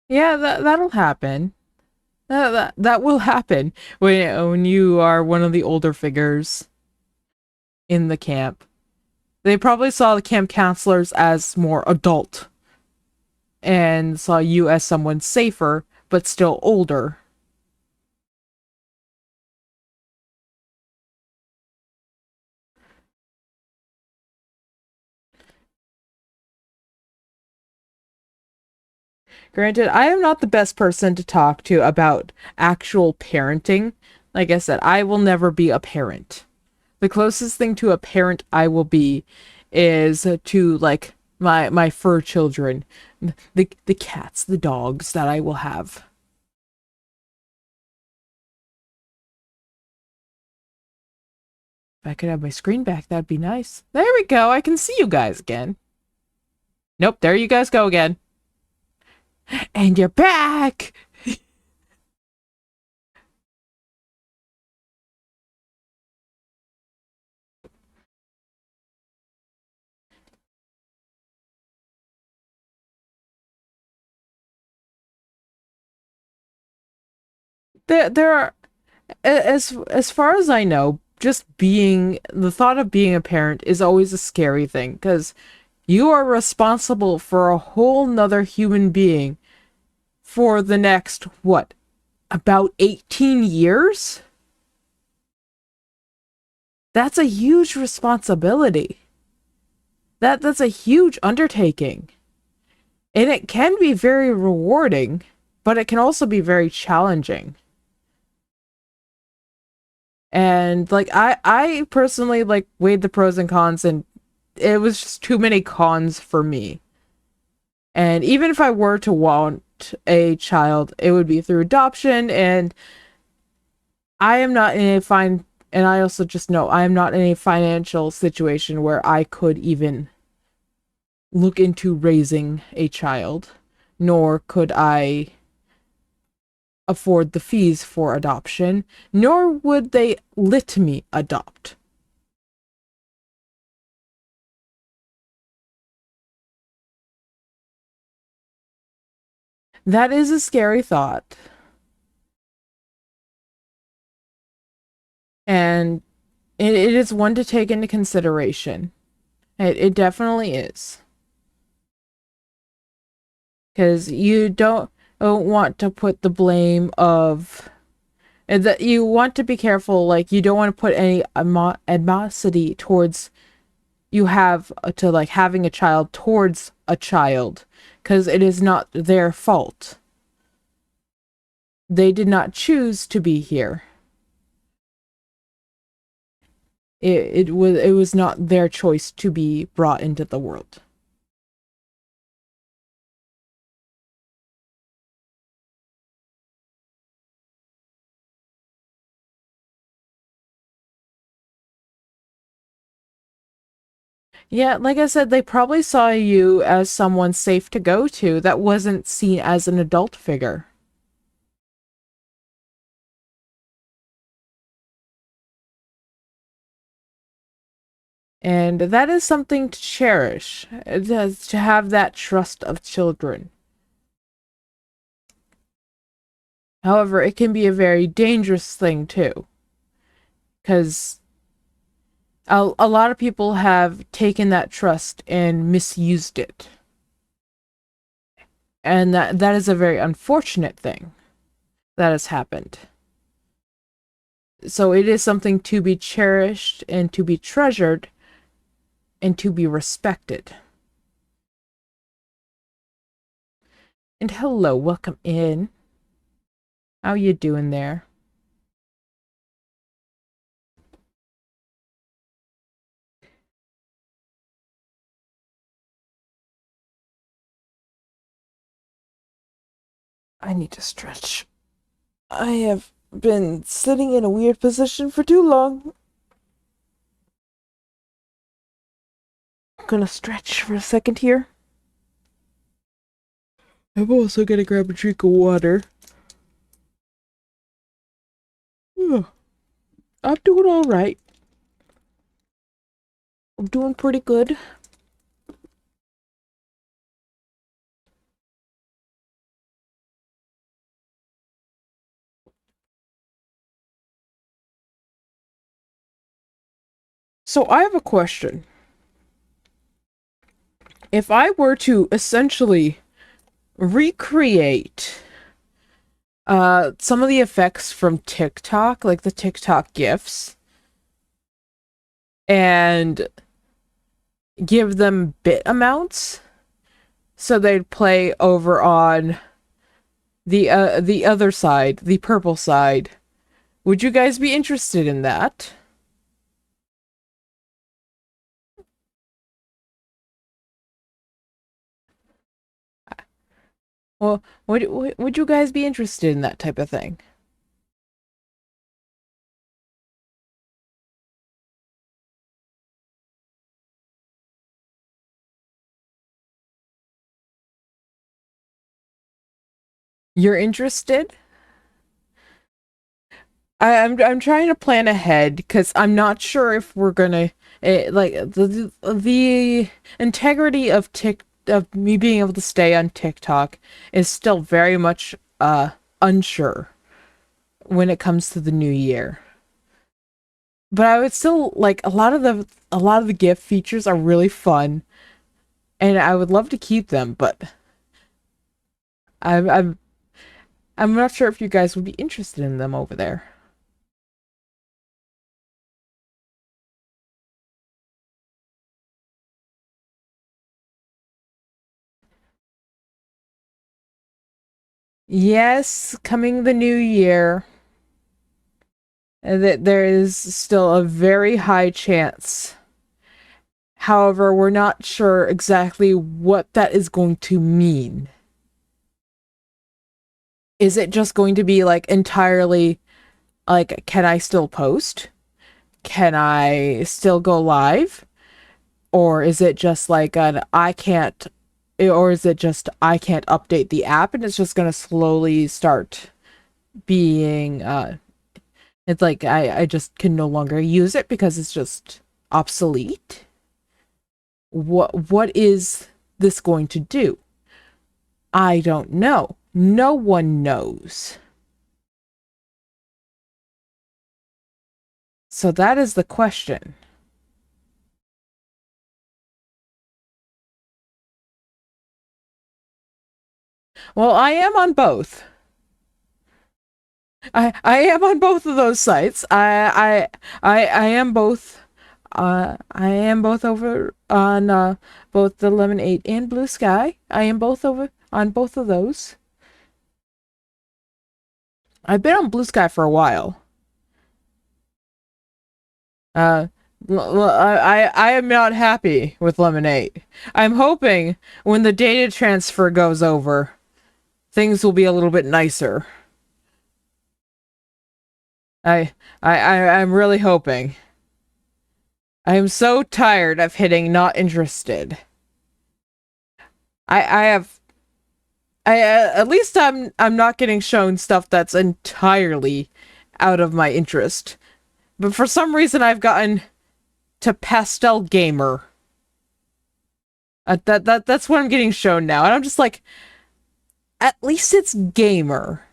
Yeah, that'll happen. That will happen when you are one of the older figures in the camp. They probably saw the camp counselors as more adult and saw you as someone safer but still older. Granted, I am not the best person to talk to about actual parenting. Like I said, I will never be a parent. The closest thing to a parent I will be is to like my fur children, the cats, the dogs that I will have. If I could have my screen back, that'd be nice. There we go. I can see you guys again. Nope, there you guys go again. And you're back. There are as far as I know, just being the thought of being a parent is always a scary thing because you are responsible for a whole nother human being for the next what, about 18 years? That's a huge responsibility. That's a huge undertaking. And it can be very rewarding, but it can also be very challenging. And like I personally like weighed the pros and cons, and it was just too many cons for me. And even if I were to want a child, it would be through adoption, and I am not in a fine and I also just know I am not in a financial situation where I could even look into raising a child, nor could I afford the fees for adoption, nor would they let me adopt. That is a scary thought. And it is one to take into consideration. It definitely is. Because you don't want to put the blame of... And that you want to be careful, like, you don't want to put any animosity towards you have to, like, having a child towards a child, because it is not their fault. They did not choose to be here. It was not their choice to be brought into the world. Yeah, like I said, they probably saw you as someone safe to go to that wasn't seen as an adult figure. And that is something to cherish, to have that trust of children. However, it can be a very dangerous thing too, because a lot of people have taken that trust and misused it. And that is a very unfortunate thing that has happened. So it is something to be cherished and to be treasured and to be respected. And hello, welcome in. How you doing there? I need to stretch. I have been sitting in a weird position for too long. I'm gonna stretch for a second here. I'm also gonna grab a drink of water. I'm doing alright. I'm doing pretty good. So I have a question. If I were to essentially recreate some of the effects from TikTok, like the TikTok GIFs, and give them bit amounts, so they'd play over on the other side, the purple side. Would you guys be interested in that? Well, would you guys be interested in that type of thing? You're interested? I'm trying to plan ahead because I'm not sure if we're gonna like the integrity of of me being able to stay on TikTok is still very much unsure when it comes to the new year. But I would still like a lot of the gift features are really fun, and I would love to keep them, but I'm I'm I'm not sure if you guys would be interested in them over there. Yes, coming the new year, that there is still a very high chance. However, we're not sure exactly what that is going to mean. Is it just going to be like entirely like, can I still post? Can I still go live? Or is it just like an I can't, or is it just I can't update the app and it's just going to slowly start being it's like I just can no longer use it because it's just obsolete? What is this going to do? I don't know. No one knows. So that is the question. Well, I am on both. I am on both of those sites. I am both. I am both over on both the Lemon 8 and Blue Sky. I am both over on both of those. I've been on Blue Sky for a while. Uh, I am not happy with Lemonade. I'm hoping when the data transfer goes over, things will be a little bit nicer. I'm really hoping. I am so tired of hitting not interested. I have at least I'm not getting shown stuff that's entirely out of my interest. But for some reason I've gotten to Pastel Gamer. That's what I'm getting shown now, and I'm just like, at least it's gamer.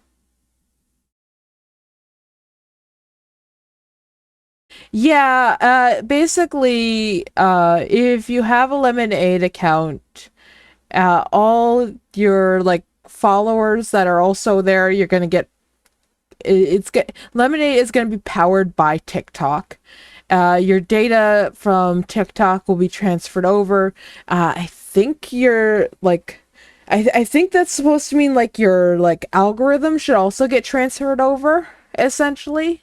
Yeah, basically, if you have a Lemonade account, all your like followers that are also there, you're gonna get. It's get Lemonade is gonna be powered by TikTok. Your data from TikTok will be transferred over. I think you're like, I think that's supposed to mean like your like algorithm should also get transferred over, essentially.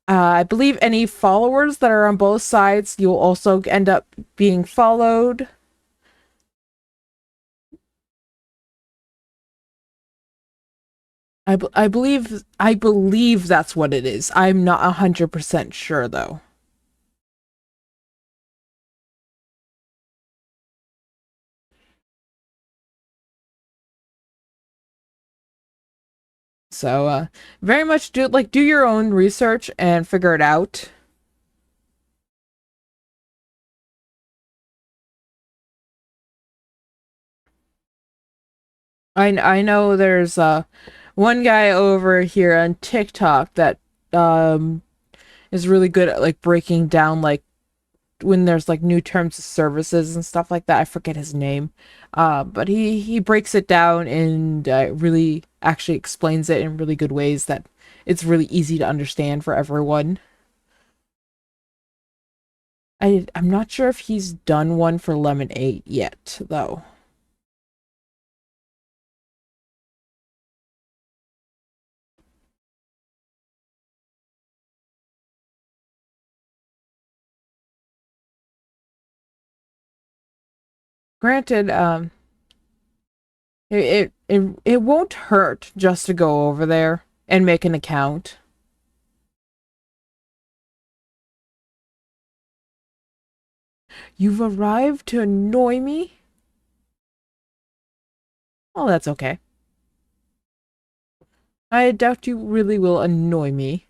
I believe any followers that are on both sides, you'll also end up being followed. I believe that's what it is. I'm not 100% sure though. So very much do your own research and figure it out. I know there's one guy over here on TikTok that um is really good at like breaking down like when there's like new terms of services and stuff like that. I forget his name. But he breaks it down and really actually explains it in really good ways that it's really easy to understand for everyone. I'm not sure if he's done one for Lemon 8 yet, though. Granted, it won't hurt just to go over there and make an account. You've arrived to annoy me? Oh, that's okay. I doubt you really will annoy me.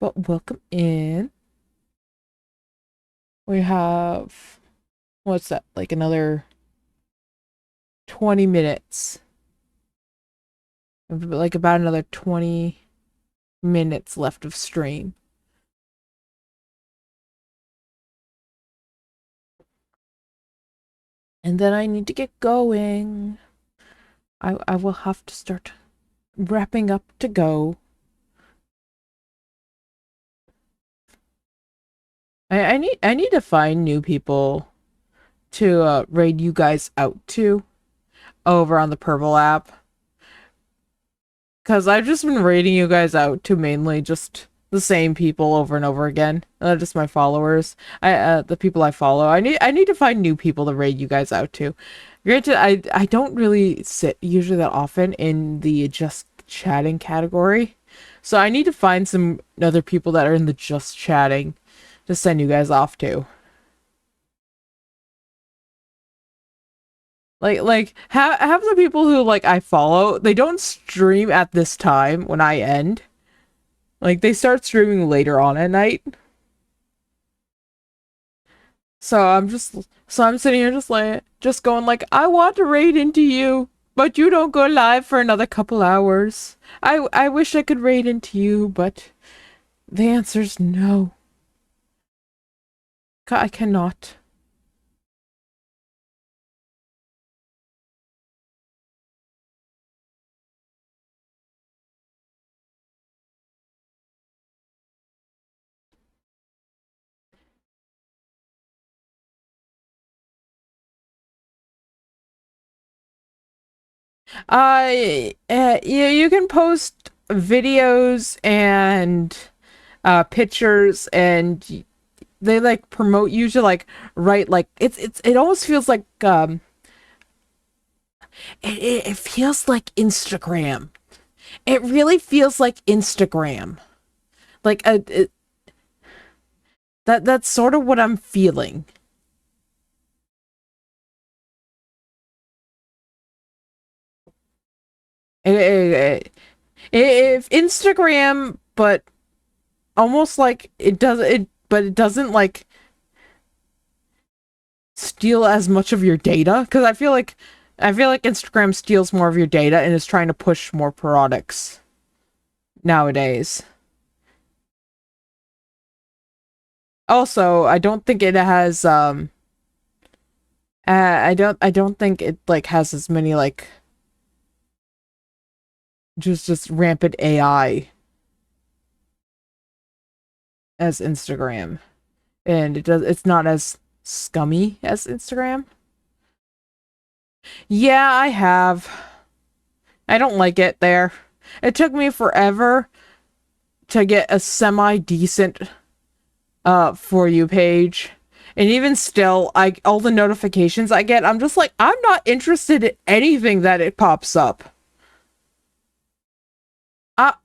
But welcome in. We have, what's that, like another 20 minutes. Like about another 20 minutes left of stream. And then I need to get going. I will have to start wrapping up to go. I need to find new people to raid you guys out to over on the Purple app. Cause I've just been raiding you guys out to mainly just the same people over and over again. Just my followers. The people I follow. I need to find new people to raid you guys out to. Granted, I don't really sit usually that often in the just chatting category. So I need to find some other people that are in the just chatting to send you guys off to. Like have the people who like I follow, they don't stream at this time when I end. Like they start streaming later on at night. So I'm sitting here just going like, I want to raid into you, but you don't go live for another couple hours. I wish I could raid into you, but the answer's no. I cannot. You can post videos and pictures, and they like promote you to like write like it almost feels like it feels like Instagram. It really feels like Instagram. Like that's sort of what I'm feeling. If Instagram, but almost like but it doesn't like steal as much of your data, because I feel like Instagram steals more of your data and is trying to push more products nowadays. Also, I don't think it has I don't think it like has as many like just rampant AI as Instagram. And it's not as scummy as Instagram. Yeah, I have. I don't like it there. It took me forever to get a semi-decent For You page. And even still, all the notifications I get, I'm just like, I'm not interested in anything that it pops up.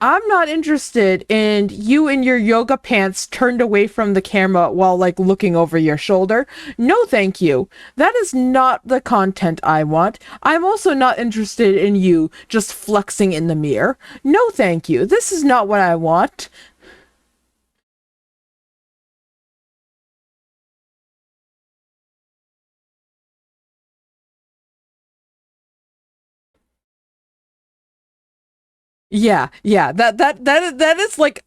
I'm not interested in you in your yoga pants turned away from the camera while like looking over your shoulder. No, thank you. That is not the content I want. I'm also not interested in you just flexing in the mirror. No, thank you. This is not what I want. Yeah. That is like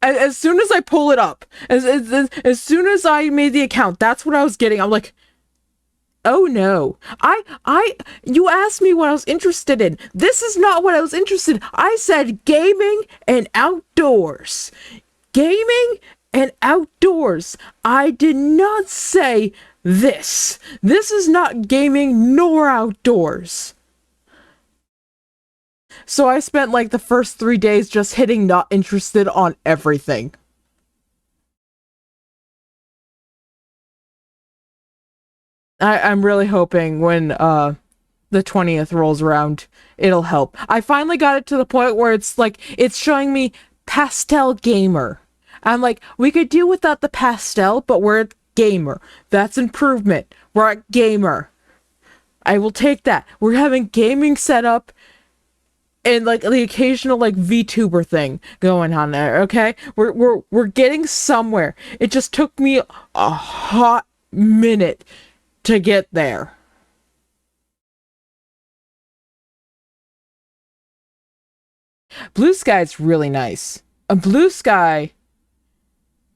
as soon as I pull it up, as soon as I made the account, that's what I was getting. I'm like, oh no. You asked me what I was interested in. This is not what I was interested in. I said gaming and outdoors. Gaming and outdoors. I did not say this. This is not gaming nor outdoors. So I spent like the first 3 days just hitting not interested on everything. I'm really hoping when the 20th rolls around, it'll help. I finally got it to the point where it's like it's showing me pastel gamer. I'm like, we could do without the pastel, but we're at gamer. That's improvement. We're at gamer. I will take that. We're having gaming set up and like the occasional like VTuber thing going on there, okay? We're getting somewhere. It just took me a hot minute to get there. Blue Sky's really nice. A Blue Sky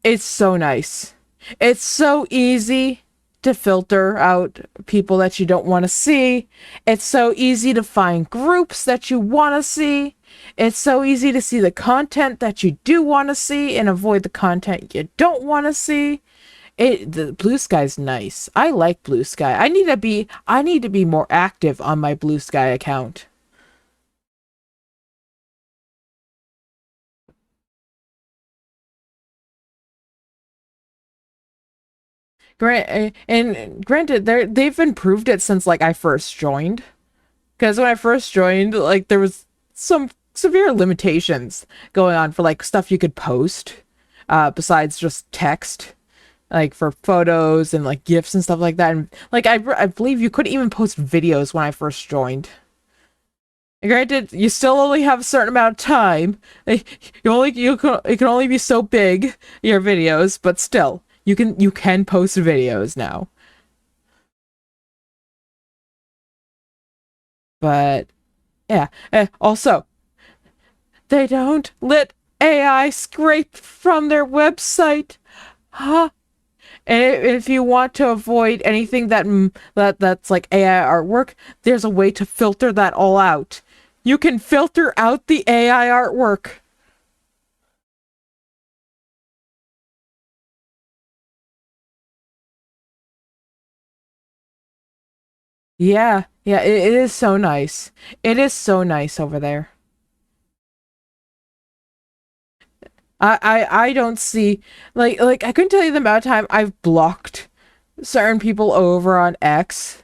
is so nice. It's so easy to filter out people that you don't want to see. It's so easy to find groups that you want to see. It's so easy to see the content that you do want to see and avoid the content you don't want to see. The Blue Sky's nice. I like Blue Sky. I need to be more active on my Blue Sky account. And granted, they've improved it since like I first joined. Because when I first joined, like there was some severe limitations going on for like stuff you could post, besides just text, like for photos and like gifs and stuff like that. And like I believe you couldn't even post videos when I first joined. Granted, you still only have a certain amount of time. It can only be so big, your videos, but still, You can post videos now. But yeah. Also, they don't let AI scrape from their website. Huh? And if you want to avoid anything that's like AI artwork, there's a way to filter that all out. You can filter out the AI artwork. Yeah, yeah, it is so nice. It is so nice over there. I don't see like I couldn't tell you the amount of time I've blocked certain people over on X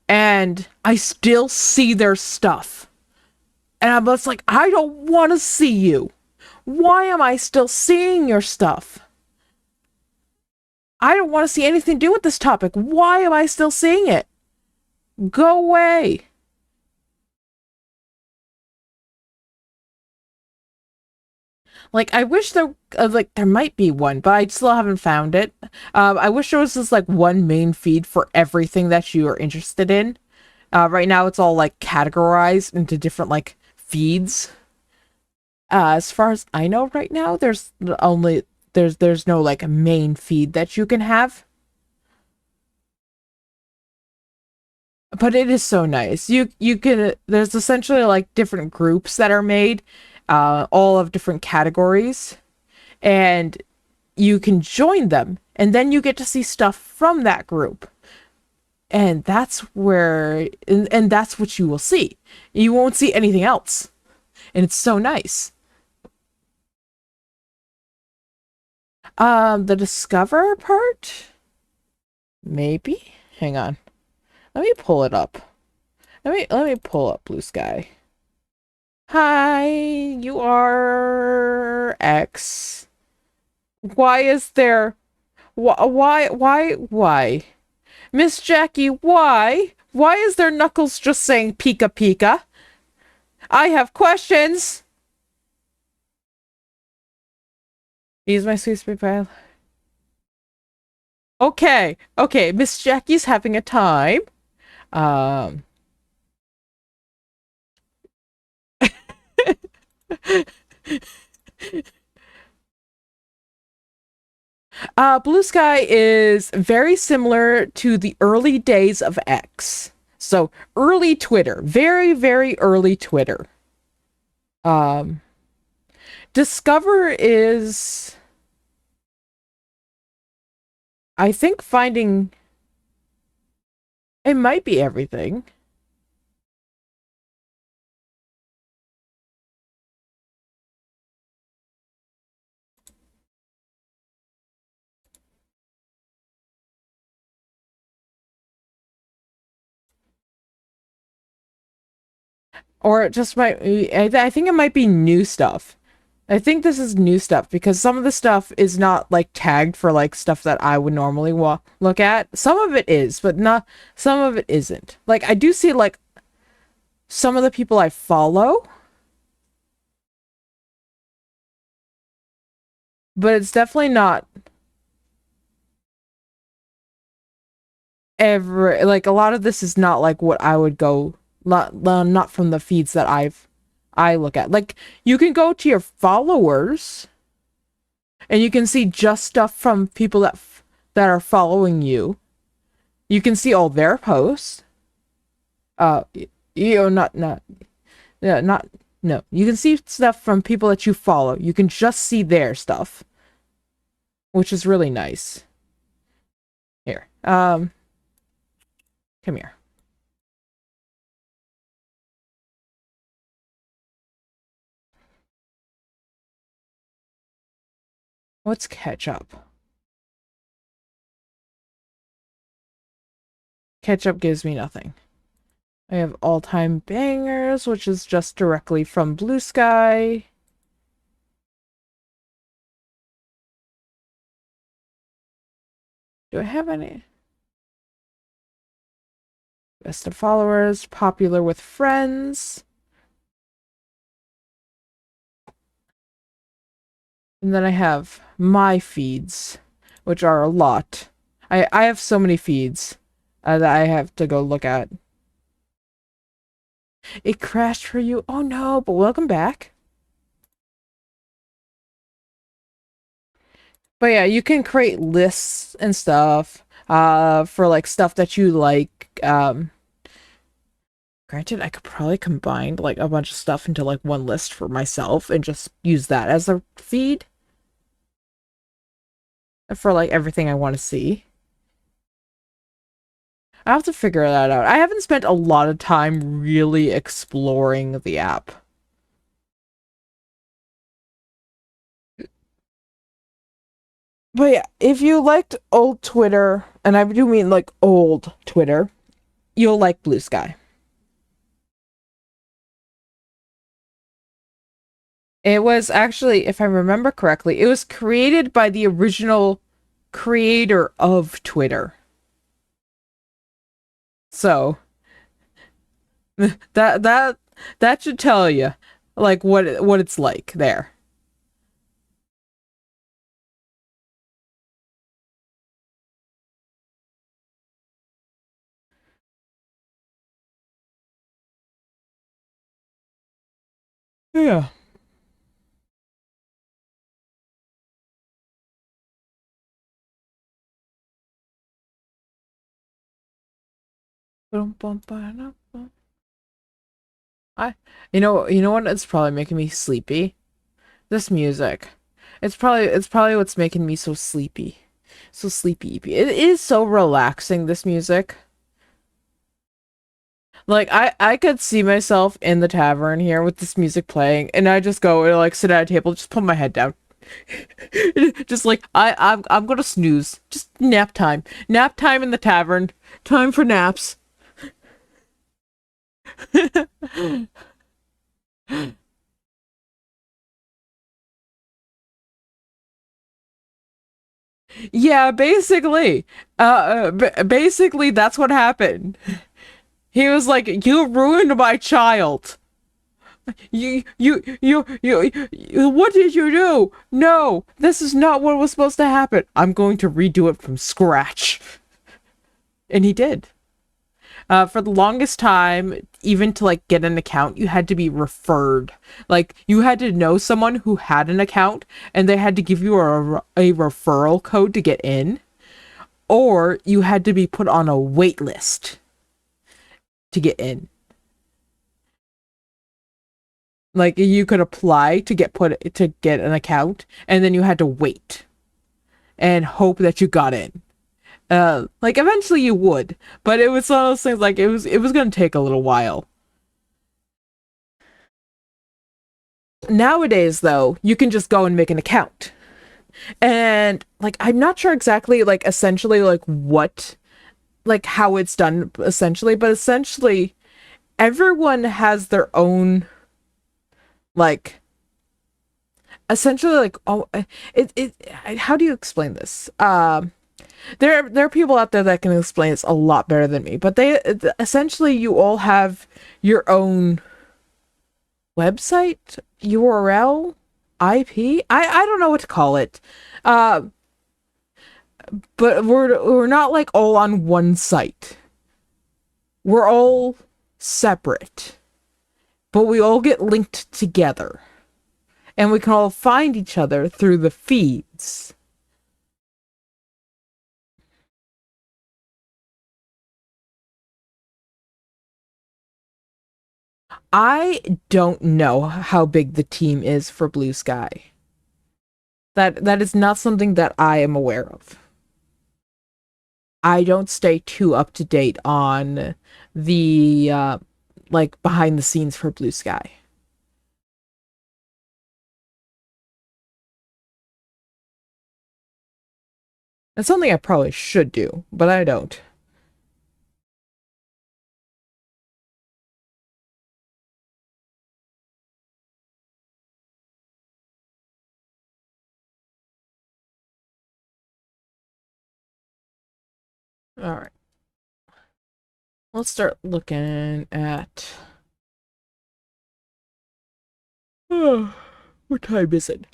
and I still see their stuff. And I'm just like, I don't want to see you. Why am I still seeing your stuff? I don't want to see anything to do with this topic. Why am I still seeing it? Go away. Like, I wish there, like, there might be one, but I still haven't found it. I wish there was just, like, one main feed for everything that you are interested in. Right now, it's all, like, categorized into different, like, feeds. As far as I know right now, there's no, like, main feed that you can have. But it is so nice. You can, there's essentially, like, different groups that are made, all of different categories. And you can join them and then you get to see stuff from that group, and that's where and that's what you will see. You won't see anything else, and it's so nice. The discover part, maybe. Hang on, let me pull it up. Let me pull up Blue Sky. Hi, you are X. Why is there, why Miss Jackie, why? Why is there Knuckles just saying Pika Pika? I have questions. Use my sweet spit pile. Okay, okay, Miss Jackie's having a time. Um. Blue Sky is very similar to the early days of X. So early Twitter, very, very early Twitter. Um, Discover is, I think, finding it might be everything. Or it just might, I think it might be new stuff. I think this is new stuff because some of the stuff is not like tagged for like stuff that I would normally look at. Some of it is, but not, some of it isn't. Like I do see like some of the people I follow, but it's definitely not ever like a lot of this is not like what I would go, not from the feeds that I look at. Like you can go to your followers and you can see just stuff from people that are following you. You can see all their posts. Uh, you know, not yeah, not no. You can see stuff from people that you follow. You can just see their stuff, which is really nice. Here, come here. What's ketchup? Ketchup gives me nothing. I have all-time bangers, which is just directly from Blue Sky. Do I have any? Best of followers, popular with friends. And then I have my feeds, which are a lot. I have so many feeds that I have to go look at. It crashed for you. Oh no, but welcome back. But yeah, you can create lists and stuff for like stuff that you like. Granted, I could probably combine like a bunch of stuff into like one list for myself and just use that as a feed for like everything I want to see. I have to figure that out. I haven't spent a lot of time really exploring the app. But yeah, if you liked old Twitter, and I do mean like old Twitter, you'll like Blue Sky. It was actually, if I remember correctly, it was created by the original creator of Twitter. So that should tell you like what it's like there. Yeah. I you know what it's probably making me sleepy? This music. It's probably what's making me so sleepy. So sleepy. It is so relaxing, this music. Like I could see myself in the tavern here with this music playing, and I just go and like sit at a table, just put my head down. Just like I'm gonna snooze. Just nap time. Nap time in the tavern. Time for naps. Yeah, basically. Basically that's what happened. He was like, "You ruined my child. What did you do? No, this is not what was supposed to happen. I'm going to redo it from scratch." And he did. For the longest time, even to like get an account, you had to be referred. Like you had to know someone who had an account, and they had to give you a referral code to get in, or you had to be put on a wait list to get in. Like you could apply to get an account, and then you had to wait and hope that you got in. Like eventually you would, but it was one of those things like it was gonna take a little while. Nowadays though, you can just go and make an account. And like I'm not sure exactly like essentially like what like how it's done essentially, but essentially everyone has their own like essentially like oh it how do you explain this? There are people out there that can explain this a lot better than me, but they essentially you all have your own website, URL, IP. I don't know what to call it. Uh, but we're not like all on one site. We're all separate, but we all get linked together, and we can all find each other through the feeds. I don't know how big the team is for Blue Sky. That is not something that I am aware of. I don't stay too up to date on the like behind the scenes for Blue Sky. That's something I probably should do, but I don't. All right. Let's start looking at what time is it?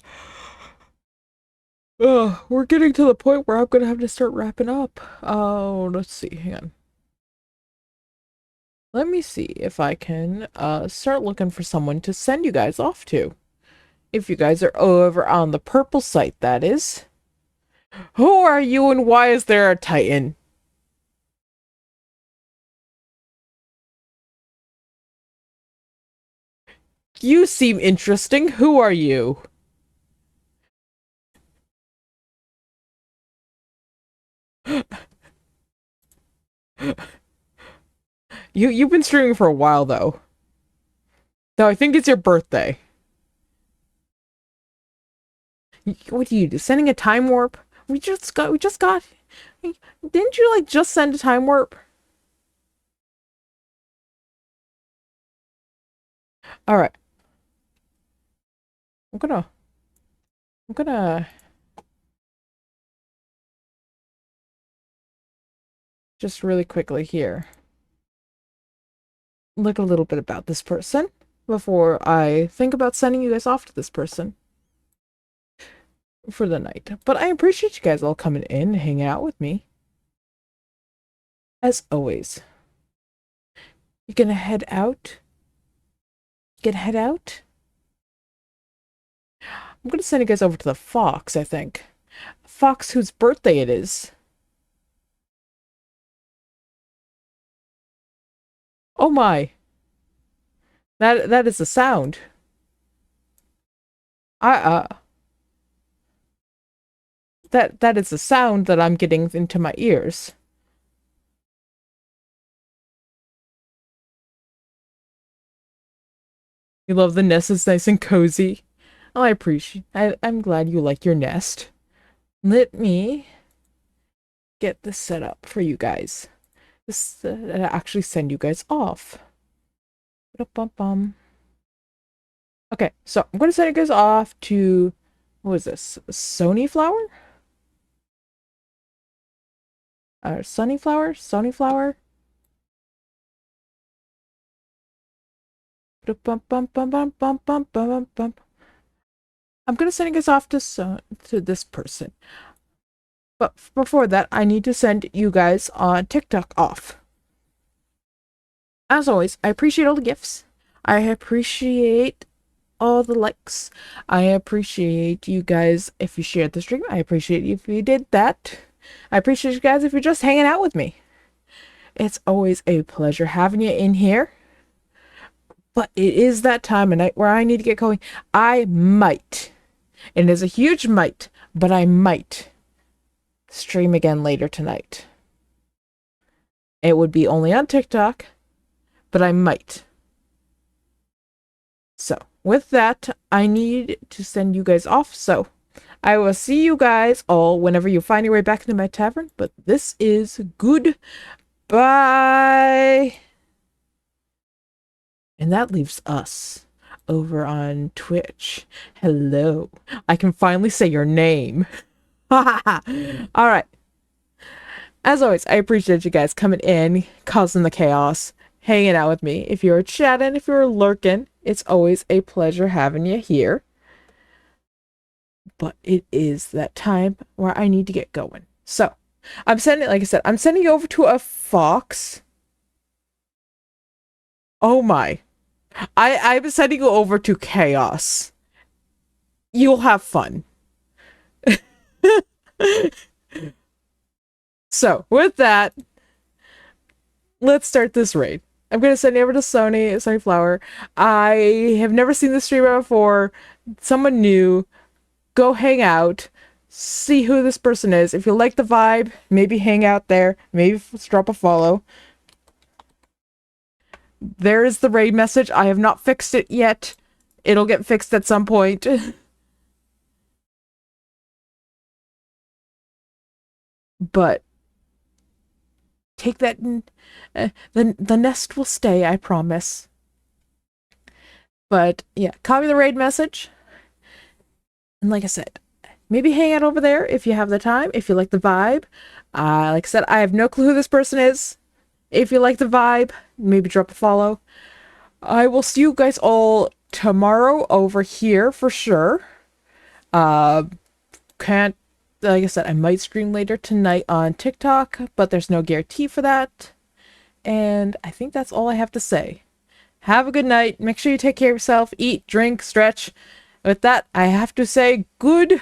We're getting to the point where I'm gonna have to start wrapping up. Oh, let's see. Hang on. Let me see if I can start looking for someone to send you guys off to. If you guys are over on the purple site, that is. Who are you and why is there a Titan? You seem interesting. Who are you? You've been streaming for a while though. Though I think it's your birthday. What do you do? Sending a time warp? We just got didn't you like just send a time warp? Alright. I'm gonna just really quickly here look a little bit about this person before I think about sending you guys off to this person for the night. But I appreciate you guys all coming in and hanging out with me. As always. You gonna head out? Gonna head out? I'm gonna send you guys over to the Fox, I think. Fox whose birthday it is. Oh my. That is the sound. I that is the sound that I'm getting into my ears. You love the nest, it's nice and cozy. Oh, I'm glad you like your nest. Let me get this set up for you guys. This actually send you guys off. Bum. Okay, so I'm gonna send you guys off to what is this? Sony flower? Sunnyflower? Sonyflower? I'm gonna send you guys off to this person. But before that, I need to send you guys on TikTok off. As always, I appreciate all the gifts. I appreciate all the likes. I appreciate you guys if you shared the stream. I appreciate you if you did that. I appreciate you guys if you're just hanging out with me. It's always a pleasure having you in here. But it is that time of night where I need to get going. I might, and it is a huge might, but I might stream again later tonight. It would be only on TikTok, but I might. So, with that, I need to send you guys off. So, I will see you guys all whenever you find your way back into my tavern. But this is goodbye. And that leaves us over on Twitch. Hello. I can finally say your name. All right. As always, I appreciate you guys coming in, causing the chaos, hanging out with me. If you're chatting, if you're lurking, it's always a pleasure having you here. But it is that time where I need to get going. So, like I said, I'm sending you over to a Fox. Oh my. I'm sending you over to Chaos. You'll have fun. So, with that, let's start this raid. I'm going to send you over to Sunnyflower. I have never seen this streamer before. Someone new. Go hang out. See who this person is. If you like the vibe, maybe hang out there. Maybe drop a follow. There is the raid message. I have not fixed it yet. It'll get fixed at some point. But take that. The nest will stay, I promise. But yeah, copy the raid message. And like I said, maybe hang out over there if you have the time, if you like the vibe. Like I said, I have no clue who this person is. If you like the vibe, maybe drop a follow. I will see you guys all tomorrow over here for sure. Can't like I said, I might stream later tonight on TikTok, but there's no guarantee for that. And I think that's all I have to say. Have a good night. Make sure you take care of yourself. Eat, drink, stretch. With that, I have to say goodbye.